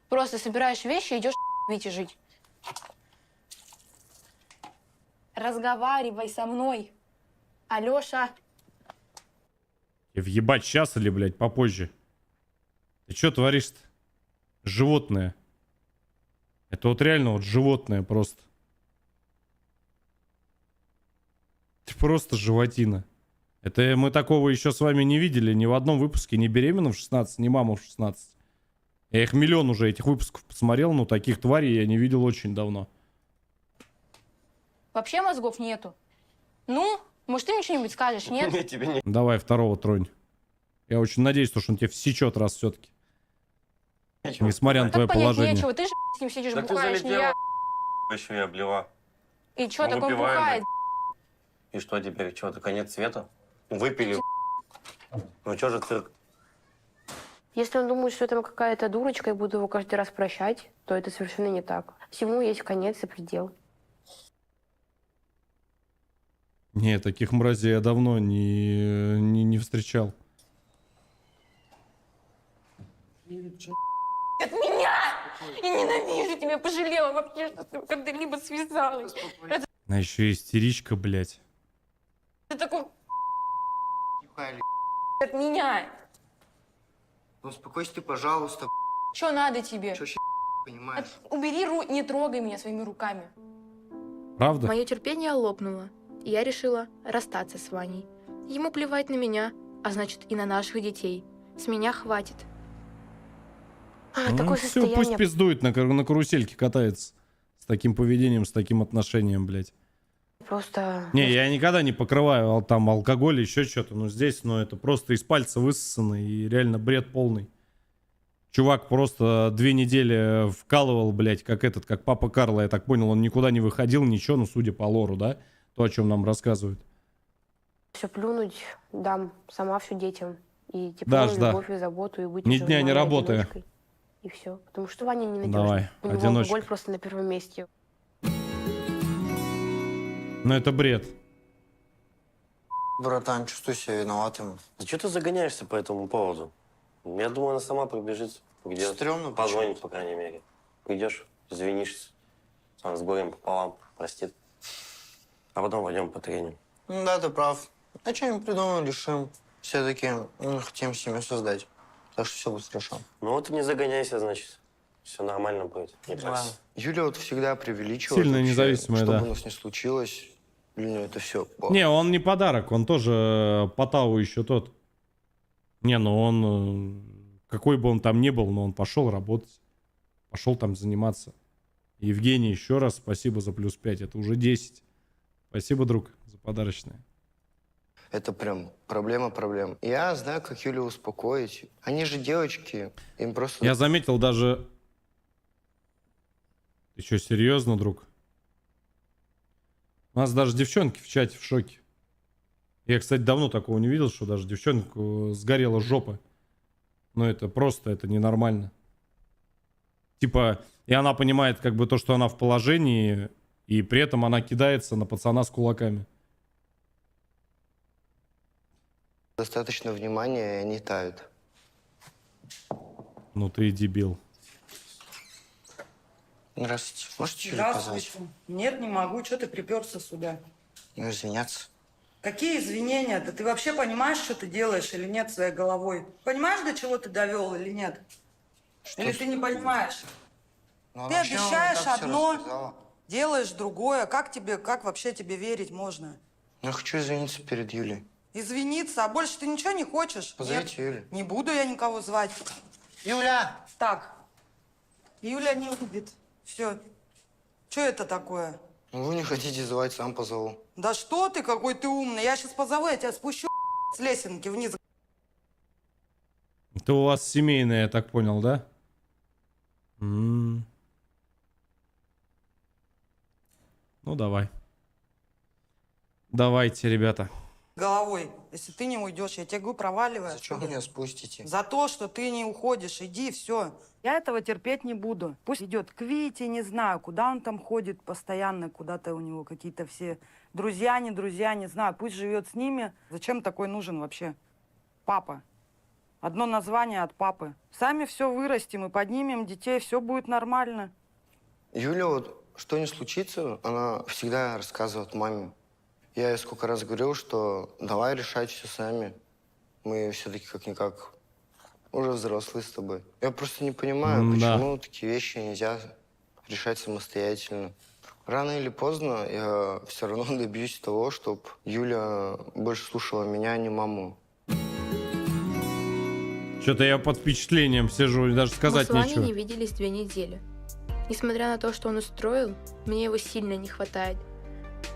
F: Просто собираешь вещи и идешь Вите жить. Разговаривай со мной. Алёша.
A: И въебать сейчас или, блядь, попозже? Ты что творишь-то? Животное. Это вот реально вот животное просто. Ты просто животина. Это мы такого еще с вами не видели ни в одном выпуске, ни беременна в 16, ни мама в 16. Я их миллион уже этих выпусков посмотрел, но таких тварей я не видел очень давно.
F: Вообще мозгов нету. Ну, может, ты мне что-нибудь скажешь, нет?
J: Нет, тебе не.
A: Давай второго тронь. Я очень надеюсь, что он тебе всечет раз все-таки. Несмотря на
F: Как
A: твое
F: понять
A: положение.
F: нечего? Ты же с ним сидишь,
J: Так ты
F: бухаешь, не я.
J: залетела, еще и облила.
F: И что,
J: Ну,
F: так он
J: выпиваем,
F: бухает?
J: И что теперь? Что, это конец света? Выпили. Ну что же цирк?
C: Если он думает, что я там какая-то дурочка и буду его каждый раз прощать, то это совершенно не так. Всему есть конец и предел.
A: Не, таких мразей я давно не встречал.
F: От меня! И ненавижу тебя, пожалела вообще, что ты когда-либо связалась.
A: А еще истеричка, блядь.
F: Ты такой от меня.
H: Ну, успокойся ты, пожалуйста.
F: Что надо тебе?
H: Что понимаешь?
F: Убери не трогай меня своими руками.
A: Правда?
B: Мое терпение лопнуло, и я решила расстаться с Ваней. Ему плевать на меня, а значит и на наших детей. С меня хватит.
C: А,
A: Ну,
C: такое
A: все, пусть
C: состояние.
A: пиздует, на карусельке катается. С таким поведением, с таким отношением, блядь.
C: Просто...
A: Не, я никогда не покрываю там алкоголь, еще что-то. Но здесь, это просто из пальца высосано и реально бред полный. Чувак просто 2 недели вкалывал, блядь, как папа Карло. Я так понял, он никуда не выходил, ничего, судя по лору, да? То, о чем нам рассказывают.
C: Все плюнуть, дам сама все детям. И тепло,
A: Дашь,
C: и
A: да.
C: любовь, и заботу, и быть
A: Ни
C: уже
A: дня не
C: нормальной
A: работая.
C: одиночкой. И все. Потому что Ваня ненадежный.
A: Давай,
C: У него
A: одиночка.
C: алкоголь просто на первом месте.
A: Но это бред.
H: Братан, чувствую себя виноватым.
J: Да что ты загоняешься по этому поводу? Я думаю, она сама прибежит. Где
H: Стрёмно,
J: позвонит, по крайней мере. Придешь, извинишься. Она с горем пополам простит. А потом пойдем по тренинг.
H: Ну да, ты прав. А что-нибудь придумаем, решим. Все-таки хотим семью создать. Так что все будет хорошо.
J: Ну вот и не загоняйся, значит. Все нормально будет. Не парься.
H: Юля вот всегда преувеличивает.
A: Сильно
H: вообще,
A: независимая,
H: что
A: да.
H: бы у нас ни случилось, для нее это все.
A: Не, он не подарок, он тоже по Тау еще тот. Не, он, какой бы он там ни был, но он пошел работать. Пошел там заниматься. Евгений, еще раз спасибо за +5, это уже 10. Спасибо, друг, за подарочное.
H: Это прям проблема проблем. Я знаю, как Юлю успокоить. Они же девочки, им просто...
A: Я заметил даже... Ты что, серьезно, друг? У нас даже девчонки в чате в шоке. Я, кстати, давно такого не видел, что даже девчонку сгорела жопа. Но это просто, это ненормально. Типа, и она понимает как бы то, что она в положении, и при этом она кидается на пацана с кулаками.
H: Достаточно внимания, и они тают.
A: Ну ты и дебил.
H: Здравствуйте. Можете Юлю позвать?
G: Нет, не могу. Что ты приперся сюда?
H: Ну, извиняться.
G: Какие извинения-то? Ты вообще понимаешь, что ты делаешь или нет своей головой? Понимаешь, до чего ты довел или нет? Или ты не понимаешь?
H: Ну,
G: Ты
H: она же вам
G: обещаешь
H: так всё
G: одно,
H: рассказала.
G: делаешь другое. Как вообще тебе верить можно?
H: Ну, я хочу извиниться перед Юлей.
G: Извиниться, а больше ты ничего не хочешь?
H: Позовите Юлю.
G: Не буду я никого звать.
H: Юля!
G: Так, Юля не увидит. Все. Что это такое?
H: Ну, вы не хотите звать, сам позову.
G: Да что ты, какой ты умный. Я сейчас позову, я тебя спущу с лесенки вниз.
A: Это у вас семейное, я так понял, да? Ну, давай. Давайте, ребята.
G: Головой. Если ты не уйдешь, я тебе говорю, проваливай.
H: Зачем меня спустите?
G: За то, что ты не уходишь. Иди, все. Я этого терпеть не буду. Пусть идет к Вите, не знаю, куда он там ходит постоянно, куда-то у него какие-то все друзья, не знаю. Пусть живет с ними. Зачем такой нужен вообще? Папа. Одно название от папы. Сами все вырастим и поднимем детей, все будет нормально.
H: Юля, вот что ни случится, она всегда рассказывает маме. Я ей сколько раз говорил, что давай решать все сами. Мы все-таки как-никак уже взрослые с тобой. Я просто не понимаю,
A: Да.
H: почему такие вещи нельзя решать самостоятельно. Рано или поздно я все равно добьюсь того, чтобы Юля больше слушала меня, а не маму.
A: Что-то я под впечатлением сижу, даже
B: Мы
A: сказать
B: с Ваней
A: нечего.
B: не виделись 2 недели. Несмотря на то, что он устроил, мне его сильно не хватает.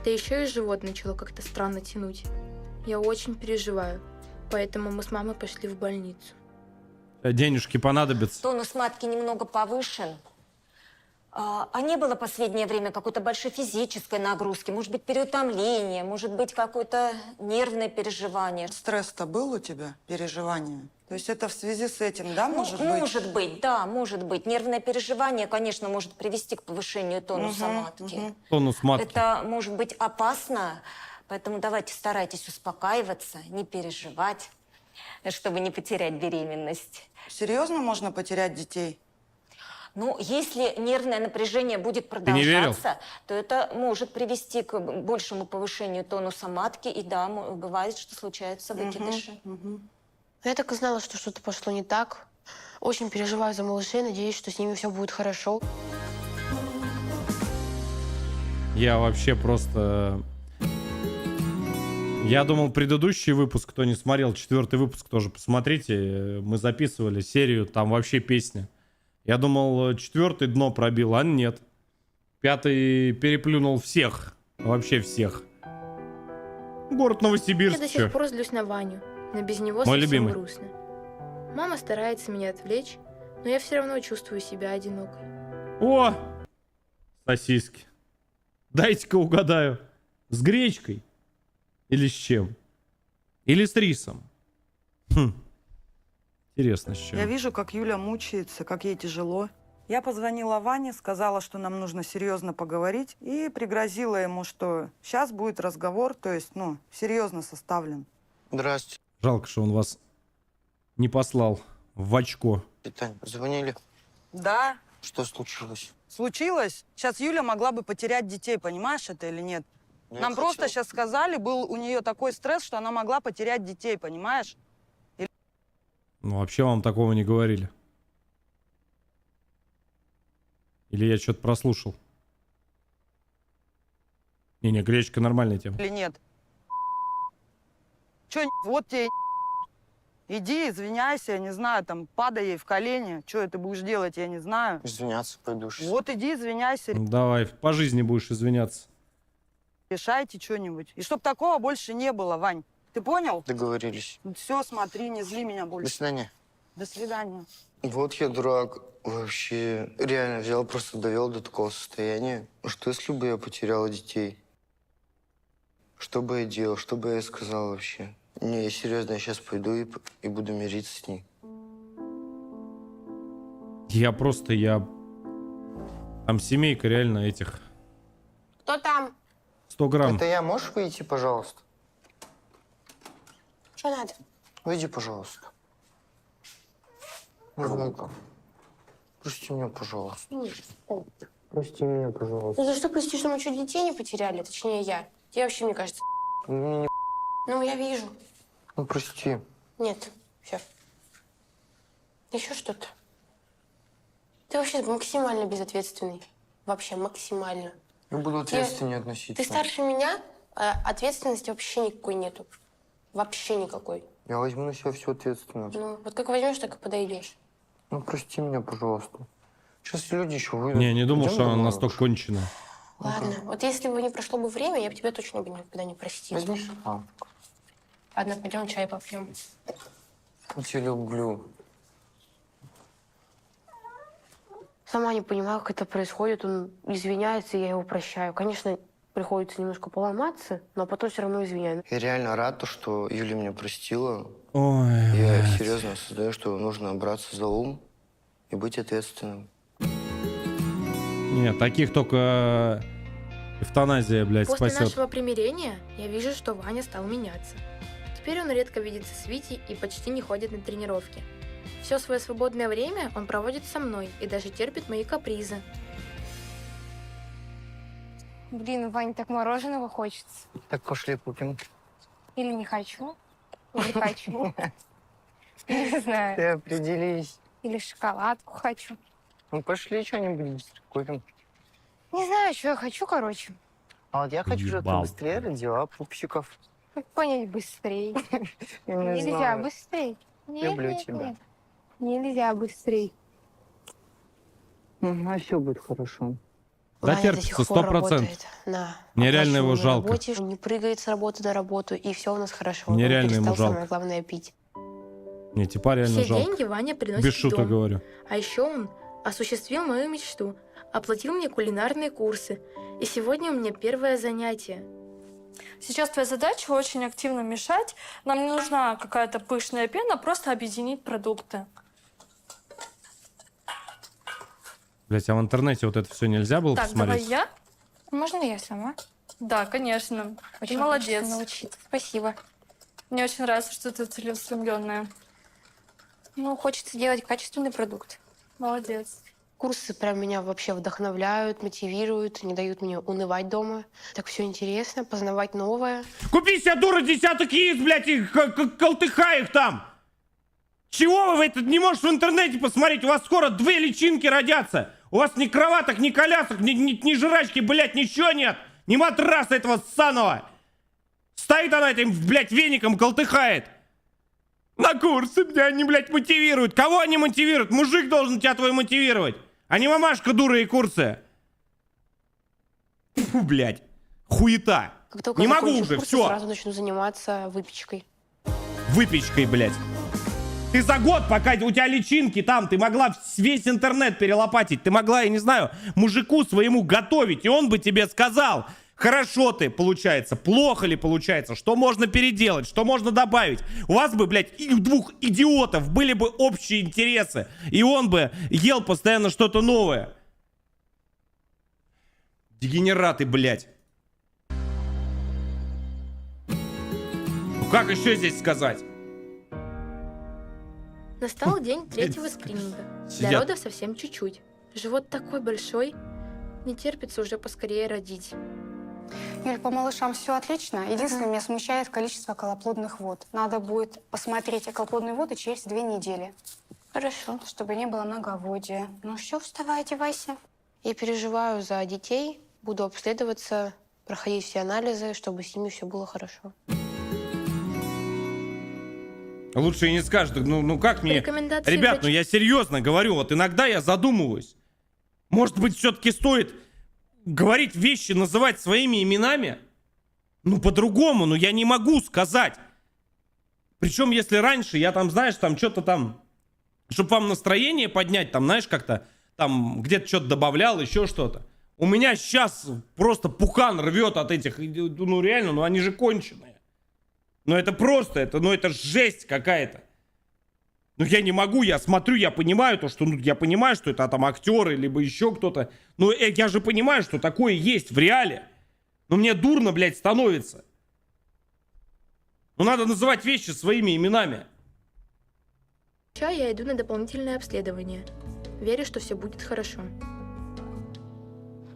B: Да еще и живот начало как-то странно тянуть. Я очень переживаю, поэтому мы с мамой пошли в больницу.
A: Денежки понадобятся.
M: Тонус матки немного повышен. А не было последнее время какой-то большой физической нагрузки? Может быть, переутомление, может быть, какое-то нервное переживание?
G: Стресс-то был у тебя, переживание? То есть это в связи с этим, да, может быть?
M: Может быть, да, может быть. Нервное переживание, конечно, может привести к повышению тонуса матки.
A: Тонус матки.
M: Это может быть опасно, поэтому давайте старайтесь успокаиваться, не переживать, чтобы не потерять беременность.
G: Серьезно можно потерять детей?
M: Ну, если нервное напряжение будет
A: не верил?
M: продолжаться, то это может привести к большему повышению тонуса матки. И да, бывает, что случаются выкидыши.
C: Я так и знала, что что-то пошло не так. Очень переживаю за малышей, надеюсь, что с ними все будет хорошо.
A: Я вообще просто... Я думал, предыдущий выпуск, кто не смотрел, 4-й выпуск тоже посмотрите. Мы записывали серию, там вообще песня. Я думал, 4-й дно пробил, а нет. 5-й переплюнул всех. Вообще всех. Город Новосибирск.
B: Я до
A: чё?
B: сих пор злюсь на Ваню, но без него
A: Мой
B: совсем
A: любимый.
B: грустно. Мама старается меня отвлечь, но я все равно чувствую себя одинокой.
A: О! Сосиски. Дайте-ка угадаю. С гречкой? Или с чем? Или с рисом? Хм. Интересно, с чем.
G: Я вижу, как Юля мучается, как ей тяжело. Я позвонила Ване, сказала, что нам нужно серьезно поговорить, и пригрозила ему, что сейчас будет разговор, то есть, ну, серьезно составлен.
H: Здравствуйте,
A: Жалко, что он вас не послал в очко.
H: Тань. Звонили?
G: Да,
H: Что случилось?
G: случилось. Сейчас Юля могла бы потерять детей, понимаешь это или нет?
H: Ну,
G: Нам
H: я
G: просто
H: хотел.
G: сейчас сказали, был у нее такой стресс, что она могла потерять детей, понимаешь?
A: Ну, вообще вам такого не говорили. Или я что-то прослушал? Не, гречка нормальная тема.
G: Или нет? Че, вот тебе иди, извиняйся, я не знаю, там, падай ей в колени. Что ты будешь делать, я не знаю.
H: Извиняться пойду. сейчас.
G: Вот иди, извиняйся,
A: Ну, давай, по жизни будешь извиняться.
G: решайте что-нибудь. И чтоб такого больше не было, Вань. Ты понял?
H: Договорились.
G: Все, смотри, не зли меня
H: До
G: больше.
H: свидания.
G: До свидания.
H: Вот я дурак. Вообще, реально взял, просто довел до такого состояния. Что если бы я потеряла детей? Что бы я делал? Что бы я сказал вообще? Не, я серьезно, я сейчас пойду и буду мириться с ней.
A: Я Там семейка реально этих.
C: Кто там?
A: 100 грамм.
H: Это я, можешь выйти, пожалуйста?
C: Что надо?
H: Выйди, пожалуйста. Ромка, прости меня, пожалуйста. Прости меня, пожалуйста.
C: Ну за что, прости, что мы чуть детей не потеряли? Точнее, я. Тебе вообще, мне кажется...
H: Ну,
C: Ну, я вижу.
H: прости.
C: Нет, все. Еще что-то. Ты вообще максимально безответственный. Вообще максимально.
H: Я буду ответственнее относиться.
C: Ты старше меня, а ответственности вообще никакой нету. Вообще никакой.
H: Я возьму на себя всю ответственность.
C: Ну, вот как возьмешь, так и подойдешь.
H: Ну, прости меня, пожалуйста. Сейчас люди еще выйдут.
A: Не, не думал,
H: Идем
A: что она
H: домой
A: настолько
H: лучше?
A: конченая.
C: Ладно, вот если бы не прошло бы время, я бы тебя точно бы никогда не простила.
H: Возьми шоколад.
C: Ладно, пойдем чай попьем.
H: Я тебя люблю.
C: Сама не понимаю, как это происходит. Он извиняется, и я его прощаю. Конечно, приходится немножко поломаться, но потом все равно извиняю.
H: Я реально рад, то, что Юля меня простила.
A: Ой,
H: Я
A: блядь.
H: серьезно осознаю, что нужно браться за ум и быть ответственным.
A: Нет, таких только эвтаназия, блядь,
B: После
A: спасет.
B: нашего примирения я вижу, что Ваня стал меняться. Теперь он редко видится с Витей и почти не ходит на тренировки. Все свое свободное время он проводит со мной и даже терпит мои капризы.
F: Блин, Вань, так мороженого хочется.
H: Так, пошли купим.
F: Или не хочу, или хочу. Не знаю.
H: Ты определись.
F: Или шоколадку хочу.
H: Ну, пошли что-нибудь быстро купим.
F: Не знаю, что я хочу, короче.
H: А вот я хочу, чтобы ты
A: Ебал.
H: быстрее родила пупсиков.
F: Как понять быстрее?
H: Я не
F: Нельзя
H: знаю.
F: быстрее.
H: Люблю тебя.
F: Нельзя быстрее.
H: А все будет хорошо.
A: Да,
C: Ваня до
A: терпится,
C: сих пор
A: 100%.
C: работает на
A: Мне реально его
C: оплачиваемой
A: жалко.
C: работе, не прыгает с работы на работу, и все у нас хорошо.
A: Мне
C: Он
A: реально ему
C: перестал,
A: жалко.
C: самое главное, пить.
A: Не, типа реально
B: Все
A: жалко.
B: деньги Ваня приносит
A: Без
B: в
A: шуток
B: дом.
A: говорю.
B: А еще он осуществил мою мечту, оплатил мне кулинарные курсы. И сегодня у меня первое занятие.
N: Сейчас твоя задача очень активно мешать. Нам не нужна какая-то пышная пена, просто объединить продукты.
A: Блять, а в интернете вот это все нельзя было
N: Так,
A: посмотреть?
N: давай я.
F: Можно я сама?
N: Да, конечно.
F: Очень
N: Ты молодец.
F: хочется научиться. Спасибо.
N: Мне очень нравится, что ты целеустремленная.
F: Ну, хочется делать качественный продукт.
N: Молодец.
C: Курсы прям меня вообще вдохновляют, мотивируют, не дают мне унывать дома. Так все интересно, познавать новое.
A: Купи себе, дура, десяток яиц, блядь, и колтыхай их там! Чего вы это не можешь в интернете посмотреть? У вас скоро 2 личинки родятся. У вас ни кроваток, ни колясок, ни жрачки, блядь, ничего нет. Ни матраса этого ссаного. Стоит она этим, блядь, веником колтыхает. На курсы меня они, блядь, мотивируют. Кого они мотивируют? Мужик должен тебя твой мотивировать. А не мамашка, дура и курсы. Фу, блядь. Хуета.
C: Как только
A: Не могу
C: закончу
A: уже,
C: курсы,
A: все.
C: сразу начну заниматься выпечкой.
A: Выпечкой, блядь. Ты за год, пока у тебя личинки там, ты могла весь интернет перелопатить. Ты могла, я не знаю, мужику своему готовить. И он бы тебе сказал, хорошо ты, получается, плохо ли получается, что можно переделать, что можно добавить. У вас бы, блядь, у 2 идиотов были бы общие интересы. И он бы ел постоянно что-то новое. Дегенераты, блядь. Ну как еще здесь сказать?
B: Настал день 3-го скрининга.
A: Сидят.
B: До родов совсем чуть-чуть. Живот такой большой. Не терпится уже поскорее родить.
K: Юль, по малышам все отлично. Единственное, меня смущает количество околоплодных вод. Надо будет посмотреть околоплодные воды через 2 недели.
C: Хорошо.
K: Чтобы не было многоводия. Ну все, вставай, одевайся.
C: Я переживаю за детей, буду обследоваться, проходить все анализы, чтобы с ними все было хорошо.
A: Лучше и не скажешь. Ну как мне...
B: Рекомендации
A: Ребят,
B: врача-
A: ну я серьезно говорю, вот иногда я задумываюсь. Может быть, все-таки стоит говорить вещи, называть своими именами? Ну, по-другому, ну я не могу сказать. Причем, если раньше я там, знаешь, там что-то там, чтобы вам настроение поднять, там, знаешь, как-то там где-то что-то добавлял, еще что-то. У меня сейчас просто пукан рвет от этих, ну реально, ну они же конченые. Ну это просто, это жесть какая-то. Ну я не могу, я смотрю, я понимаю то, что, ну я понимаю, что это там актеры, либо еще кто-то. Но я же понимаю, что такое есть в реале. Но мне дурно, блядь, становится. Ну надо называть вещи своими именами.
B: Сейчас я иду на дополнительное обследование. Верю, что все будет хорошо.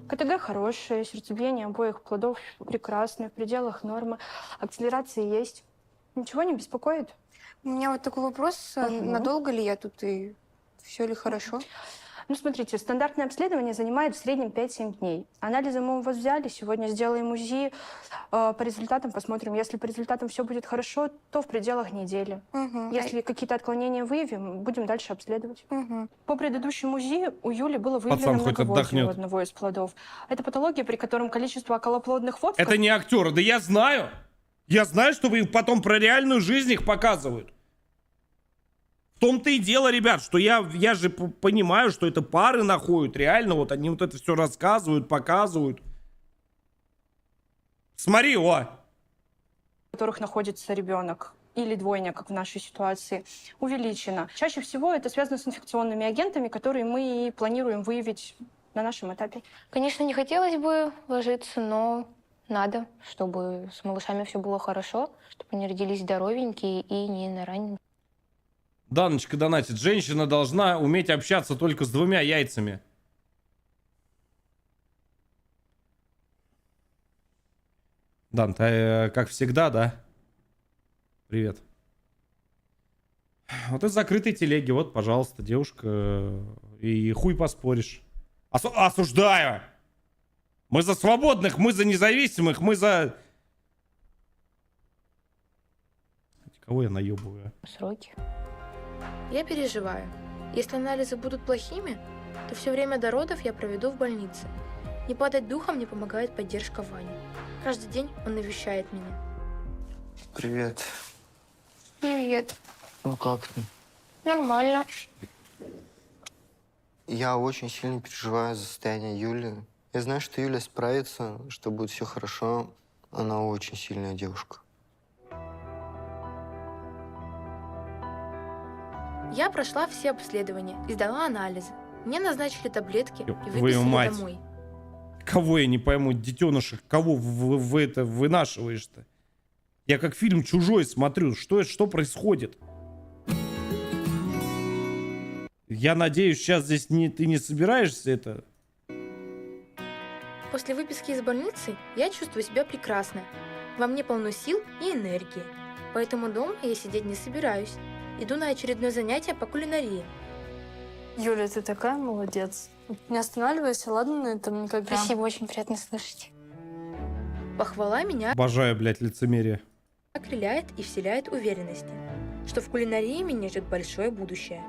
N: КТГ хорошее, сердцебиение обоих плодов прекрасное, в пределах нормы. Акселерация есть. Ничего не беспокоит?
F: У меня вот такой вопрос. Надолго ли я тут и все ли хорошо?
N: Ну, смотрите, стандартное обследование занимает в среднем 5-7 дней. Анализы мы у вас взяли, сегодня сделаем УЗИ. По результатам посмотрим. Если по результатам все будет хорошо, то в пределах недели. Если какие-то отклонения выявим, будем дальше обследовать. По предыдущему УЗИ у Юли было выявлено
A: Пацан хоть
N: многоводие
A: отдохнет.
N: у одного из плодов. Это патология, при котором количество околоплодных вод...
A: Это не актеры, да я знаю. Я знаю, что вы потом про реальную жизнь их показывают. В том-то и дело, ребят, что я же понимаю, что это пары находят. Реально, вот они вот это все рассказывают, показывают. Смотри, о!
N: в которых находится ребенок или двойня, как в нашей ситуации, увеличено. Чаще всего это связано с инфекционными агентами, которые мы и планируем выявить на нашем этапе.
C: Конечно, не хотелось бы ложиться, но надо, чтобы с малышами все было хорошо, чтобы они родились здоровенькие и не на раннем.
A: Даночка донатит. Женщина должна уметь общаться только с 2 яйцами. Дан, ты как всегда, да? Привет. Вот из закрытой телеги, вот, пожалуйста, девушка. И хуй поспоришь. Осуждаю! Мы за свободных, мы за независимых, мы за... Кого я наебываю?
F: Сроки.
B: Я переживаю. Если анализы будут плохими, то все время до родов я проведу в больнице. Не падать духом мне помогает поддержка Вани. Каждый день он навещает меня.
H: Привет.
F: Привет.
H: Ну как ты?
F: Нормально.
H: Я очень сильно переживаю за состояние Юли. Я знаю, что Юля справится, что будет все хорошо. Она очень сильная девушка.
B: Я прошла все обследования и сдала анализы. Мне назначили таблетки
A: Ёб
B: и
A: твою
B: выписали
A: мать.
B: домой.
A: Кого я не пойму, детенышек, кого вы это вынашиваешь-то? Я как фильм «Чужой» смотрю, что происходит? Я надеюсь, сейчас здесь ты не собираешься это...
B: После выписки из больницы я чувствую себя прекрасно. Во мне полно сил и энергии. Поэтому дома я сидеть не собираюсь. Иду на очередное занятие по кулинарии.
O: Юля, ты такая молодец. Не останавливайся, ладно, на этом никогда.
F: Спасибо, очень приятно слышать.
B: Похвала меня
A: Обожаю, блядь, лицемерие.
B: окрыляет и вселяет уверенности, что в кулинарии меня ждет большое будущее.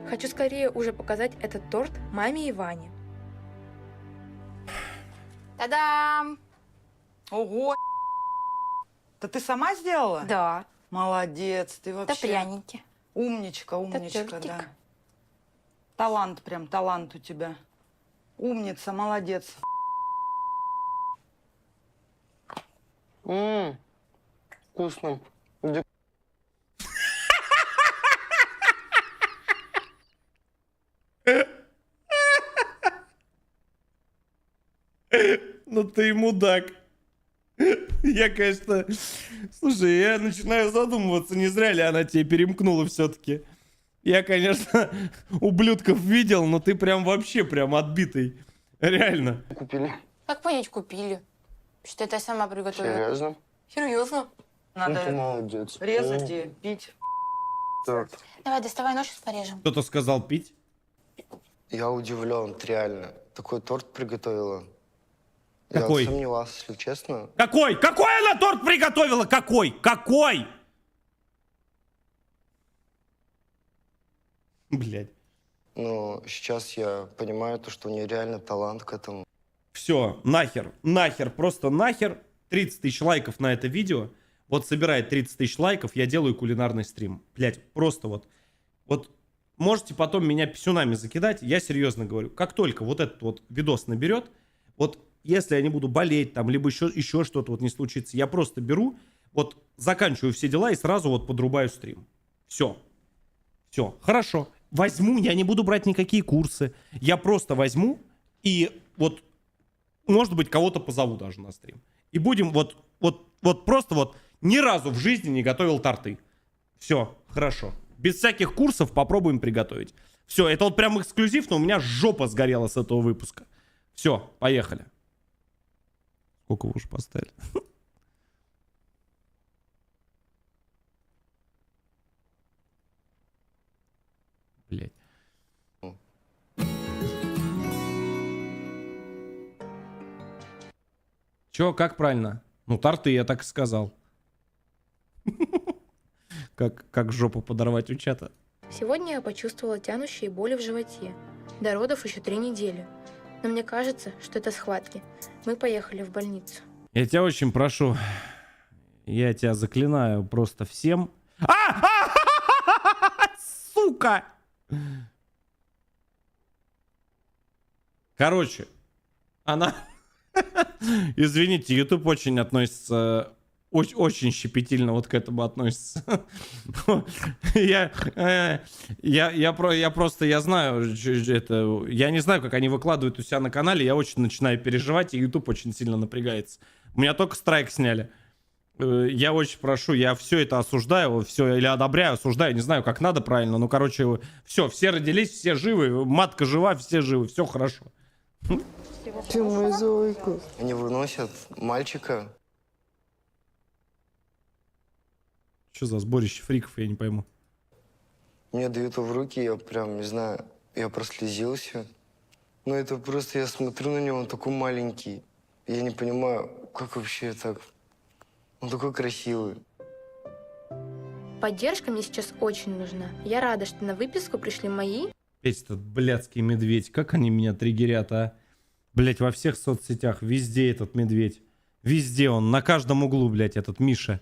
B: Хочу скорее уже показать этот торт маме и Ване.
F: Та-дам!
G: Ого! Это ты сама сделала?
F: Да.
G: Молодец, ты
F: Это
G: вообще...
F: пряники.
G: Умничка,
F: Это
G: умничка,
F: тортик.
G: да. Талант прям, талант у тебя. Умница, молодец.
H: Вкусно.
A: Ну ты и мудак. Я, конечно... Слушай, я начинаю задумываться, не зря ли она тебе перемкнула все-таки. Я, конечно, ублюдков видел, но ты прям вообще прям отбитый. Реально.
H: Купили?
F: Как понять, купили? Что это я сама приготовила?
H: Серьезно?
F: Серьезно?
G: Надо
H: Ну, ты молодец.
G: резать и пить.
H: Так.
F: Давай, доставай нож и порежем.
A: Кто-то сказал пить?
H: Я удивлен, ты реально. Такой торт приготовила.
A: Какой?
H: Я сомневался, если честно.
A: Какой? Какой она торт приготовила? Какой? Какой? Блядь.
H: Но сейчас я понимаю, то, что у нее реально талант к этому.
A: Все, нахер, нахер, просто нахер. 30 тысяч лайков на это видео. Вот собирает 30 тысяч лайков, я делаю кулинарный стрим. Блядь, просто вот. Вот можете потом меня писюнами закидать. Я серьезно говорю. Как только вот этот вот видос наберет, вот если я не буду болеть там, либо еще что-то вот не случится, я просто беру, вот заканчиваю все дела и сразу вот подрубаю стрим. Все. Все, хорошо. Возьму, я не буду брать никакие курсы. Я просто возьму и вот, может быть, кого-то позову даже на стрим. И будем вот просто вот ни разу в жизни не готовил торты. Все, хорошо. Без всяких курсов попробуем приготовить. Все, это вот прям эксклюзив, но у меня жопа сгорела с этого выпуска. Все, поехали. Сколько вы уж поставили? Блять. Чё, как правильно? Ну, торты, я так и сказал. Как жопу подорвать у чата.
B: Сегодня я почувствовала тянущие боли в животе. До родов еще 3 недели. Но мне кажется, что это схватки. Мы поехали в больницу.
A: Я тебя очень прошу. Я тебя заклинаю просто всем. Сука! Короче, она... Извините, YouTube очень относится... Очень щепетильно вот к этому относится. Я знаю, это, я не знаю, как они выкладывают у себя на канале, я очень начинаю переживать, и YouTube очень сильно напрягается. У меня только страйк сняли. Я очень прошу, я все это осуждаю, все или одобряю, осуждаю, не знаю, как надо правильно, ну, короче, все родились, все живы, матка жива, все живы, все хорошо.
H: Ты мой зойка. Они выносят мальчика.
A: Что за сборище фриков, я не пойму.
H: Мне дают его в руки, я прям, не знаю, я прослезился. Ну это просто, я смотрю на него, он такой маленький. Я не понимаю, как вообще так... Он такой красивый.
B: Поддержка мне сейчас очень нужна. Я рада, что на выписку пришли мои.
A: Опять этот блядский медведь. Как они меня триггерят, а? Блять, во всех соцсетях. Везде этот медведь. Везде он. На каждом углу, блять, этот Миша.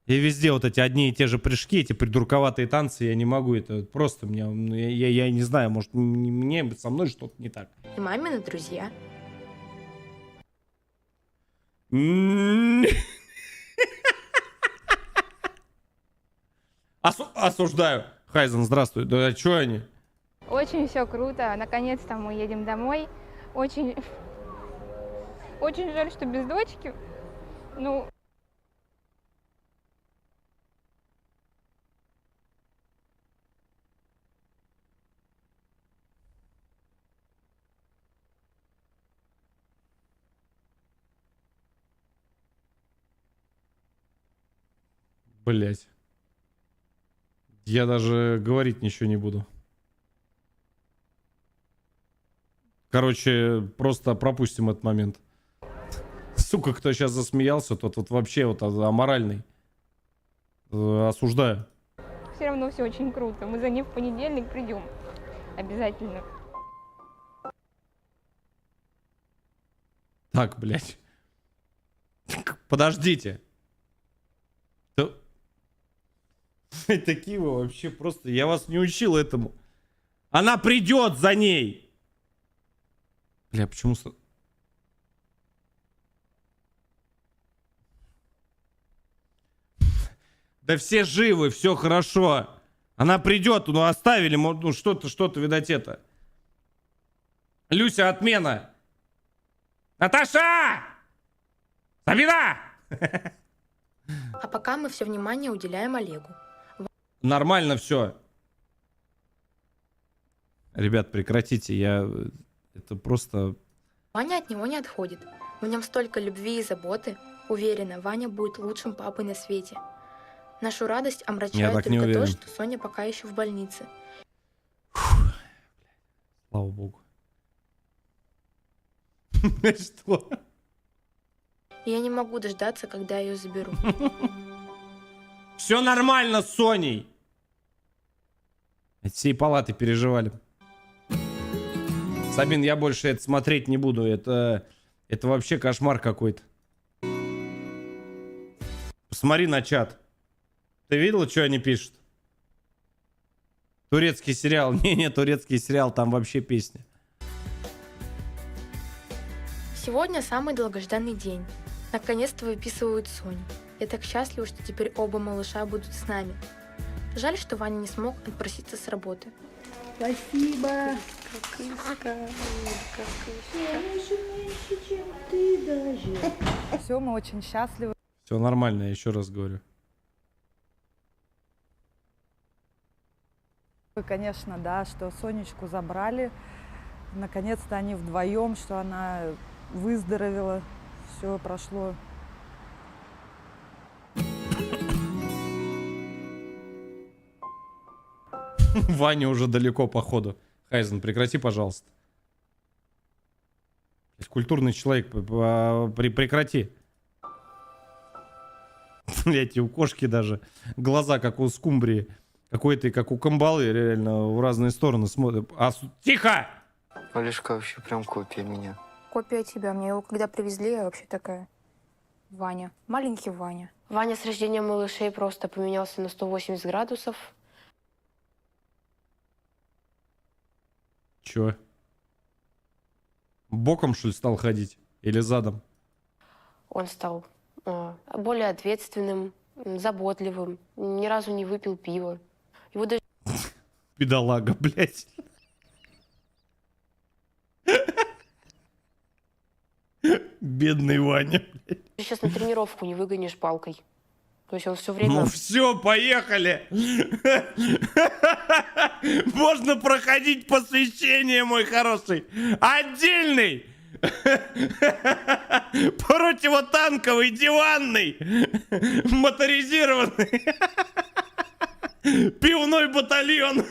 A: И везде вот эти одни и те же прыжки, эти придурковатые танцы. Я не могу. Это просто меня... Я не знаю, может, мне со мной что-то не так.
B: И мамины друзья.
A: Осуждаю. Хайзен, здравствуй. Да что они?
N: Очень все круто. Наконец-то мы едем домой. Очень жаль, что без дочки. Ну,
A: Блять. Я даже говорить ничего не буду. Короче, просто пропустим этот момент. Сука, кто сейчас засмеялся, тот вот вообще вот аморальный. Осуждаю.
N: все равно все очень круто. Мы за ней в понедельник придем. Обязательно.
A: Так, блядь. Подождите. Такие вы вообще просто... Я вас не учил этому. Она придет за ней. Бля, почему... Да все живы, все хорошо. Она придет, ну оставили, ну что-то, видать, это. Люся, отмена. Наташа! Сабина!
B: А пока мы все внимание уделяем Олегу.
A: Нормально все. Ребят, прекратите, это просто...
B: Ваня от него не отходит. В нем столько любви и заботы. Уверена, Ваня будет лучшим папой на свете. Нашу радость омрачает только то, что Соня пока еще в больнице.
A: Слава богу. Что?
B: И я не могу дождаться, когда ее заберу.
A: Все нормально с Соней. От всей палаты переживали. Сабин, я больше это смотреть не буду. Это вообще кошмар какой-то. Посмотри на чат. Ты видел, что они пишут? Турецкий сериал. Не, турецкий сериал, там вообще песня.
B: Сегодня самый долгожданный день. Наконец-то выписывают Соню. Я так счастлива, что теперь оба малыша будут с нами. Жаль, что Ваня не смог отпроситься с работы.
G: Спасибо. Все, мы очень счастливы.
A: Все нормально, я еще раз говорю.
G: Конечно, да, что Сонечку забрали. Наконец-то они вдвоем, что она выздоровела. Все прошло.
A: Ваня уже далеко, походу. Хайзен, прекрати, пожалуйста. Культурный человек, прекрати. Блять, и у кошки даже глаза, как у скумбрии. Какой-то, как у камбалы, реально в разные стороны смотрят. Тихо!
H: Олежка вообще прям копия меня.
F: Копия тебя. Мне его когда привезли, я вообще такая... Ваня. Маленький Ваня.
C: Ваня с рождения малышей просто поменялся на 180 градусов.
A: Чё? Боком, что ли, стал ходить? Или задом?
C: Он стал более ответственным, заботливым. Ни разу не выпил пива. Его даже...
A: Бедолага, блядь. Бедный Ваня.
C: Сейчас на тренировку не выгонишь палкой. То есть он все время...
A: Ну все, поехали. Можно проходить посвящение, мой хороший. Отдельный. Противотанковый, диванный. Моторизированный. Пивной батальон.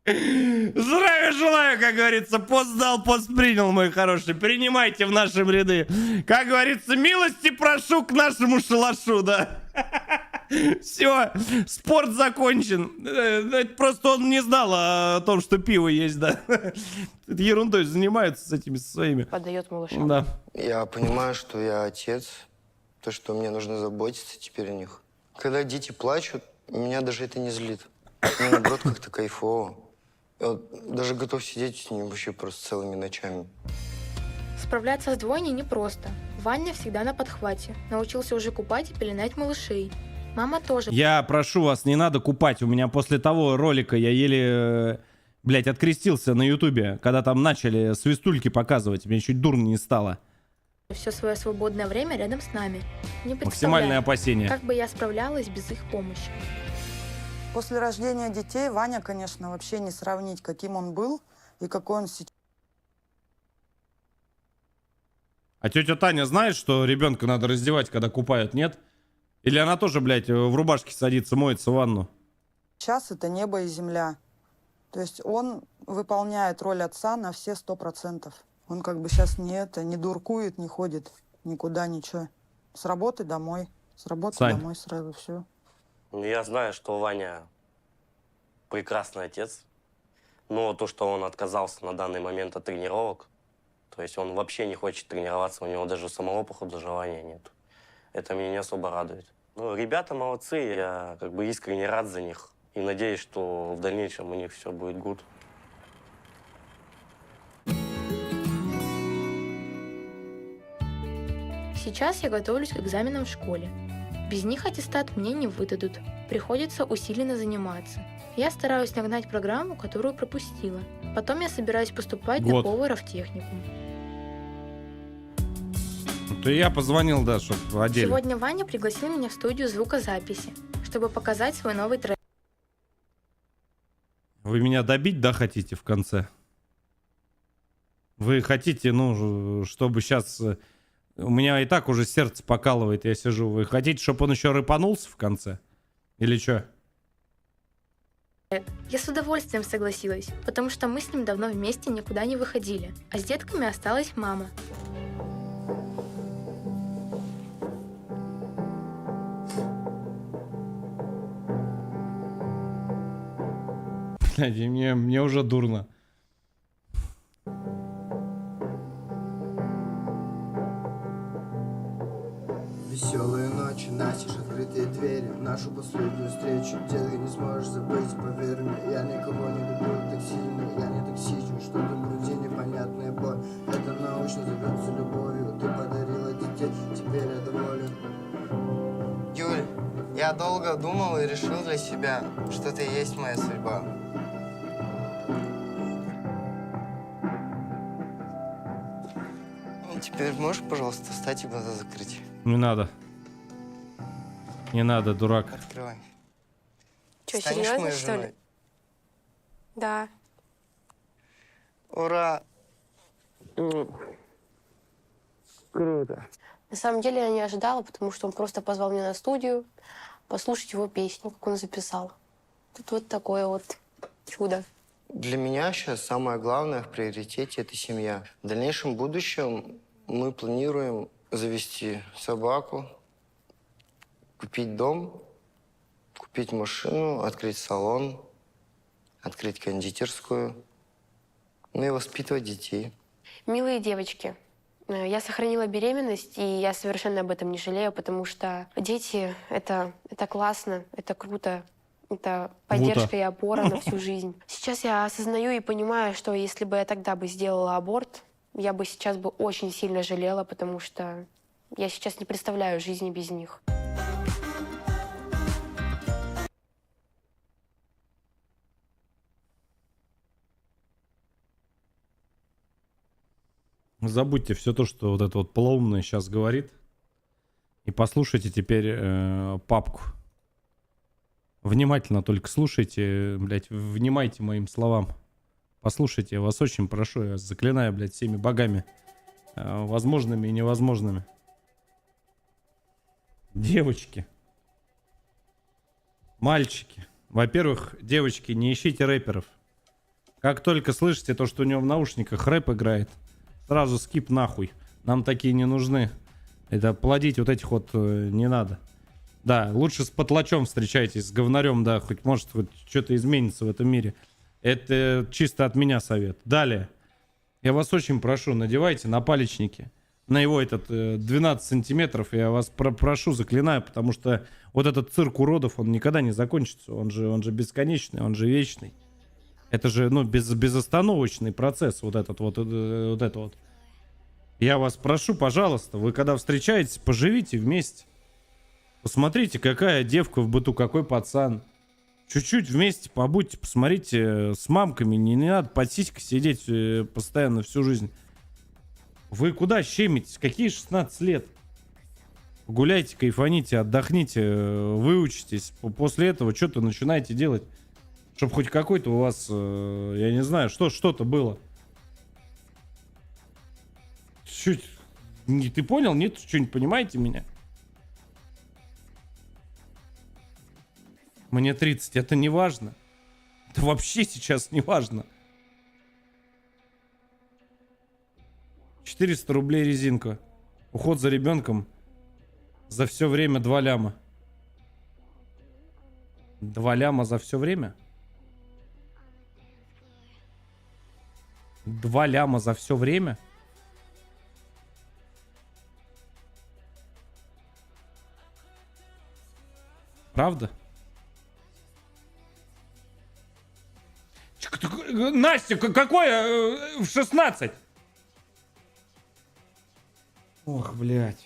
A: Здравия желаю, как говорится. Пост дал, пост принял, мой хороший. Принимайте в наши ряды. Как говорится, милости прошу к нашему шалашу, да. Все, спорт закончен. Это просто он не знал о том, что пиво есть, да. Ерундой занимаются с этими своими.
C: Подает малышам.
A: Да.
H: Я понимаю, что я отец, то, что мне нужно заботиться теперь о них. Когда дети плачут, меня даже это не злит. Мне, наоборот, как-то кайфово. Я вот даже готов сидеть с ним вообще просто целыми ночами.
B: Справляться с двойней непросто. Ваня всегда на подхвате. Научился уже купать и пеленать малышей. Мама тоже.
A: Я прошу вас, не надо купать. У меня после того ролика я еле, блядь, открестился на ютубе, когда там начали свистульки показывать. Мне чуть дурно не стало.
B: Все свое свободное время рядом с нами. Не представляю,
A: Максимальное опасение.
B: как бы я справлялась без их помощи.
G: После рождения детей Ваня, конечно, вообще не сравнить, каким он был и какой он сейчас.
A: А тетя Таня знает, что ребенка надо раздевать, когда купают, нет? Или она тоже, блядь, в рубашке садится, моется в ванну?
G: Сейчас это небо и земля. То есть он выполняет роль отца на все 100%. Он как бы сейчас не дуркует, не ходит никуда, ничего. С работы домой, с работы
A: Сань.
G: домой сразу все.
J: Я знаю, что Ваня прекрасный отец, но то, что он отказался на данный момент от тренировок, то есть он вообще не хочет тренироваться, у него даже самого, походу, желания нет. Это меня не особо радует. Ну, ребята молодцы, я как бы искренне рад за них и надеюсь, что в дальнейшем у них все будет good.
B: Сейчас я готовлюсь к экзаменам в школе. Без них аттестат мне не выдадут. Приходится усиленно заниматься. Я стараюсь нагнать программу, которую пропустила. Потом я собираюсь поступать на
A: Год.
B: повара в техникум.
A: То я позвонил, да, чтобы отдельно.
B: Сегодня Ваня пригласил меня в студию звукозаписи, чтобы показать свой новый трек.
A: Вы меня добить, да, хотите в конце? Вы хотите, ну, чтобы сейчас... У меня и так уже сердце покалывает, я сижу. Вы хотите, чтобы он еще рыпанулся в конце? Или что?
B: Я с удовольствием согласилась, потому что мы с ним давно вместе никуда не выходили, а с детками осталась мама.
A: Блядь, и мне уже дурно.
P: Веселые ночи, настежь открытые двери, нашу последнюю встречу, детка, не сможешь забыть, поверь мне, я никого не люблю так сильно, я не токсичен, что-то в груди непонятная боль, это научно зовется любовью, ты подарила детей, теперь я доволен.
H: Юль, я долго думал и решил для себя, что ты и есть моя судьба. Ну, теперь можешь, пожалуйста, встать и глаза закрыть?
A: Не надо. Не надо, дурак.
H: Открывай.
C: Что,
H: Станешь
C: серьезно,
H: моей
C: что
H: женой?
C: ли? Да.
H: Ура! Круто.
C: На самом деле я не ожидала, потому что он просто позвал меня на студию послушать его песню, как он записал. Тут вот такое вот чудо.
H: Для меня сейчас самое главное в приоритете – это семья. В дальнейшем будущем мы планируем завести собаку, купить дом, купить машину, открыть салон, открыть кондитерскую, ну и воспитывать детей.
C: Милые девочки, я сохранила беременность, и я совершенно об этом не жалею, потому что дети — это классно, это круто, это поддержка и опора на всю жизнь. Сейчас я осознаю и понимаю, что если бы я тогда бы сделала аборт, я бы сейчас бы очень сильно жалела, потому что я сейчас не представляю жизни без них.
A: Забудьте все то, что вот это вот полоумное сейчас говорит. И послушайте теперь папку. Внимательно только слушайте, блядь, внимайте моим словам. Послушайте, я вас очень прошу, я вас заклинаю, блядь, всеми богами, возможными и невозможными. Девочки. Мальчики. Во-первых, девочки, не ищите рэперов. Как только слышите то, что у него в наушниках рэп играет, сразу скип нахуй. Нам такие не нужны. Это плодить вот этих вот не надо. Да, лучше с потлачом встречайтесь, с говнарем, да, хоть может хоть что-то изменится в этом мире. Это чисто от меня совет. Далее. Я вас очень прошу, надевайте напалечники. На его этот 12 сантиметров я вас прошу, заклинаю, потому что вот этот цирк уродов, он никогда не закончится. Он же бесконечный, он же вечный. Это же, ну, безостановочный процесс, вот этот вот, вот это вот. Я вас прошу, пожалуйста, вы когда встречаетесь, поживите вместе. Посмотрите, какая девка в быту, какой пацан. Чуть-чуть вместе побудьте, посмотрите с мамками. Не надо под сиськой сидеть постоянно всю жизнь. Вы куда щемитесь? Какие 16 лет? Гуляйте, кайфаните, отдохните, выучитесь. После этого что-то начинаете делать. Чтобы хоть какой-то у вас, я не знаю, что-то было. Чуть... Ты понял? Нет? Что-нибудь понимаете меня? Мне 30, это не важно. Это вообще сейчас не важно. 400 рублей резинка. Уход за ребенком. За все время 2 ляма. 2 ляма за все время? 2 ляма за все время? Правда? Настя, какое в 16? Ох, блядь.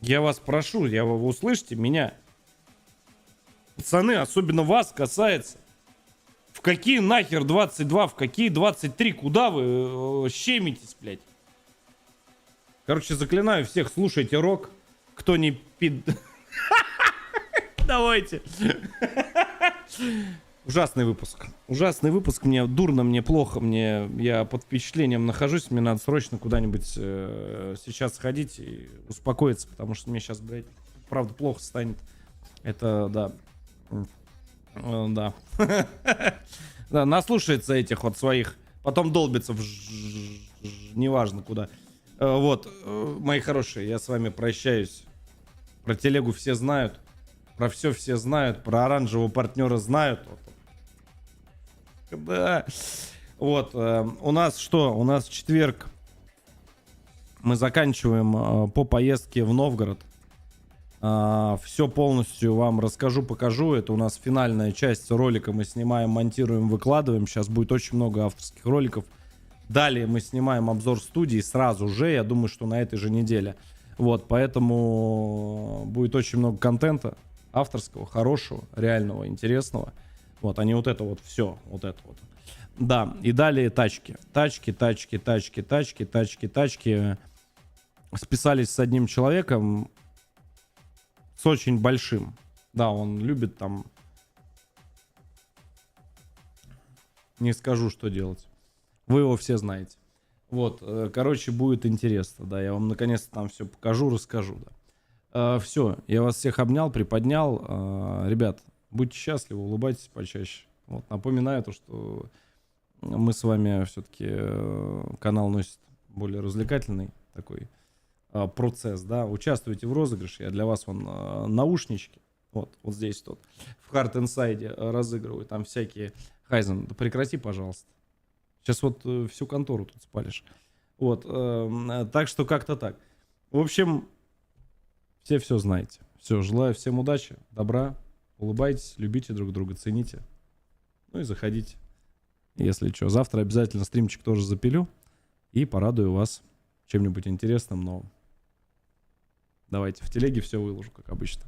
A: Я вас прошу, вы услышите меня. Пацаны, особенно вас касается. В какие нахер 22, в какие 23? Куда вы щемитесь, блядь? Короче, заклинаю всех, слушайте рок. Кто не пид... Давайте. Ужасный выпуск. Ужасный выпуск. Мне дурно, мне плохо. Я под впечатлением нахожусь. Мне надо срочно куда-нибудь сейчас сходить и успокоиться, потому что мне сейчас, блядь, правда плохо станет. Это, да. Да. Да, наслушается этих вот своих. Потом долбится неважно куда. Вот, мои хорошие, я с вами прощаюсь. Про телегу все знают. Про все знают. Про оранжевого партнера знают. Да. Вот. У нас что? У нас четверг. Мы заканчиваем по поездке в Новгород. Все полностью вам расскажу, покажу. Это у нас финальная часть ролика. Мы снимаем, монтируем, выкладываем. Сейчас будет очень много авторских роликов. Далее мы снимаем обзор студии сразу же. Я думаю, что на этой же неделе. Вот, поэтому будет очень много контента авторского, хорошего, реального, интересного. Вот, а не вот это вот все, вот это вот. Да, и далее тачки. Тачки. Списались с одним человеком, с очень большим. Да, он любит там... Не скажу, что делать. Вы его все знаете. Вот, короче, будет интересно, да, я вам наконец-то там все покажу, расскажу, да. Все, я вас всех обнял, приподнял. Ребят, будьте счастливы, улыбайтесь почаще. Вот, напоминаю то, что мы с вами все-таки, канал носит более развлекательный такой процесс, да. Участвуйте в розыгрыше, я для вас вон наушнички, вот здесь тут, в Hard Inside разыгрываю, там всякие... Хайзен, да прекрати, пожалуйста. Сейчас вот всю контору тут спалишь. Вот, так что как-то так. В общем, все знаете. Все, желаю всем удачи, добра, улыбайтесь, любите друг друга, цените. Ну и заходите. Если что, завтра обязательно стримчик тоже запилю и порадую вас чем-нибудь интересным, новым. Давайте, в телеге все выложу, как обычно.